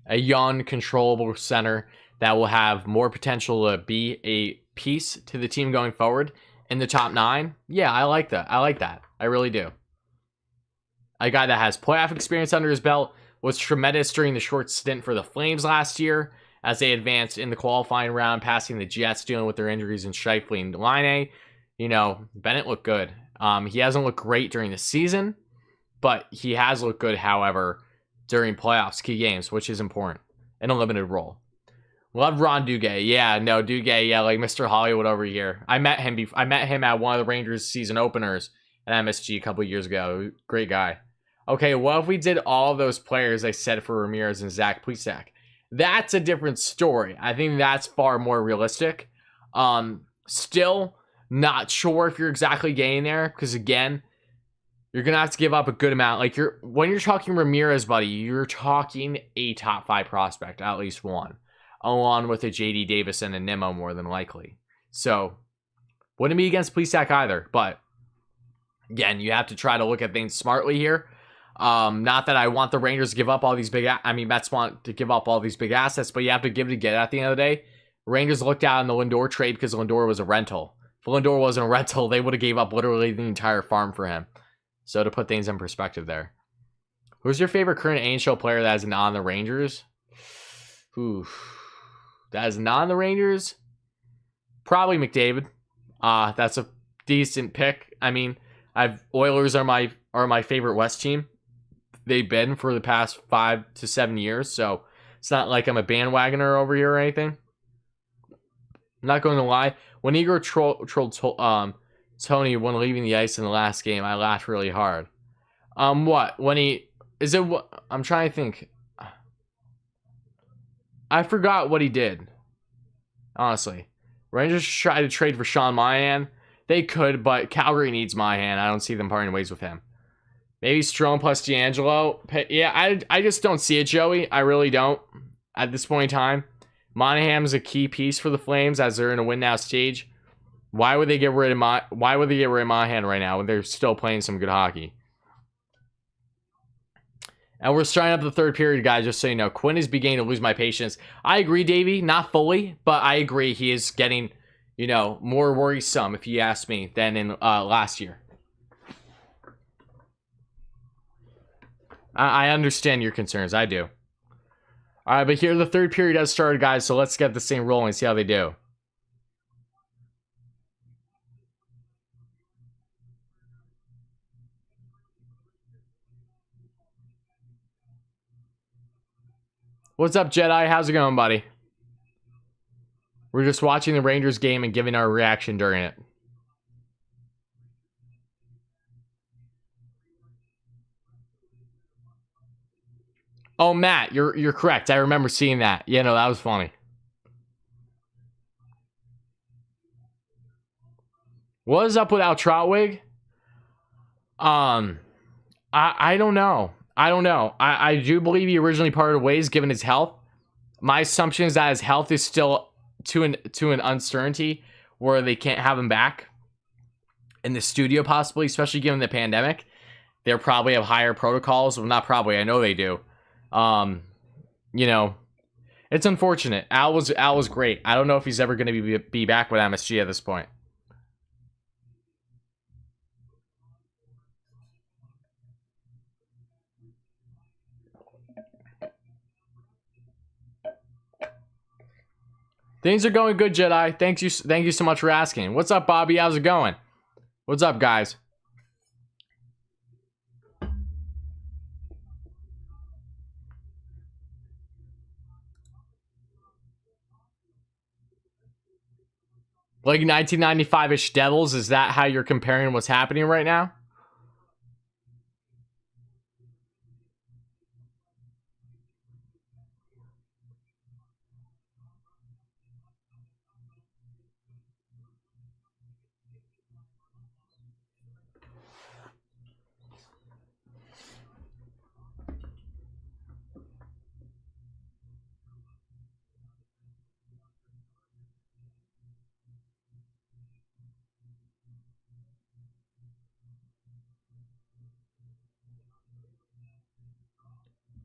A young, controllable center that will have more potential to be a piece to the team going forward in the top 9. Yeah, I like that. I really do. A guy that has playoff experience under his belt, was tremendous during the short stint for the Flames last year as they advanced in the qualifying round, passing the Jets, dealing with their injuries in Scheifele and Laine. Bennett looked good. He hasn't looked great during the season, but he has looked good, however, during playoffs, key games, which is important, in a limited role. Love Ron Duguay. Yeah, no, Duguay, yeah, like Mr. Hollywood over here. I met him at one of the Rangers season openers at MSG a couple years ago. Great guy. Okay, well, if we did all those players I said for Ramirez and Zach Plesac, that's a different story. I think that's far more realistic. Still not sure if you're exactly getting there, because again, you're gonna have to give up a good amount. Like when you're talking Ramirez, buddy, you're talking a top 5 prospect, at least one, along with a JD Davis and a Nimmo more than likely. So wouldn't be against Plesac either, but again, you have to try to look at things smartly here. Not that I want the Rangers to give up all these Mets want to give up all these big assets, but you have to give to get at the end of the day. Rangers looked out in the Lindor trade because Lindor was a rental. If Lindor wasn't a rental, they would have gave up literally the entire farm for him. So to put things in perspective there. Who's your favorite current NHL player that is not on the Rangers? That is not on the Rangers? Probably McDavid. That's a decent pick. I mean, Oilers are my favorite West team. They've been for the past 5 to 7 years, so it's not like I'm a bandwagoner over here or anything. I'm not going to lie. When Igor trolled Tony when leaving the ice in the last game, I laughed really hard. What? When he... Is it what... I'm trying to think. I forgot what he did. Honestly. Rangers tried to trade for Sean Monahan. They could, but Calgary needs Monahan. I don't see them parting ways with him. Maybe Strome plus D'Angelo. Yeah, I just don't see it, Joey. I really don't. At this point in time. Monahan is a key piece for the Flames as they're in a win now stage. Why would they get rid of Monahan right now when they're still playing some good hockey? And we're starting up the third period, guys, just so you know. Quinn is beginning to lose my patience. I agree, Davey. Not fully, but I agree he is getting, more worrisome, if you ask me, than in last year. I understand your concerns. I do. All right, but here the third period has started, guys, so let's get this thing rolling and see how they do. What's up, Jedi? How's it going, buddy? We're just watching the Rangers game and giving our reaction during it. Oh, Matt, you're correct. I remember seeing that. Yeah, no, that was funny. What is up with Al Troutwig? I don't know. I do believe he originally parted ways given his health. My assumption is that his health is still to an uncertainty where they can't have him back in the studio possibly, especially given the pandemic. They'll probably have higher protocols. Well, not probably. I know they do. You know, it's unfortunate. Al was great. I don't know if he's ever going to be back with MSG at this point. Things are going good, Jedi. Thank you so much for asking. What's up, Bobby? How's it going? What's up, guys? Like 1995-ish Devils, is that how you're comparing what's happening right now?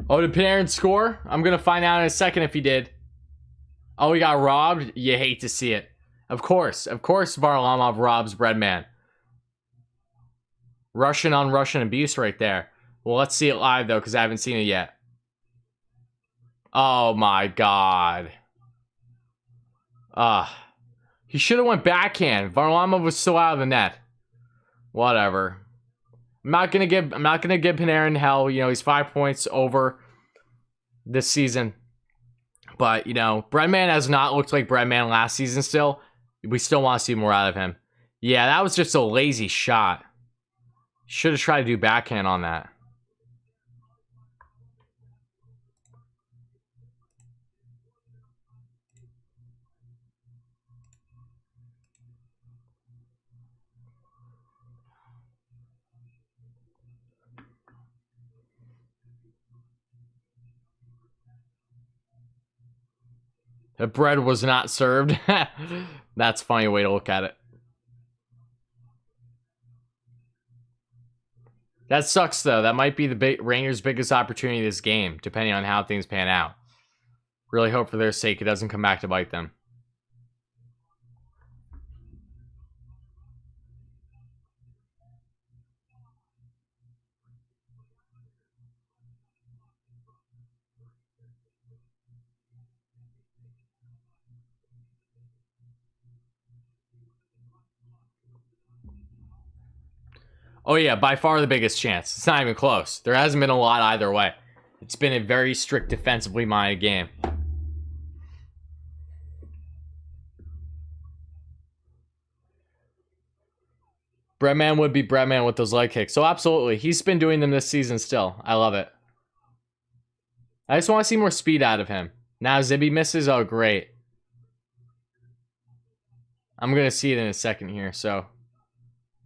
Oh, did Panarin score? I'm going to find out in a second if he did. Oh, he got robbed? You hate to see it. Of course Varlamov robs Breadman. Russian on Russian abuse right there. Well, let's see it live, though, because I haven't seen it yet. Oh, my God. He should have went backhand. Varlamov was still out of the net. Whatever. I'm not gonna give Panarin hell. You know, he's 5 points over this season. But, you know, Breadman has not looked like Breadman last season still. We still want to see more out of him. Yeah, that was just a lazy shot. Should have tried to do backhand on that. The bread was not served. That's a funny way to look at it. That sucks, though. That might be the Rangers' biggest opportunity this game, depending on how things pan out. Really hope for their sake it doesn't come back to bite them. Oh, yeah, by far the biggest chance. It's not even close. There hasn't been a lot either way. It's been a very strict defensively minded game. Breadman would be Breadman with those leg kicks. So absolutely. He's been doing them this season still. I love it. I just want to see more speed out of him. Now Zibby misses. Oh, great. I'm going to see it in a second here, so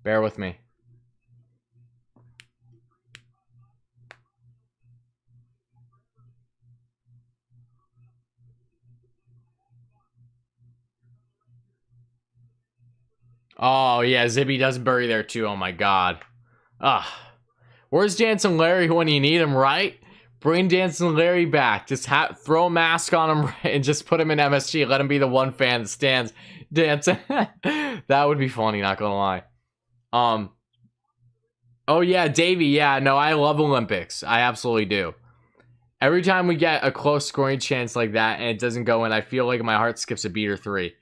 bear with me. Oh, yeah, Zibby does bury there, too. Oh, my God. Where's Jansen Larry when you need him, right? Bring Jansen Larry back. Just throw a mask on him and just put him in MSG. Let him be the one fan that stands dancing. That would be funny, not gonna lie. Oh, yeah, Davey. Yeah, no, I love Olympics. I absolutely do. Every time we get a close scoring chance like that and it doesn't go in, I feel like my heart skips a beat or three.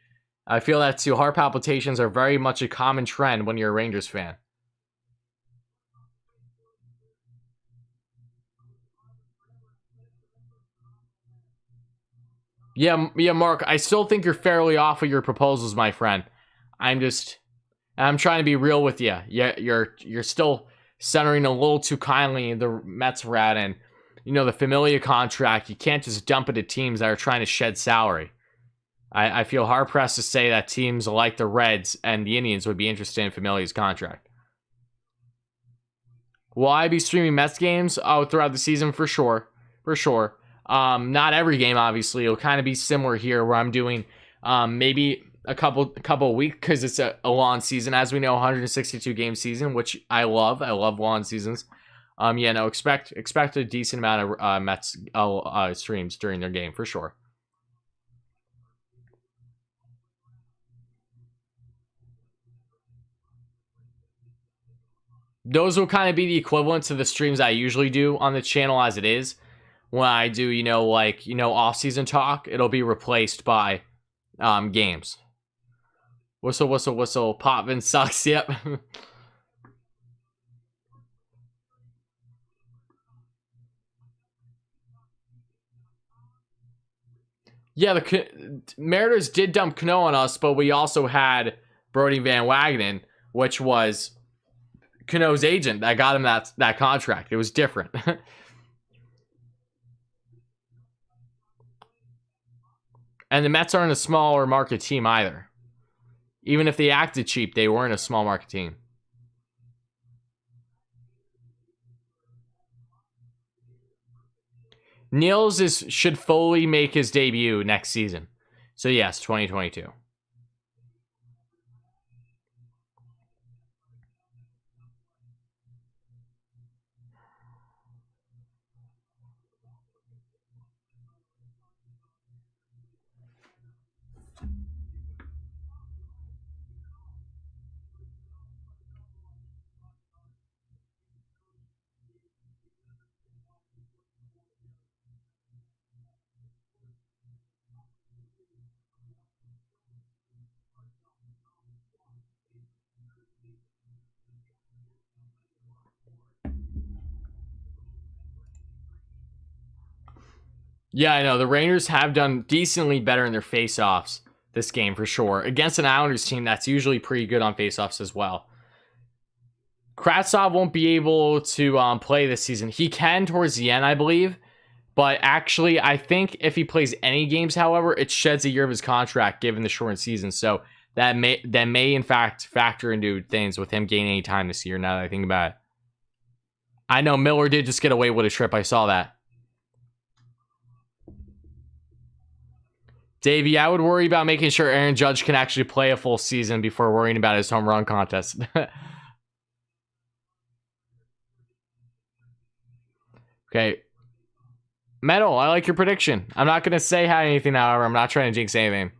I feel that too. Heart palpitations are very much a common trend when you're a Rangers fan. Yeah, Mark, I still think you're fairly off with your proposals, my friend. I'm trying to be real with you. Yeah, you're still centering a little too kindly the Mets rat and the Familia contract. You can't just dump it at teams that are trying to shed salary. I feel hard pressed to say that teams like the Reds and the Indians would be interested in Familia's contract. Will I be streaming Mets games? Oh, throughout the season for sure, for sure. Not every game, obviously. It'll kind of be similar here, where I'm doing maybe a couple of weeks, because it's a long season, as we know, 162 game season, which I love. I love long seasons. Yeah, no, expect a decent amount of Mets streams during their game for sure. Those will kind of be the equivalent to the streams I usually do on the channel as it is. When I do, off-season talk, it'll be replaced by games. Whistle, whistle, whistle. Potvin sucks. Yep. Yeah, the Mariners did dump Cano on us, but we also had Brody Van Wagenen, which was Cano's agent that got him that contract. It was different. And the Mets aren't a smaller market team either. Even if they acted cheap, they weren't a small market team. Niels should fully make his debut next season. So yes, 2022. Yeah, I know. The Rangers have done decently better in their face-offs this game for sure. Against an Islanders team that's usually pretty good on face-offs as well. Kravtsov won't be able to play this season. He can towards the end, I believe. But actually, I think if he plays any games, however, it sheds a year of his contract given the shortened season. So that may in fact factor into things with him gaining any time this year, now that I think about it. I know Miller did just get away with a trip. I saw that. Davey, I would worry about making sure Aaron Judge can actually play a full season before worrying about his home run contest. Okay. Metal, I like your prediction. I'm not going to say anything, however. I'm not trying to jinx anything.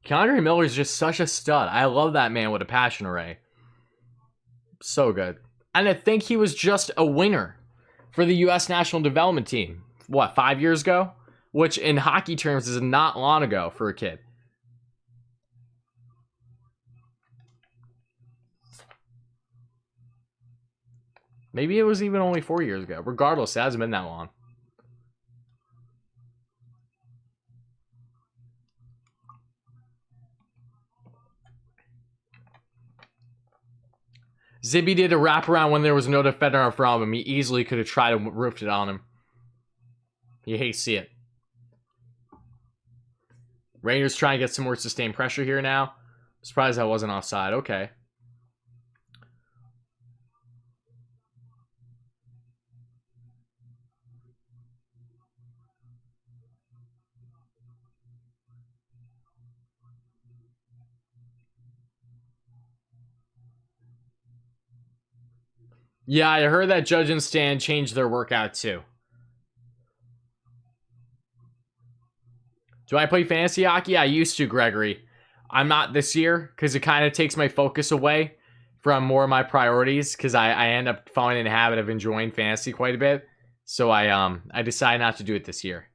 Keandre Miller is just such a stud. I love that man with a passion array. So good. And I think he was just a winner for the U.S. National Development Team. What, 5 years ago? Which in hockey terms is not long ago for a kid. Maybe it was even only 4 years ago. Regardless, it hasn't been that long. Zibby did a wraparound when there was no defender in front of him. He easily could have tried to roofed it on him. You hate to see it. Rangers trying to get some more sustained pressure here now. Surprised that wasn't offside. Okay. Yeah, I heard that Judge and Stan changed their workout too. Do I play fantasy hockey? I used to, Gregory. I'm not this year because it kind of takes my focus away from more of my priorities because I end up falling in the habit of enjoying fantasy quite a bit. So I decided not to do it this year.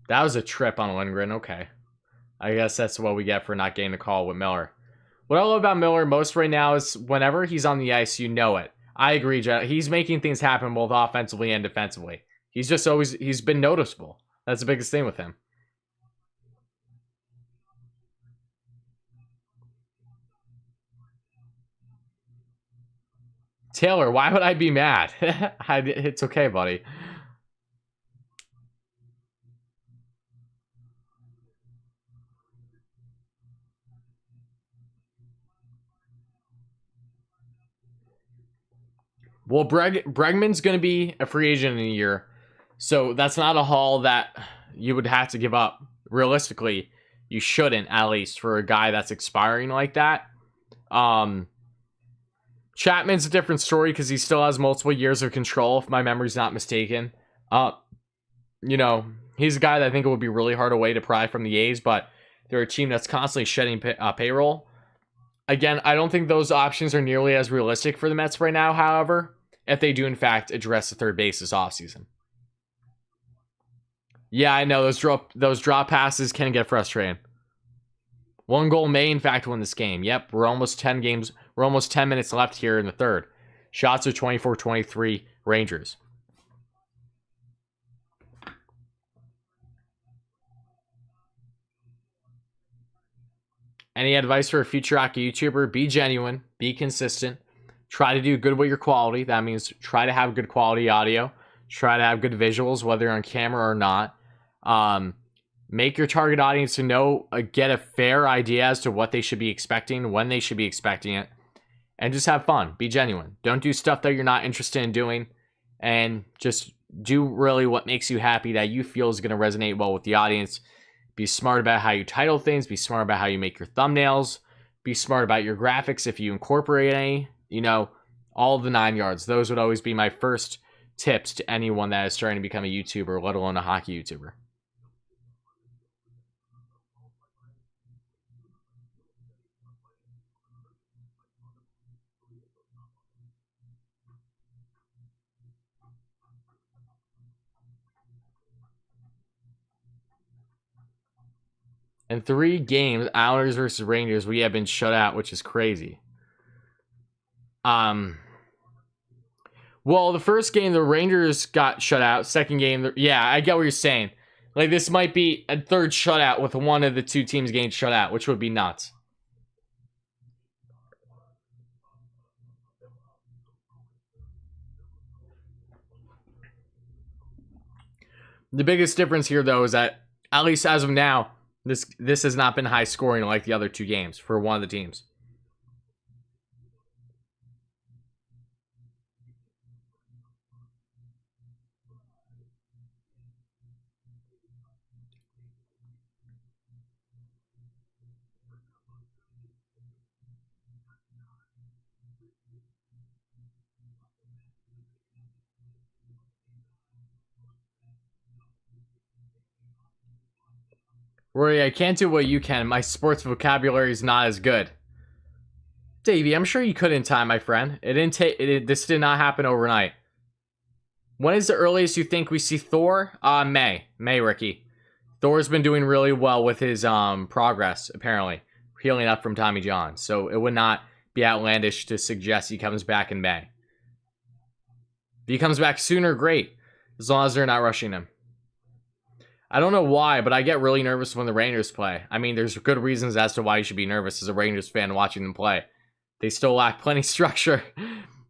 That was a trip on Lindgren. Okay. I guess that's what we get for not getting a call with Miller. What I love about Miller most right now is whenever he's on the ice, you know it. I agree, Jet. He's making things happen both offensively and defensively. He's just always, he's been noticeable. That's the biggest thing with him. Taylor, why would I be mad? It's okay, buddy. Well, Bregman's going to be a free agent in a year, so that's not a haul that you would have to give up. Realistically, you shouldn't, at least, for a guy that's expiring like that. Chapman's a different story because he still has multiple years of control, if my memory's not mistaken. You know, he's a guy that I think it would be really hard away to pry from the A's, but they're a team that's constantly shedding payroll. Again, I don't think those options are nearly as realistic for the Mets right now, however, if they do, in fact, address the third base this offseason. Yeah, I know, those drop passes can get frustrating. One goal may, in fact, win this game. Yep, we're almost 10 minutes left here in the third. Shots are 24-23 Rangers. Any advice for a future hockey YouTuber? Be genuine, be consistent, try to do good with your quality. That means try to have good quality audio, try to have good visuals, whether on camera or not. Make your target audience to know, get a fair idea as to what they should be expecting, when they should be expecting it, and just have fun. Be genuine. Don't do stuff that you're not interested in doing, and just do really what makes you happy, that you feel is going to resonate well with the audience. Be smart about how you title things. Be smart about how you make your thumbnails. Be smart about your graphics if you incorporate any. You know, all the 9 yards. Those would always be my first tips to anyone that is starting to become a YouTuber, let alone a hockey YouTuber. In 3 games, Islanders versus Rangers, we have been shut out, which is crazy. Well, the first game, the Rangers got shut out. Second game, yeah, I get what you're saying. Like, this might be a third shutout with one of the two teams getting shut out, which would be nuts. The biggest difference here, though, is that, at least as of now, this has not been high scoring like the other 2 games for one of the teams. Rory, I can't do what you can. My sports vocabulary is not as good. Davey, I'm sure you could in time, my friend. This did not happen overnight. When is the earliest you think we see Thor? May, Ricky. Thor's been doing really well with his progress, apparently. Healing up from Tommy John. So it would not be outlandish to suggest he comes back in May. If he comes back sooner, great. As long as they're not rushing him. I don't know why, but I get really nervous when the Rangers play. I mean, there's good reasons as to why you should be nervous as a Rangers fan watching them play. They still lack plenty of structure,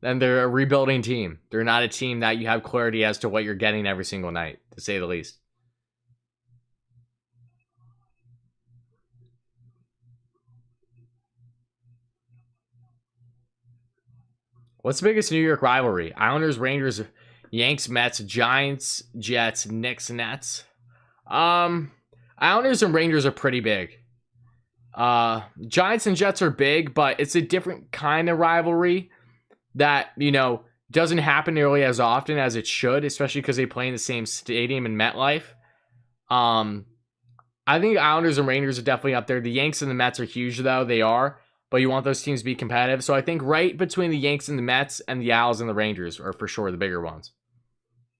and they're a rebuilding team. They're not a team that you have clarity as to what you're getting every single night, to say the least. What's the biggest New York rivalry? Islanders, Rangers, Yanks, Mets, Giants, Jets, Knicks, Nets. Islanders and Rangers are pretty big. Giants and Jets are big, but it's a different kind of rivalry that, you know, doesn't happen nearly as often as it should, especially because they play in the same stadium in MetLife. I think Islanders and Rangers are definitely up there. The Yanks and the Mets are huge, though. They are, but you want those teams to be competitive. So I think right between the Yanks and the Mets and the Owls and the Rangers are for sure the bigger ones.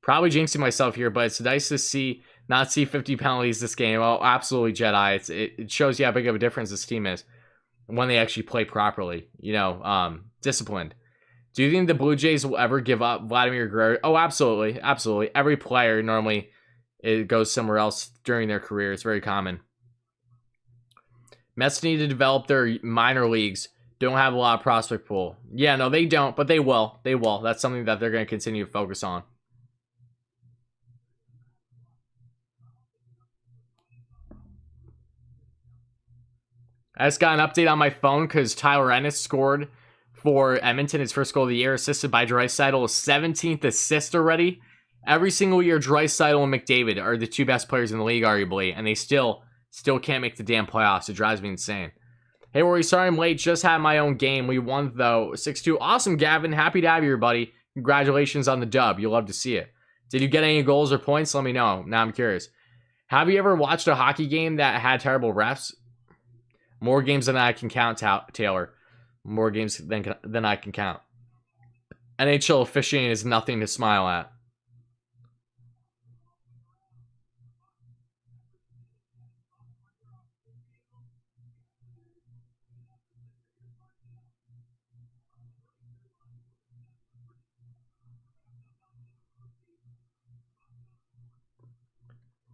Probably jinxing myself here, but it's nice to see not see 50 penalties this game. Oh, absolutely, Jedi. It shows you how big of a difference this team is when they actually play properly. You know, disciplined. Do you think the Blue Jays will ever give up Vladimir Guerrero? Oh, absolutely. Absolutely. Every player normally it goes somewhere else during their career. It's very common. Mets need to develop their minor leagues. Don't have a lot of prospect pool. Yeah, no, they don't, but they will. They will. That's something that they're going to continue to focus on. I just got an update on my phone because Tyler Ennis scored for Edmonton, his first goal of the year, assisted by Draisaitl, his 17th assist already. Every single year, Draisaitl and McDavid are the two best players in the league, arguably, and they still can't make the damn playoffs. It drives me insane. Hey, Rory, sorry I'm late. Just had my own game. We won, though, 6-2. Awesome, Gavin. Happy to have you here, buddy. Congratulations on the dub. You'll love to see it. Did you get any goals or points? Let me know. Now I'm curious. Have you ever watched a hockey game that had terrible refs? More games than I can count, Taylor. More games than I can count. NHL officiating is nothing to smile at.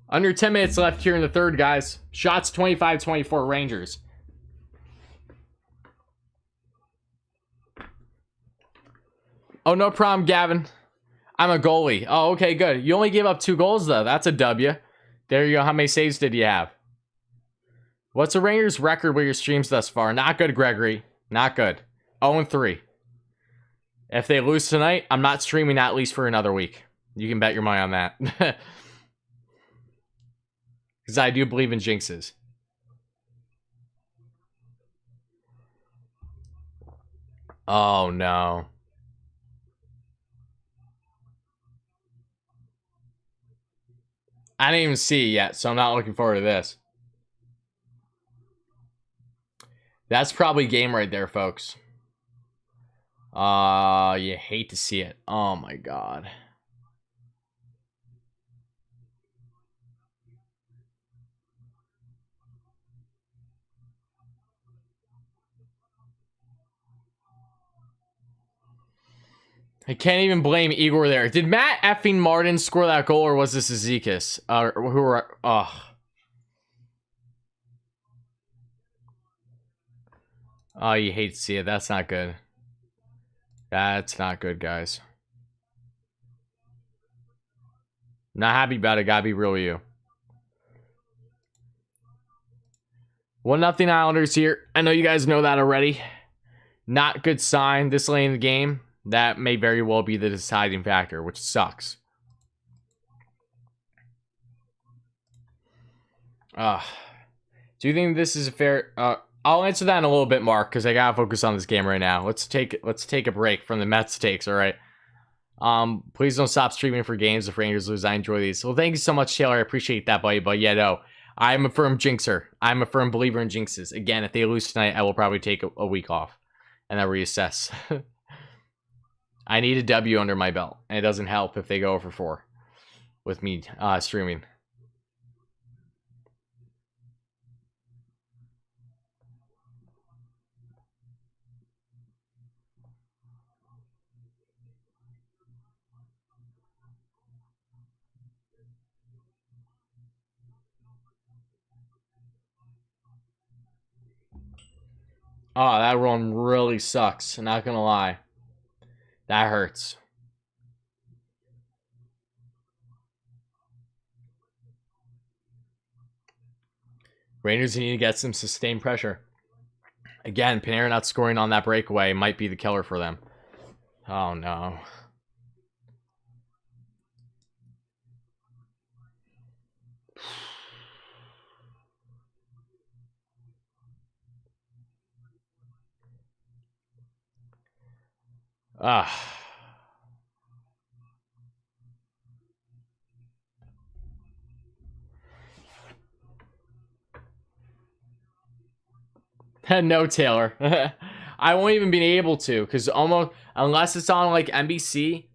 Under 10 minutes left here in the third, guys. Shots 25-24 Rangers. Oh, no problem, Gavin. I'm a goalie. Oh, okay, good. You only gave up 2 goals, though. That's a W. There you go. How many saves did you have? What's the Rangers' record with your streams thus far? Not good, Gregory. Not good. 0-3. If they lose tonight, I'm not streaming at least for another week. You can bet your money on that. Because I do believe in jinxes. Oh, no. I didn't even see it yet, so I'm not looking forward to this. That's probably game right there, folks. You hate to see it. Oh, my God. I can't even blame Igor there. Did Matt effing Martin score that goal, or was this Ezekias? Oh, you hate to see it. That's not good. That's not good, guys. Not happy about it. Gotta be real with you. 1-0 Islanders here. I know you guys know that already. Not good sign this late in the game. That may very well be the deciding factor, which sucks. Do you think this is a fair... I'll answer that in a little bit, Mark, because I gotta focus on this game right now. Let's take a break from the Mets takes, all right? Please don't stop streaming for games if Rangers lose. I enjoy these. Well, thank you so much, Taylor. I appreciate that, buddy. But yeah, no. I'm a firm jinxer. I'm a firm believer in jinxes. Again, if they lose tonight, I will probably take a week off and then reassess. I need a W under my belt, and it doesn't help if they go over 4 with me streaming. Oh, that one really sucks. Not gonna lie. That hurts. Rangers need to get some sustained pressure. Again, Panarin not scoring on that breakaway might be the killer for them. Oh, no. No, Taylor. I won't even be able to, because almost, unless it's on like NBC,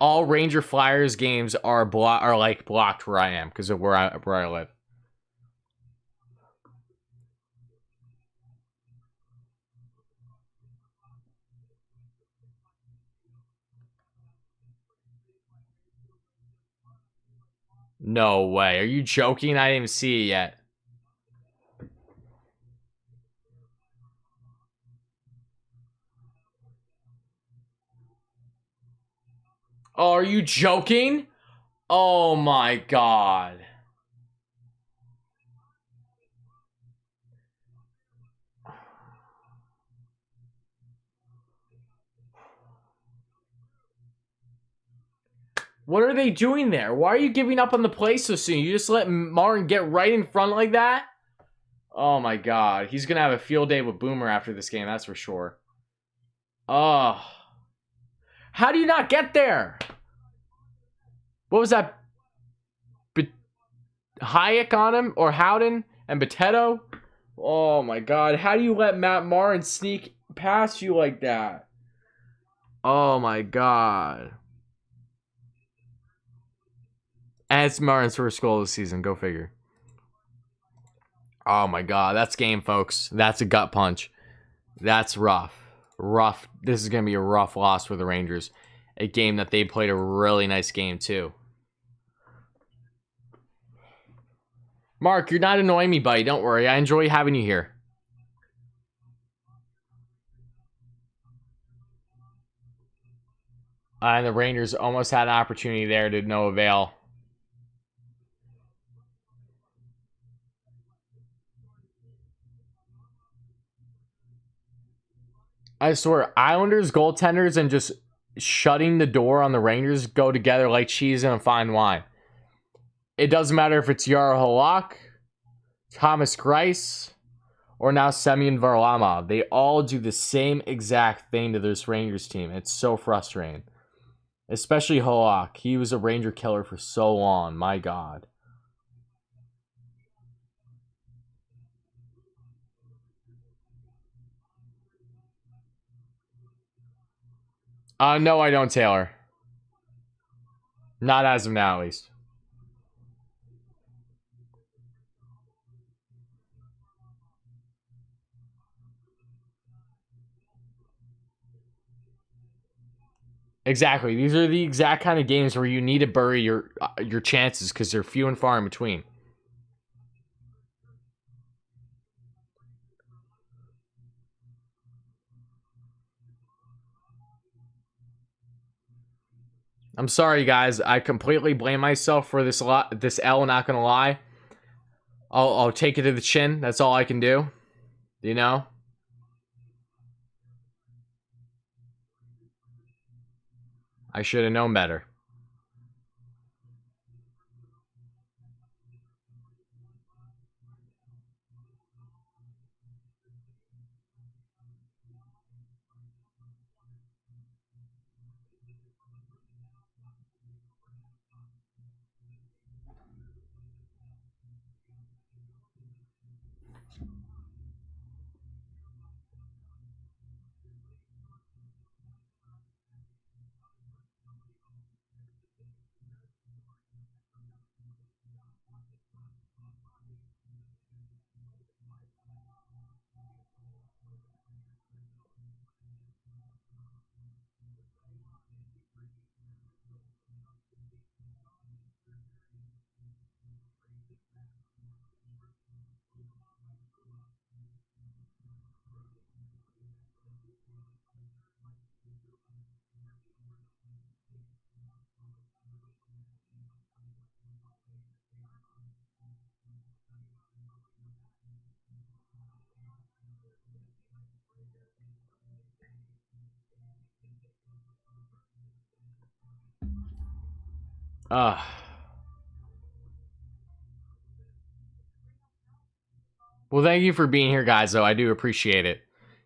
all Ranger Flyers games are like blocked where I am because of where I live. No way. Are you joking? I didn't even see it yet. Oh, are you joking? Oh my god. What are they doing there? Why are you giving up on the play so soon? You just let Martin get right in front like that? Oh my god. He's going to have a field day with Boomer after this game, that's for sure. Oh. How do you not get there? What was that? Hayek on him? Or Howden? And Boteto? Oh my god. How do you let Matt Martin sneak past you like that? Oh my god. And it's Martin's first goal of the season. Go figure. Oh my god. That's game, folks. That's a gut punch. That's rough. Rough. This is going to be a rough loss for the Rangers. A game that they played a really nice game, too. Mark, you're not annoying me, buddy. Don't worry. I enjoy having you here. And the Rangers almost had an opportunity there to no avail. I swear, Islanders, goaltenders, and just shutting the door on the Rangers go together like cheese and a fine wine. It doesn't matter if it's Yara Halak, Thomas Greiss, or now Semyon Varlamov. They all do the same exact thing to this Rangers team. It's so frustrating. Especially Halak. He was a Ranger killer for so long. My God. No, I don't, Taylor. Not as of now, at least. Exactly. These are the exact kind of games where you need to bury your chances because they're few and far in between. I'm sorry, guys. I completely blame myself for this L. Not gonna lie. I'll take it to the chin. That's all I can do. You know. I should have known better. Well, thank you for being here, guys, though. I do appreciate it.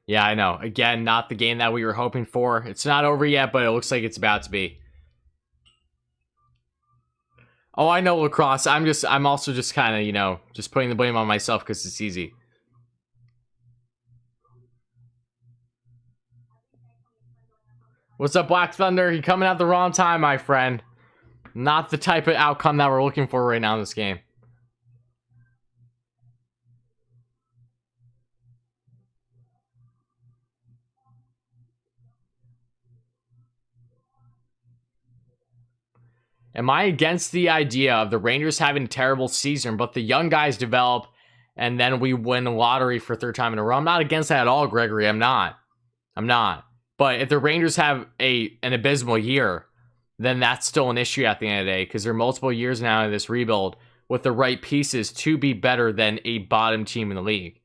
Yeah, I know. Again, not the game that we were hoping for. It's not over yet, but it looks like it's about to be. Oh, I know, Lacrosse. I'm also just kind of, you know, just putting the blame on myself because it's easy. What's up, Black Thunder? You coming at the wrong time, my friend. Not the type of outcome that we're looking for right now in this game. Am I against the idea of the Rangers having a terrible season, but the young guys develop and then we win the lottery for third time in a row? I'm not against that at all, Gregory. I'm not. But if the Rangers have an abysmal year, then that's still an issue at the end of the day, because they're multiple years now in this rebuild with the right pieces to be better than a bottom team in the league.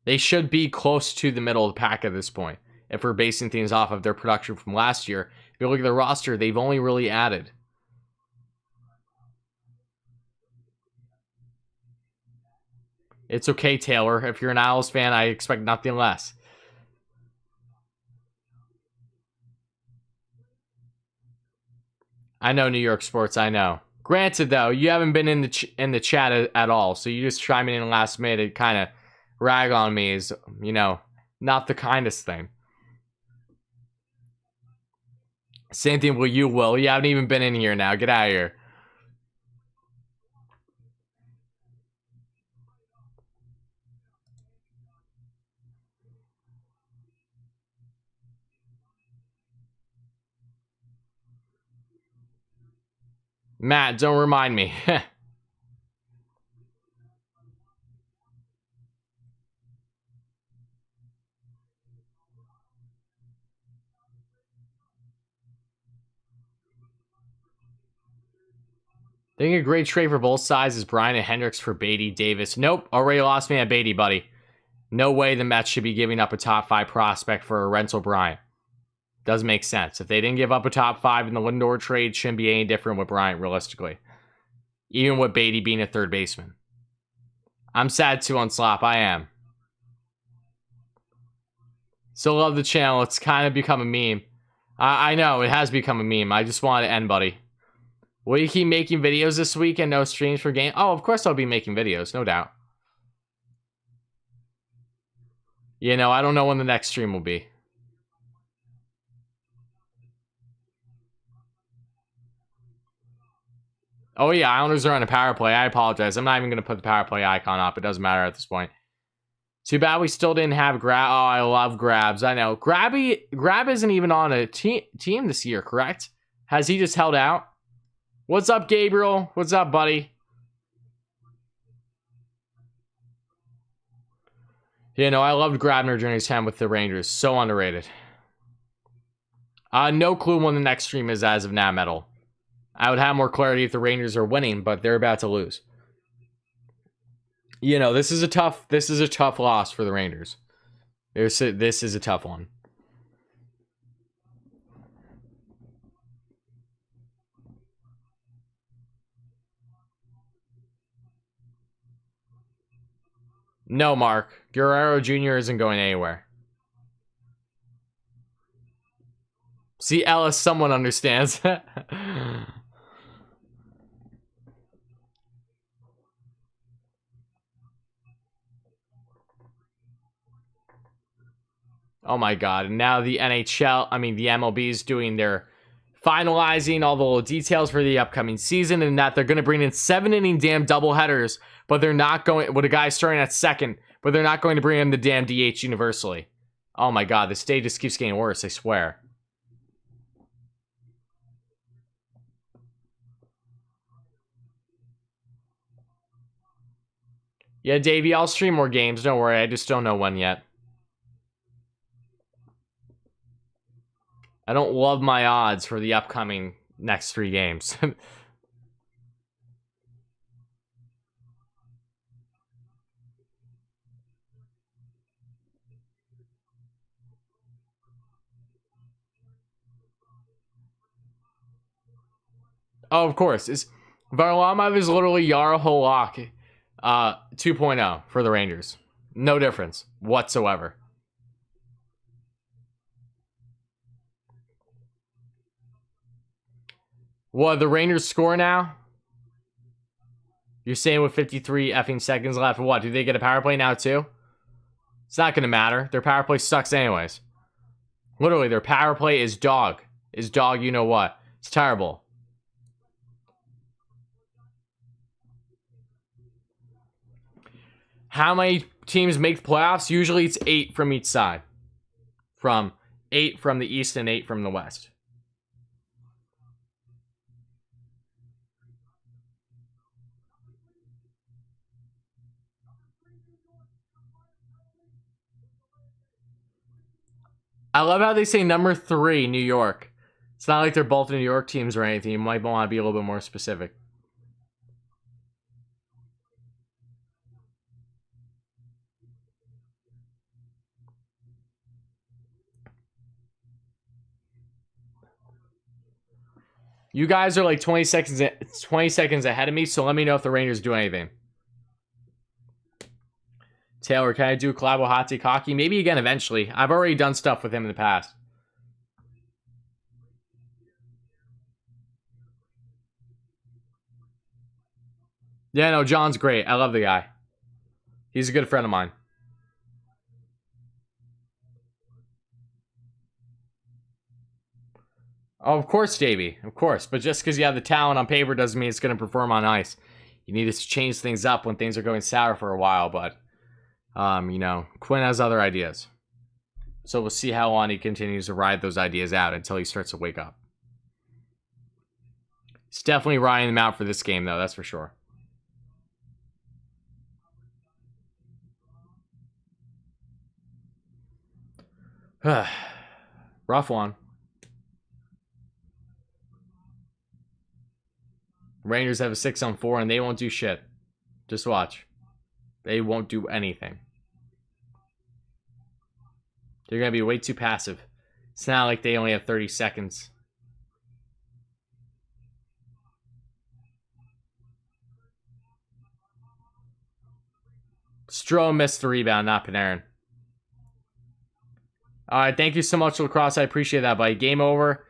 They should be close to the middle of the pack at this point, if we're basing things off of their production from last year. If you look at the roster, they've only really added. It's okay, Taylor. If you're an Isles fan, I expect nothing less. I know New York sports, I know. Granted, though, you haven't been in the chat at all, so you just chiming in last minute to kind of rag on me is, you know, not the kindest thing. Same thing with you, Will. You haven't even been in here now. Get out of here. Matt, don't remind me. Think a great trade for both sides is Brian and Hendricks for Beatty, Davis. Nope, already lost me at Beatty, buddy. No way the Mets should be giving up a top 5 prospect for a rental Bryant. Doesn't make sense. If they didn't give up a top 5 in the Lindor trade, shouldn't be any different with Bryant, realistically. Even with Beatty being a third baseman. I'm sad too on Slop, I am. Still love the channel, it's kind of become a meme. I know, it has become a meme. I just want to end, buddy. Will you keep making videos this week and no streams for game? Oh, of course I'll be making videos, no doubt. You know, I don't know when the next stream will be. Oh yeah, Islanders are on a power play. I apologize. I'm not even going to put the power play icon up. It doesn't matter at this point. Too bad we still didn't have Grab. Oh, I love Grabs. I know. Grab isn't even on a team this year, correct? Has he just held out? What's up, Gabriel? What's up, buddy? You know, I loved Grabner during his time with the Rangers. So underrated. No clue when the next stream is as of now, Metal. I would have more clarity if the Rangers are winning, but they're about to lose. You know, this is a tough loss for the Rangers. This is a tough one. No, Mark. Guerrero Jr. isn't going anywhere. See, Ellis, someone understands. Oh my god, and now the MLB is doing their finalizing all the little details for the upcoming season, and that they're going to bring in 7-inning damn doubleheaders, but they're not going, with a guy starting at second, but they're not going to bring in the damn DH universally. Oh my god, this day just keeps getting worse, I swear. Yeah, Davey, I'll stream more games, don't worry, I just don't know when yet. I don't love my odds for the upcoming next 3 games. Oh, of course. Varlamov is literally Yara Halak 2.0 for the Rangers. No difference whatsoever. What, the Rangers score now? You're saying with 53 effing seconds left, what, do they get a power play now too? It's not going to matter. Their power play sucks anyways. Literally, their power play is dog. Is dog, you know what. It's terrible. How many teams make the playoffs? Usually it's 8 from each side. From 8 from the East and 8 from the West. I love how they say number 3, New York. It's not like they're both New York teams or anything. You might want to be a little bit more specific. You guys are like 20 seconds ahead of me, so let me know if the Rangers do anything. Taylor, can I do a collab with Hot Take Hockey? Maybe again eventually. I've already done stuff with him in the past. Yeah, no, John's great. I love the guy. He's a good friend of mine. Oh, of course, Davey. Of course. But just because you have the talent on paper doesn't mean it's going to perform on ice. You need to change things up when things are going sour for a while. But, you know, Quinn has other ideas. So we'll see how long he continues to ride those ideas out until he starts to wake up. He's definitely riding them out for this game, though. That's for sure. Rough one. Rangers have a 6-on-4 and they won't do shit. Just watch. They won't do anything. They're going to be way too passive. It's not like they only have 30 seconds. Strome missed the rebound, not Panarin. Alright, thank you so much, Lacrosse. I appreciate that, buddy. Game over.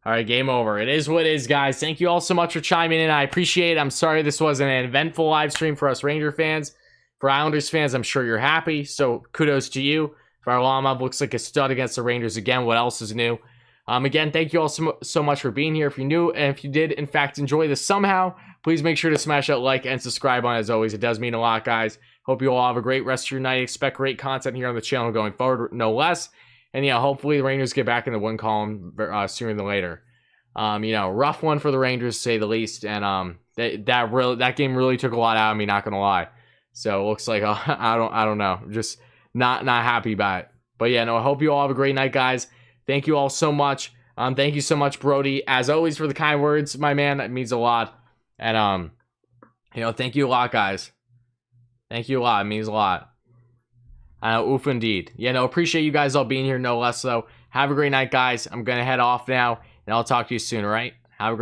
Alright, game over. It is what it is, guys. Thank you all so much for chiming in. I appreciate it. I'm sorry this wasn't an eventful live stream for us Ranger fans. For Islanders fans, I'm sure you're happy. So, kudos to you. Varlamov looks like a stud against the Rangers again. What else is new? Again, thank you all so much for being here. If you're new, and if you did, in fact, enjoy this somehow, please make sure to smash that like and subscribe on as always. It does mean a lot, guys. Hope you all have a great rest of your night. Expect great content here on the channel going forward, no less. And, yeah, hopefully the Rangers get back in the win column sooner than later. You know, rough one for the Rangers, to say the least. And that game really took a lot out of me, not going to lie. So, it looks like, I don't know. Just not happy about it. But, yeah, no, I hope you all have a great night, guys. Thank you all so much. Thank you so much, Brody, as always, for the kind words, my man. That means a lot. And, you know, thank you a lot, guys. Thank you a lot. It means a lot. Oof, indeed. Yeah, no, appreciate you guys all being here, no less, though. Have a great night, guys. I'm going to head off now, and I'll talk to you soon, all right? Have a great